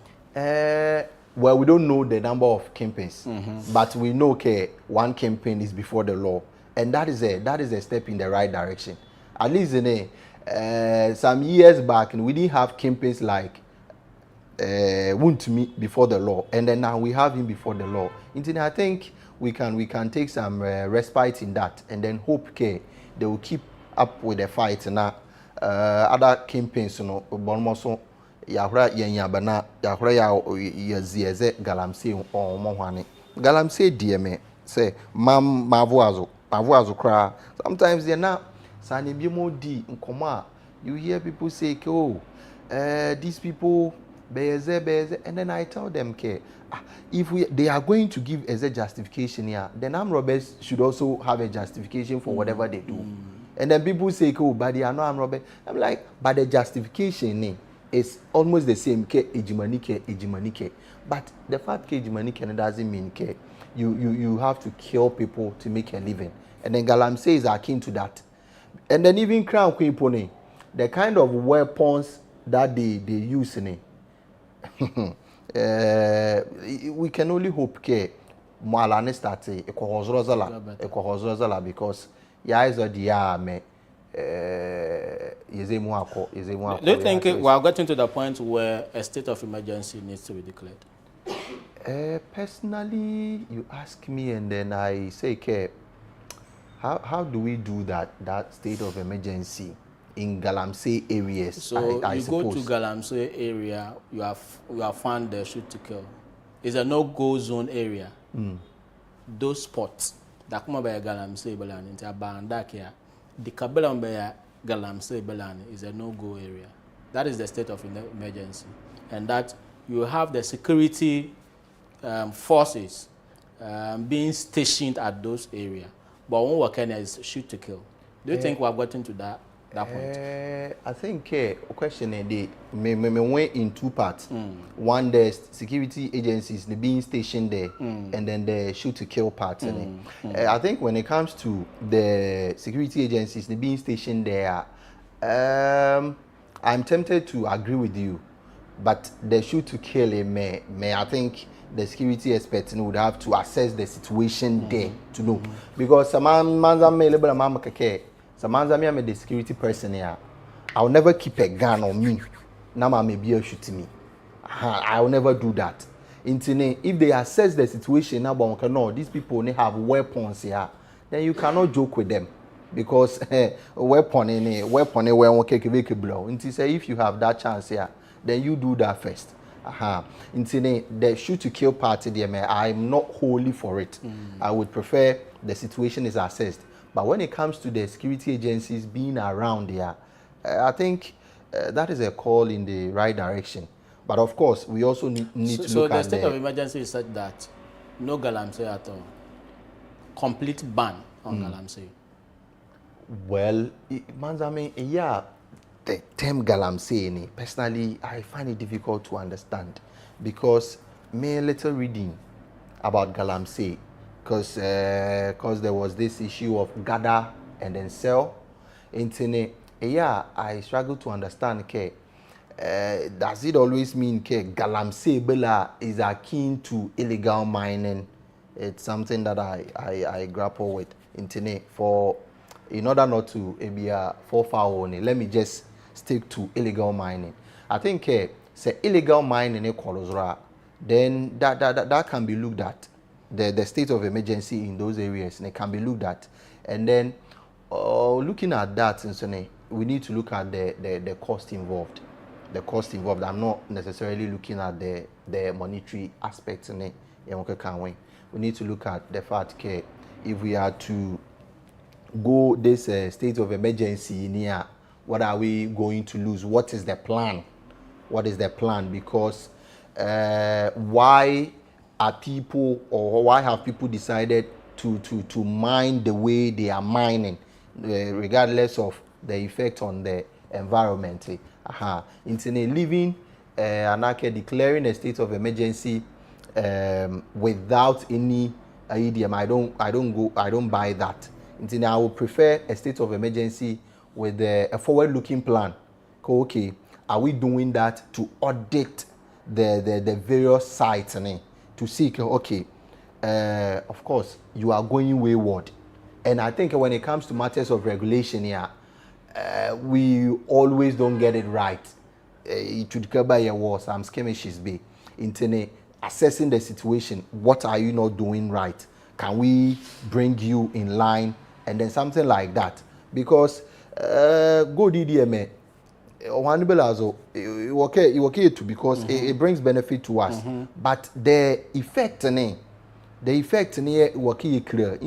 Well, we don't know the number of kingpins, but we know one kingpin is before the law, and that is a step in the right direction. At least some years back, we didn't have kingpins like Wontumi before the law, and then now we have him before the law. I think we can take some respite in that, and then hope they will keep up with the fight now. Other kingpins, Bonmoso, Yahra Yanyabana, Yahra Yazieze, Galamsey, or Mohani. Galamsey, dear me, say, Mam Mavoazo cry. Sometimes they're not. Sani Bimo D in Koma. You hear people say, oh, these people, Beze, and then I tell them, if they are going to give as a justification here, then armed robbers should also have a justification for whatever they do. And then people say, oh, but they are not armed robbers. I'm like, but the justification is almost the same, hegemonike. But the fact hegemonike doesn't mean you have to kill people to make a living. And then Galamsey is akin to that. And then even Crown Queen Pony, the kind of weapons that they use in it, we can only hope Malane start a Kohozrozala because Yaiza Diame is a Do you think we are getting to the point where a state of emergency needs to be declared? Personally, you ask me and then I say, how do we do that state of emergency in Galamsey areas? So I you suppose. Go to Galamsey area, you have found the shoot to kill. It's a no-go zone area. Those spots that come by Galamsey Belani into Bandakia, the Kabela by Galamsey Belani is a no-go area. That is the state of emergency, and that you have the security forces being stationed at those areas. But one working is shoot to kill. Do you think we have gotten to that point? I think a question they went in two parts. One, the security agencies they being stationed there, and then the shoot to kill part. I think when it comes to the security agencies they being stationed there, I'm tempted to agree with you, but the shoot to kill may I think the security experts would have to assess the situation there to know, because some Samanza me the security person here. I will never keep a gun on me. Now may be a shooting me. I will never do that. If they assess the situation now, but no, these people only have weapons here, then you cannot joke with them. Because weapon where one cake blow. Say if you have that chance here, then you do that first. The shoot to kill party there, I'm not wholly for it. I would prefer the situation is assessed. But when it comes to the security agencies being around here, I think that is a call in the right direction. But of course, we also need to look at So the state of emergency is such that no galamsey at all. Complete ban on galamsey. Well, Manzami, yeah, the term galamsey, personally, I find it difficult to understand because me a little reading about galamsey, because there was this issue of gather and then sell. Yeah, I struggle to understand. Does it always mean galamsey bela is akin to illegal mining? It's something that I grapple with. In order not to be for foul, let me just stick to illegal mining. I think say illegal mining then that can be looked at. The state of emergency in those areas, and it can be looked at. And then looking at that, we need to look at the cost involved. The cost involved. I'm not necessarily looking at the monetary aspects in it. We need to look at the fact that if we are to go this state of emergency in here, what are we going to lose? What is the plan? What is the plan? Because why are people, or why have people decided to mine the way they are mining, regardless of the effect on the environment? Living declaring a state of emergency without any idiom, I don't buy that. I would prefer a state of emergency with a forward-looking plan. Okay, are we doing that to audit the various sites to seek? Okay, of course you are going wayward, and I think when it comes to matters of regulation here, we always don't get it right. It should cover your war. Some skirmishes be internet assessing the situation. What are you not doing right? Can we bring you in line? And then something like that, because go DDMA, okay too, because it brings benefit to us. But the effect working clear.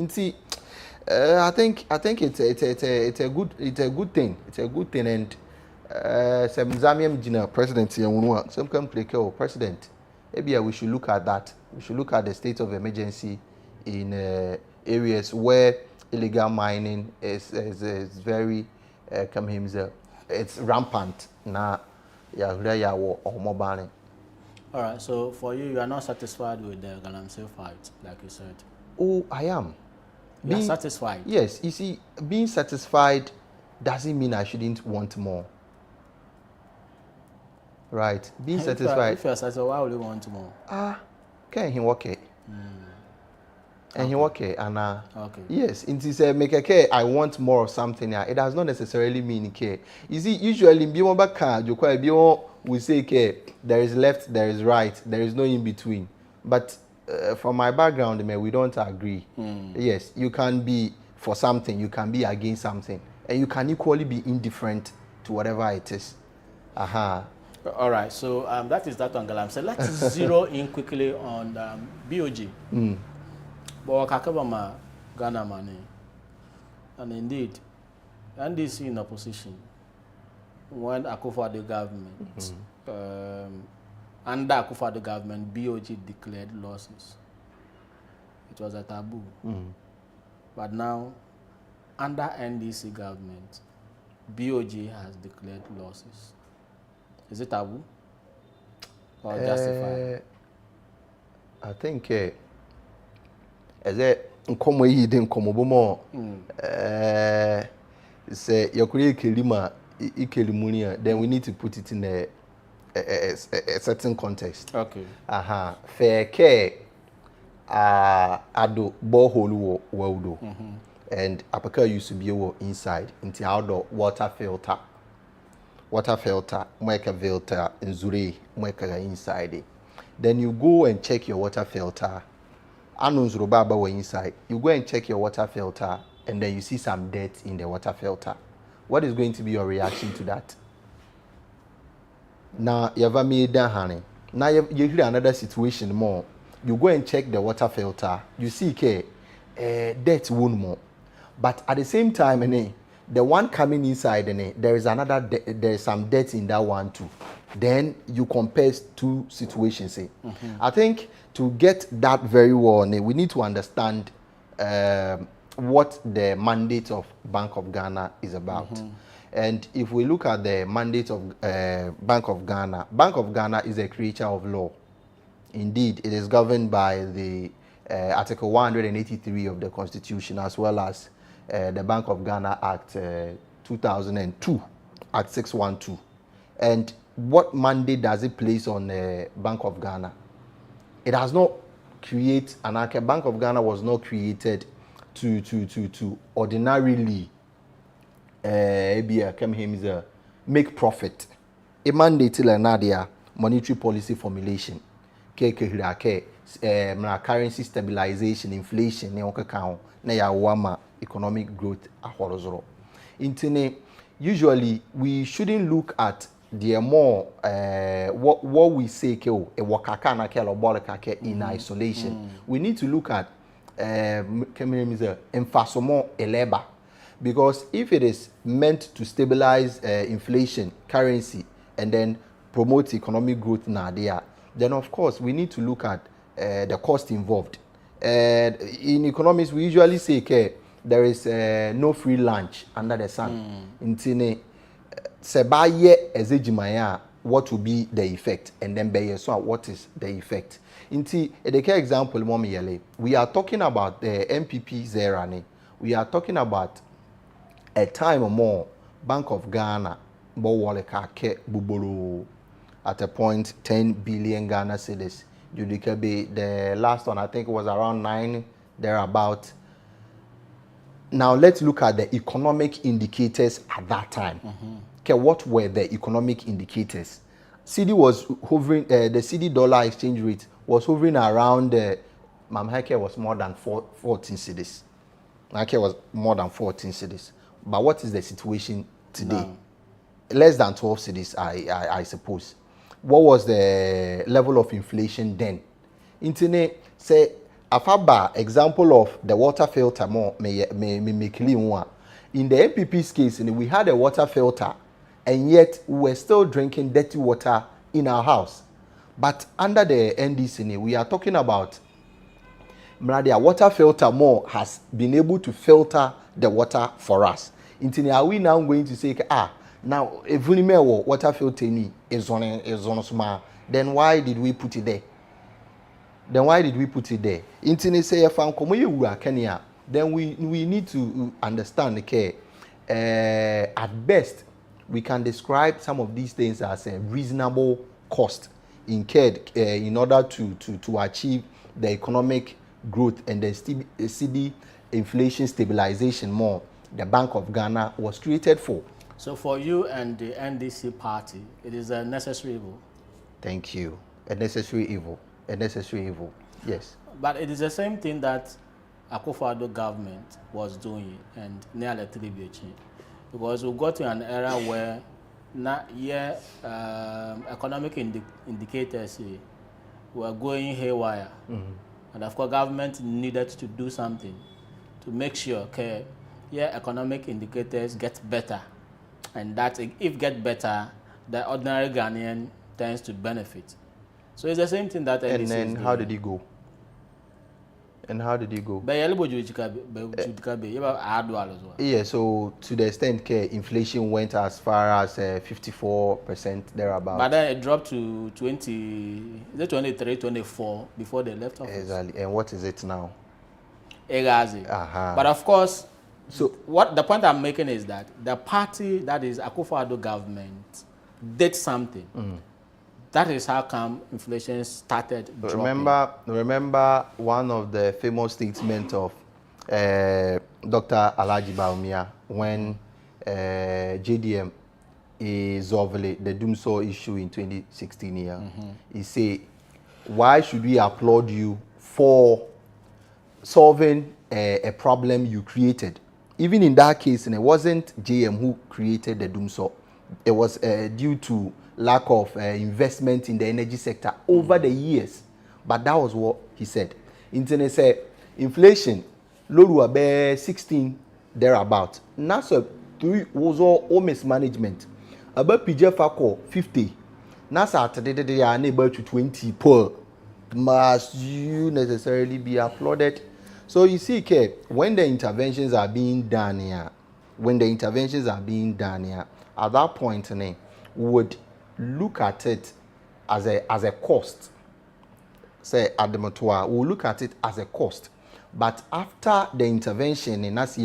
I think it's a good thing. It's a good thing, and some Zambian Jina president here, some can play president. Maybe we should look at that. We should look at the state of emergency in areas where illegal mining is very it's rampant now. All right, so for you are not satisfied with the galamsey fight, like you said. Oh, I am. Being satisfied? Yes, you see, being satisfied doesn't mean I shouldn't want more. Right, being satisfied. If you're satisfied, why would you want more? Can he work it? And he okay, and okay. Yes, it is make a care. I want more of something. It does not necessarily mean care. You see, usually we say care. There is left, there is right, there is no in between. But from my background, we don't agree. Yes, you can be for something, you can be against something, and you can equally be indifferent to whatever it is. All right, so that is that on galamsey. Let's zero in quickly on BOG. But Kakabama Ghana money, and indeed, NDC in opposition when Akufo-Addo government, under Akufo-Addo government, BOG declared losses. It was a taboo. But now, under NDC government, BOG has declared losses. Is it taboo or justified? I think. As a nkomo yi de nkomo bomo say yakuri kelima ikelimuni, then we need to put it in a certain context. Okay. Fair care ado borehole wo and apaka used to be inside into outdoor water filter mweka filter nzuri mweka inside. then you go and check your water filter. Anons robaba were inside. You go and check your water filter, and then you see some dirt in the water filter. What is going to be your reaction to that? Now you ever made that, honey. Now you hear another situation more. You go and check the water filter. You see, dirt won't more. But at the same time, the one coming inside, there is there is some dirt in that one too. Then you compare two situations. I think to get that very well, we need to understand what the mandate of Bank of Ghana is about. And if we look at the mandate of Bank of Ghana is a creature of law. Indeed, it is governed by the Article 183 of the Constitution, as well as the Bank of Ghana Act 2002, Act 612. And what mandate does it place on the Bank of Ghana? It has not created, Bank of Ghana was not created to ordinarily make profit. A mandate is monetary policy formulation, currency stabilization, inflation, economic growth. Usually, we shouldn't look at the more what we say in isolation. We need to look at labor. Because if it is meant to stabilize inflation, currency, and then promote economic growth then of course we need to look at the cost involved. In economics, we usually say there is no free lunch under the sun. What will be the effect? And then what is the effect? The example, we are talking about the MPP Zerani. We are talking about a time or more, Bank of Ghana, at a point 10 billion Ghana cedis. The last one I think was around 9 thereabout. Now let's look at the economic indicators at that time. What were the economic indicators? CD was hovering. The CD dollar exchange rate was hovering around. Mamheke was more than 14 cedis. Mamheke was more than 14 cedis. But what is the situation today? No. Less than 12 cedis, I suppose. What was the level of inflation then? Internet say afaba example of the water filter more me clean one. In the MPP's case, we had a water filter, and yet we were still drinking dirty water in our house. But under the NDC, we are talking about the water filter more has been able to filter the water for us. Are we now going to say, now if we water filter is on small, then why did we put it there? Then we need to understand at best we can describe some of these things as a reasonable cost incurred in order to achieve the economic growth and the steady inflation stabilization more the Bank of Ghana was created for. So for you and the NDC party, it is a necessary evil? Thank you. A necessary evil. A necessary evil. Yes. But it is the same thing that Akufo-Addo government was doing and nearly 3 years. Because we got to an era where economic indicators were going haywire. And of course, government needed to do something to make sure economic indicators get better. And that if get better, the ordinary Ghanaian tends to benefit. So it's the same thing that NDC And then how did he go? Yeah, so to the extent inflation went as far as 54% thereabout. But then it dropped to 23, 24 before they left office. Exactly. And what is it now? Exactly. But of course, so what the point I'm making is that the party that is Akufo-Addo government did something. That is how come inflation started dropping. Remember one of the famous statements of Dr. Alhaji Bawumia when JDM resolved the Dumsor issue in 2016 here. He said, why should we applaud you for solving a problem you created? Even in that case, and it wasn't JM who created the Dumso. It was due to lack of investment in the energy sector over the years. But that was what he said. Internet said inflation, low about 16 thereabout. NASA 3 was all mismanagement. About PJ Fako 50. NASA they are unable to 20 poor. Must you necessarily be applauded? So you see, when the interventions are being done here, at that point, we would look at it as a cost. Say at the Motua, we'll look at it as a cost. But after the intervention, in assess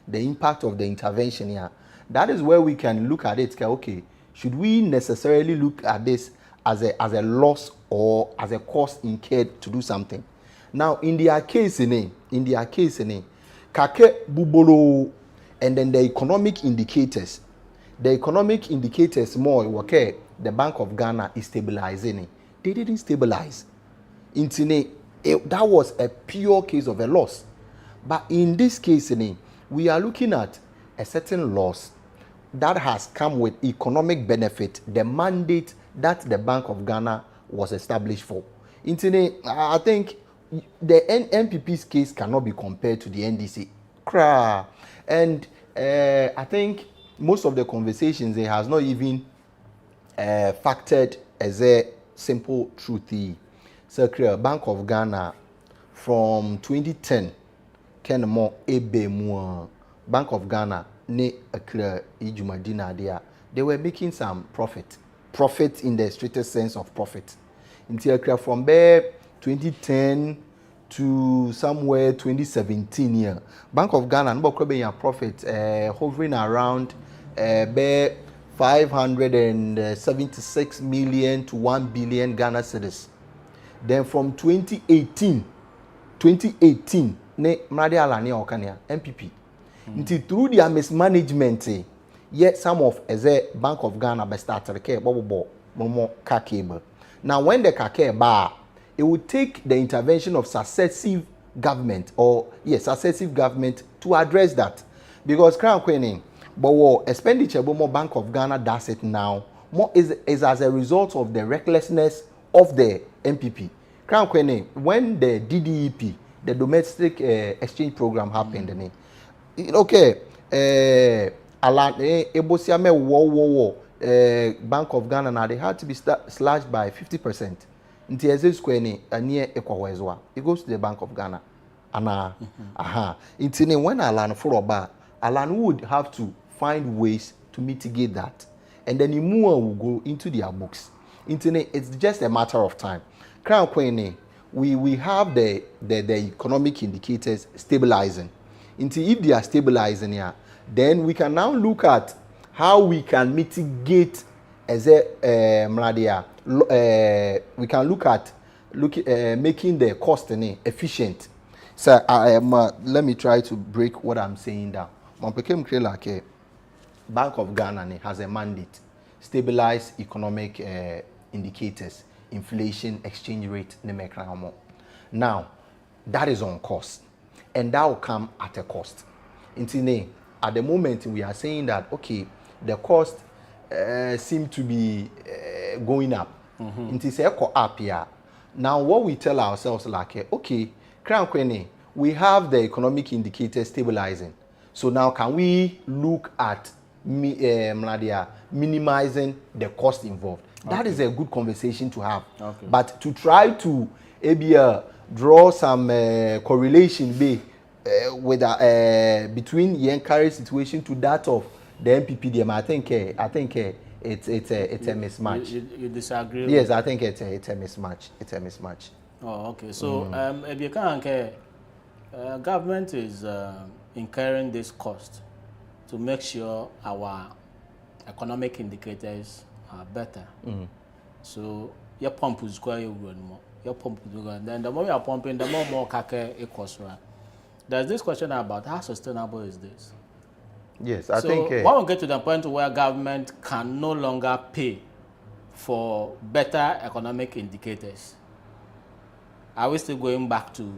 the impact of the intervention here, that is where we can look at it. Okay, should we necessarily look at this as a loss or as a cost incurred to do something? Now, in their case, kake bubolo, and then the economic indicators more okay, the Bank of Ghana is stabilizing. They didn't stabilize. That was a pure case of a loss. But in this case, we are looking at a certain loss that has come with economic benefit, the mandate that the Bank of Ghana was established for. I think the NPP's case cannot be compared to the NDC. And I think most of the conversations, it has not even factored as a simple truth. So, Bank of Ghana from 2010, Kenmo Ebe Bank of Ghana, ne clear Ijumadina there. They were making some profit in the strictest sense of profit. Until from there 2010 to somewhere 2017 year, Bank of Ghana no profit hovering around 576 million to 1 billion Ghana cedis. Then from 2018 ne Mradi Alani Okania MPP. Until through their mismanagement, yet some of as a Bank of Ghana by started care bobo more cable. Now when the kake bar, it would take the intervention of successive government to address that. Because Crown Queening, but expenditure more Bank of Ghana does it now more is as a result of the recklessness of the MPP. Crown Queening, when the DDEP, the domestic exchange program happened, okay, Bank of Ghana now they had to be slashed by 50%. It goes to the Bank of Ghana. When Alan Foroba, Alan would have to find ways to mitigate that. And then Imua will go into their books. It's just a matter of time. Crown Queen, we have the economic indicators stabilizing. If they are stabilizing here, then we can now look at how we can mitigate as a we can look at making the cost efficient. So let me try to break what I'm saying down. Bank of Ghana has a mandate, stabilize economic indicators, inflation, exchange rate, now that is on cost. And that will come at a cost. At the moment, we are saying that, okay, the cost seem to be going up. It's up here. Now, what we tell ourselves, okay, Crown Queen, we have the economic indicators stabilizing. So now, can we look at minimizing the cost involved? Okay. That is a good conversation to have. Okay. But to try to draw some correlation with between Yankari's situation to that of the MPPDM, I think it's a mismatch. You disagree? Yes, I think it's a mismatch. It's a mismatch. Oh, okay. So, if you can't government is incurring this cost to make sure our economic indicators are better. So, your pump is going more. Your pump is going. Then the more you are pumping, the more kake it costs. Right? There's this question about how sustainable is this? Yes, I think. When we get to the point where government can no longer pay for better economic indicators? Are we still going back to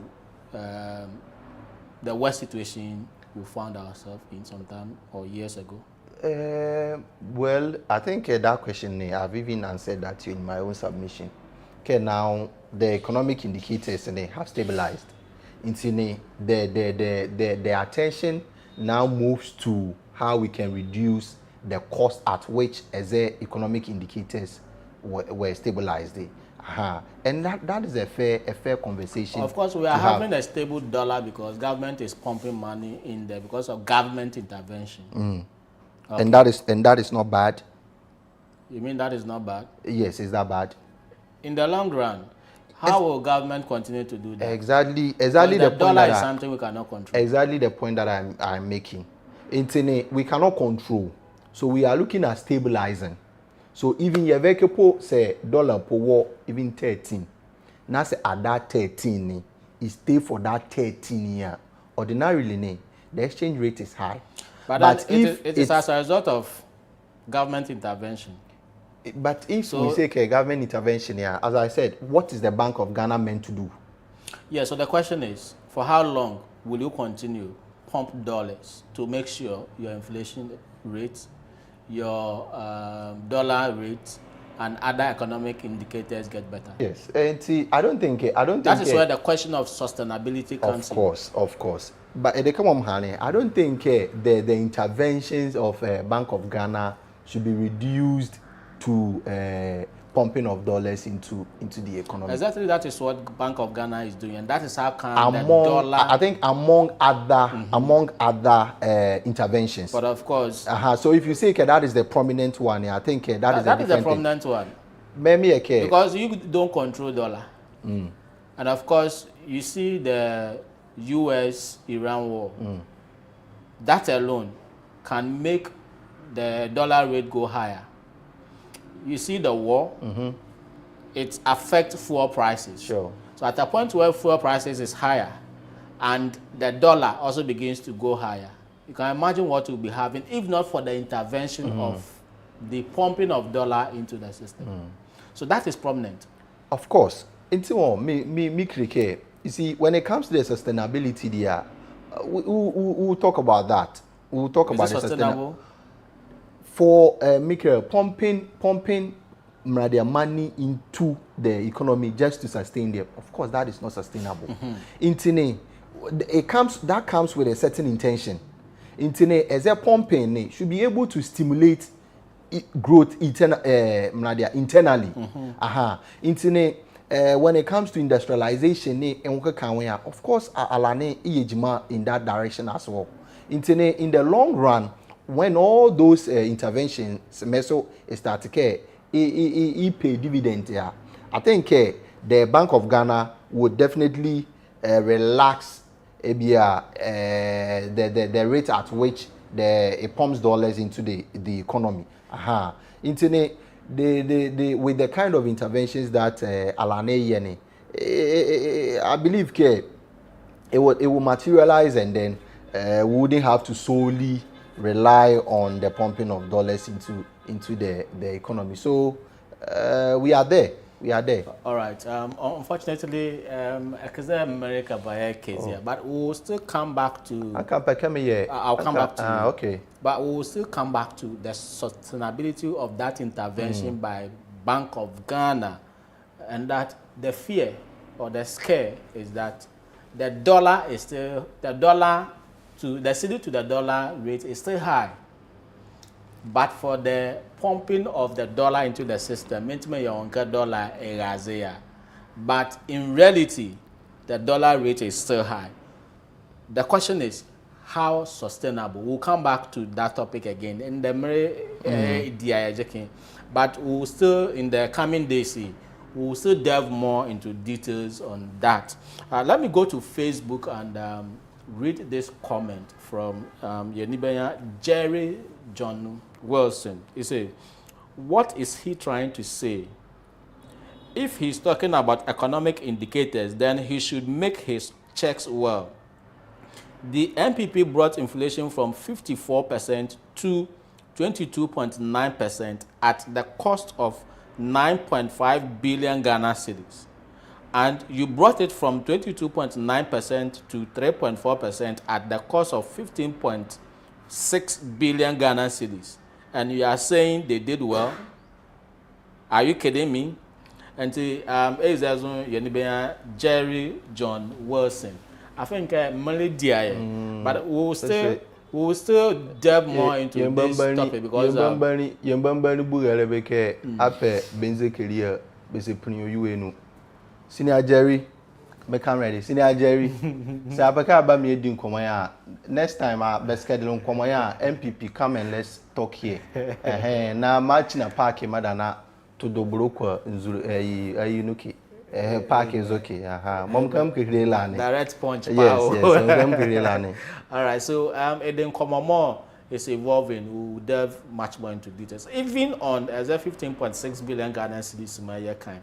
the worst situation we found ourselves in some time or years ago? Well, I think that question, I've even answered that in my own submission. Okay, now the economic indicators have stabilized. The attention now moves to how we can reduce the cost at which as the economic indicators were stabilized. And that is a fair conversation. Of course, we are having a stable dollar because government is pumping money in there because of government intervention. Okay. And that is not bad. You mean that is not bad? Yes, is that bad? In the long run, how will government continue to do that? Exactly the point dollar that is something we cannot control. Exactly the point that I'm making. We cannot control, so we are looking at stabilizing. So even your vehicle say dollar per war even 13. Now say at that 13, it stay for that 13 year. Ordinarily, the exchange rate is high. But it is as a result of government intervention. But if we say government intervention here, as I said, what is the Bank of Ghana meant to do? Yeah, so the question is, for how long will you continue pump dollars to make sure your inflation rate, your dollar rate, and other economic indicators get better? Yes, and see, I don't think that is where the question of sustainability comes in. Of course. But I don't think the interventions of Bank of Ghana should be reduced to pumping of dollars into the economy. Exactly, that is what Bank of Ghana is doing, and that is how come the dollar. I think among other interventions. But of course. So if you say that is the prominent one, I think that is the prominent one. Maybe because you don't control dollar, and of course you see the U.S.-Iran war. That alone can make the dollar rate go higher. You see the war, it affects fuel prices. Sure. So at a point where fuel prices is higher and the dollar also begins to go higher, you can imagine what we'll be having if not for the intervention of the pumping of dollar into the system. So that is prominent. Of course. You see, when it comes to the sustainability there, we'll talk about that. We'll talk about the sustainable. For pumping their money into the economy just to sustain them, of course that is not sustainable. That comes with a certain intention. As a pumping should be able to stimulate growth internally. When it comes to industrialization, of course alane in that direction as well. In the long run, when all those interventions start to pay dividend, I think the Bank of Ghana would definitely relax the rate at which it pumps dollars into the economy. With the kind of interventions that Alane Yene, I believe it will materialize, and then we wouldn't have to solely rely on the pumping of dollars into the economy. So we are there. All right. Unfortunately, America by case here, but we will still come back to. I'll come back to you. Okay. But we will still come back to the sustainability of that intervention by Bank of Ghana, and that the fear or the scare is that the dollar is still the cedi to the dollar rate is still high. But for the pumping of the dollar into the system, but in reality, the dollar rate is still high. The question is, how sustainable? We'll come back to that topic again in the but we'll still, in the coming days, we'll still delve more into details on that. Let me go to Facebook and read this comment from Yenibenya Jerry John Wilson. He said, what is he trying to say? If he's talking about economic indicators, then he should make his checks well. The NPP brought inflation from 54% to 22.9% at the cost of 9.5 billion Ghana cedis. And you brought it from 22.9% to 3.4% at the cost of 15.6 billion Ghana cedis. And you are saying they did well? Are you kidding me? And Jerry John Wilson. I think money dear, but we will still delve more into this topic because Senior Jerry, become ready. Senior Jerry, say apaka ba me di nkomo ya. Next time I best schedule nkomo ya MPP come and let's talk here. Na match na park madana to do broko nzuru nuki. Park is okay. Mom come kire lane. Direct punch. Yes, come kire lane. All right, so Eden Komamo is evolving. We will delve much more into details. Even on 15.6 billion Ghana cedis in my year kind.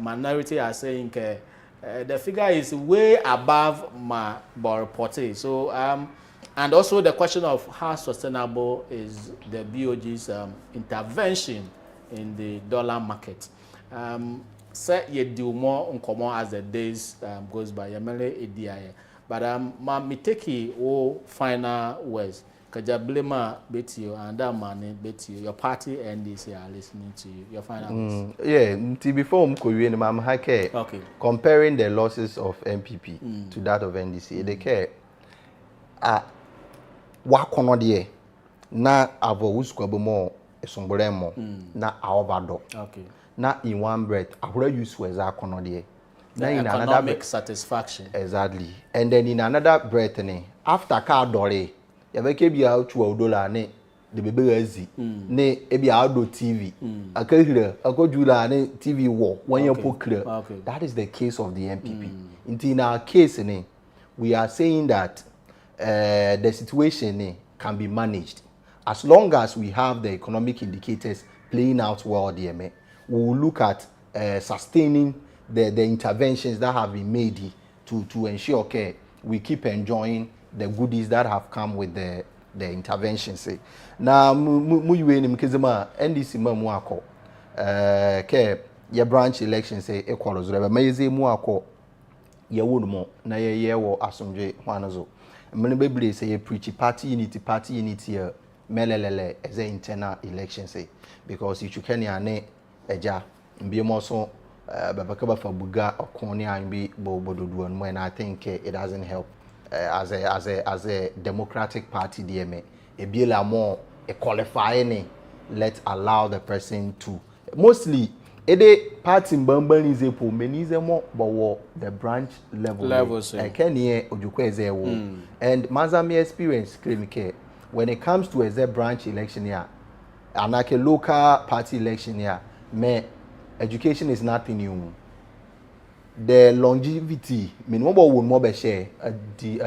Minority are saying the figure is way above my reporting. So, and also the question of how sustainable is the BOG's intervention in the dollar market. Say you do more uncommon as the days goes by. But me take final words. Kajablema bet you and that money bet you. Your party and NDC are listening to you. Your final words. Yeah, before I'm okay. Comparing the losses of MPP to that of NDC, they care. Wakono de na avo uskwabo mo esomboremo na awobado. Okay. Na in one breath, ahura use was akono de. Na in economic satisfaction. Exactly. And then in another breath, after car dore. Yabeke bi out $12 ne the baby razi ne ebi outdoor TV akahira akodula ne TV war one year pokre. That is the case of the MPP. In our case we are saying that the situation can be managed as long as we have the economic indicators playing out well. We will look at sustaining the interventions that have been made to ensure we keep enjoying the goodies that have come with the interventions. Now, NDC muako your branch elections equals maize muako ye would more na ye wo asomje hwanazo. Many baby say preach party unity melelele as a internal election because you can ane eja mbi mo so babakaba fa buga okoni an bi bobododu on when I think it doesn't help. As a democratic party DMA, a bill more a qualifying, let's allow the person to mostly a party Bamban is a many more but the branch levels can hear and Mazami experience clinic when it comes to a branch election here and like a local party election here, education is nothing new. The longevity mean what would more share a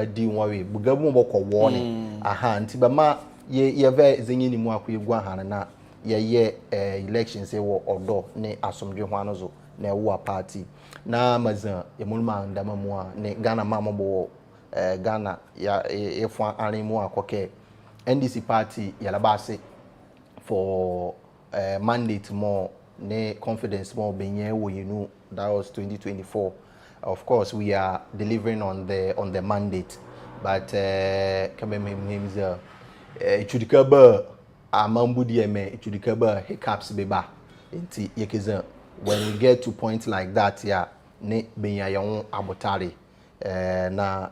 di worry bugabu ko warning nti ba ma ye ve zenyini mu akwa egwa hanana ye elections e wo odo ne asomdwe hwanozo na ewo party na mazan ye mulma ndama mu a ne Ghana mambo Ghana ya efwa arimu akoke NDC party yalabase for mandate more ne confidence more benye wo yinu. That was 2024. Of course, we are delivering on the mandate, but chudikaba amambu dieme chudikaba hiccups beba. Inti yekeza when we get to points like that, yeah, ne benya yon abotari na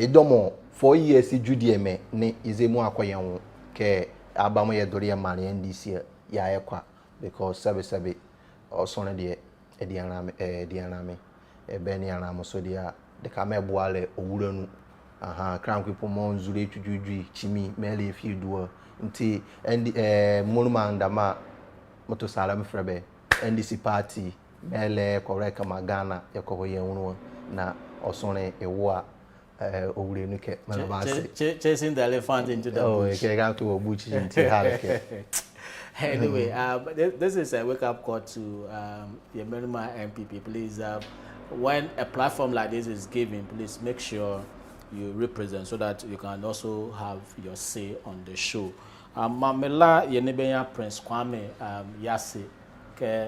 idomo 4 years judieme ne izemu akwayan ke abamu ye doriya mari NDC ya ekwa because sabe also na de Edianame Beni Anamo dia the Kame Boale Owuranu Crown people Monzure Chujui Chimi Mele if you do nti and Monuman Dama Motosalam Frebe NDC party Mele Koreka Magana Yakoye Uno na Osone Ewa Owurenuke Malabasi chasing the elephant into the bush. Okay, got to Obuchi into Anyway, this is a wake-up call to the Merima MPP. Please, when a platform like this is given, please make sure you represent so that you can also have your say on the show. Mamela Yenebenya Prince Kwame Yase ke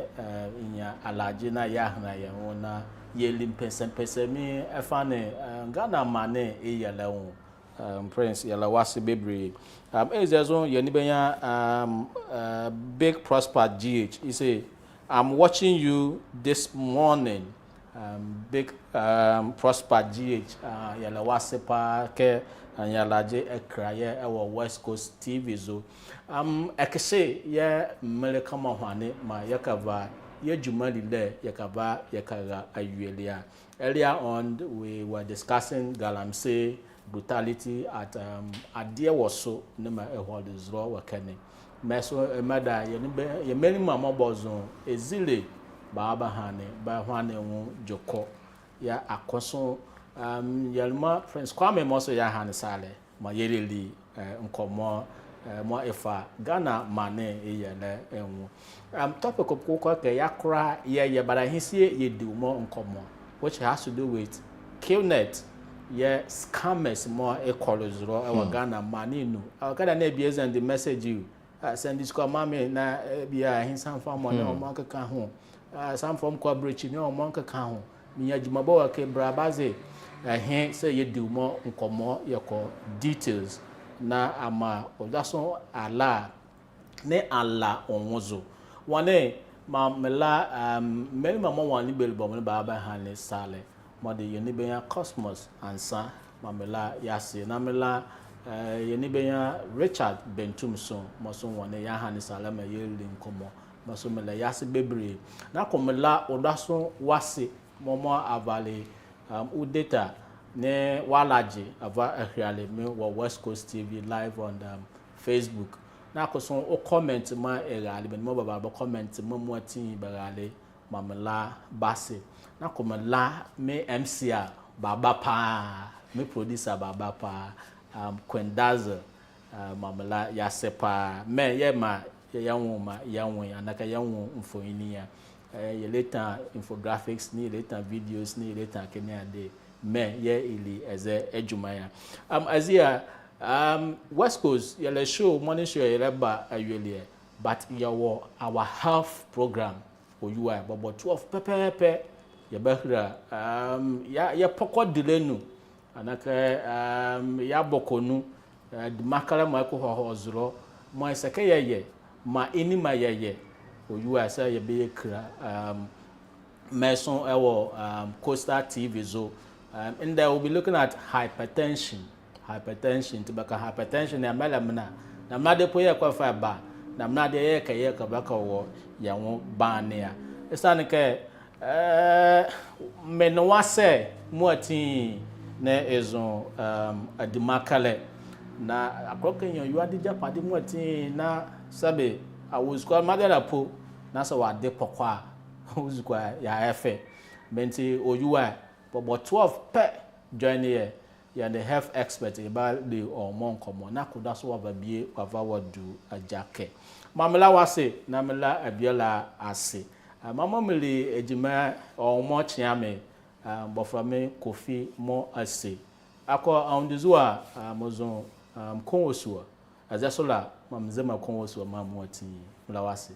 inya alaje na ya hna ye na ye limpensem mi efane Ghana mane eyelewo Prince yela wase bebre ezezo ye ni benya Big Prosper GH he say I'm watching you this morning Big Prosper GH yela wase pa ke anyalaje ekraye ewo West Coast TV zo ekese ye meleka mahwane ma yakava ye jumali le yakava yakaga ayuelia. Earlier on we were discussing Galamsey brutality at Adia Waso nema ehol zro wakene meso emada ye many mama bozo ezile baba hane ba hwane hu joko ya akoso yalma Prince Kwame Moso ya hane sale ma yereli nkomo mo efa Ghana mane eyele enwu topic okoko ke yakra ye bara hisie ye di mo nkomo which has to do with Killnet ye scammers more equalizero e Ghana mane nu akada na bia send the message you send this call mama na bia hinsan fa mo na o mo kaka ho some from corporate ni o mo kaka ho mi adwumabo wa ke brabaze he say ye di mo nkomo ye ko details na ama odaso ala ne ala onwozo wane ma mela many mama wan libel bom ba ba hanle sale mode yeni be ya Cosmos ansa ma mela yase na mela yeni be ya Richard Bentumson mo so wane ya hanle sale ma ye linkomo mo so mela yase bebre na ko mela odaso wase momo avale udata ne walaje ava ahriale me wo West Coast TV live on Facebook na ko so o comment ma erale be mo baba comment mo motin berale mamela base na ko mela me MCA baba pa me producer baba pa Kwendaza mamela yasepa me ye ma yanwo ma yanwo anaka yanwo mfoini ya ye later infographics ni later videos ni later kenya de me ye ili eze ejumaya azia West Coast yele show morning show yele ba ayuelie but our health program oyua bobo 12 pepepe ye bahra ya poko dilenu anaka ya bokonu di makala ma ko hohozro mo seke ye ma enima ye oyua say ye be kra meson ewo Coastal TV zo and there we'll be looking at hypertension tibaka hypertension na melamna na mnade po ye kwa fa ba na mnade ye ka baka wo ya wo bania esane ke menwase muati na ezo adimakale na akroken yo adija pade muati na sabe awuzukwa madara po na so wade pokwa uzukwa ya efe menti oyuwa but 12 pe join here ya the health expert about the hormone komo na ko daso wa babie kwava wadu ajake mamela wase na mela abiola ase mama mele ejima omo chiame boframe kofi mo ase akọ onduzuwa mozo konwosuwa azasola mamzema konwosuwa mamoti mela wase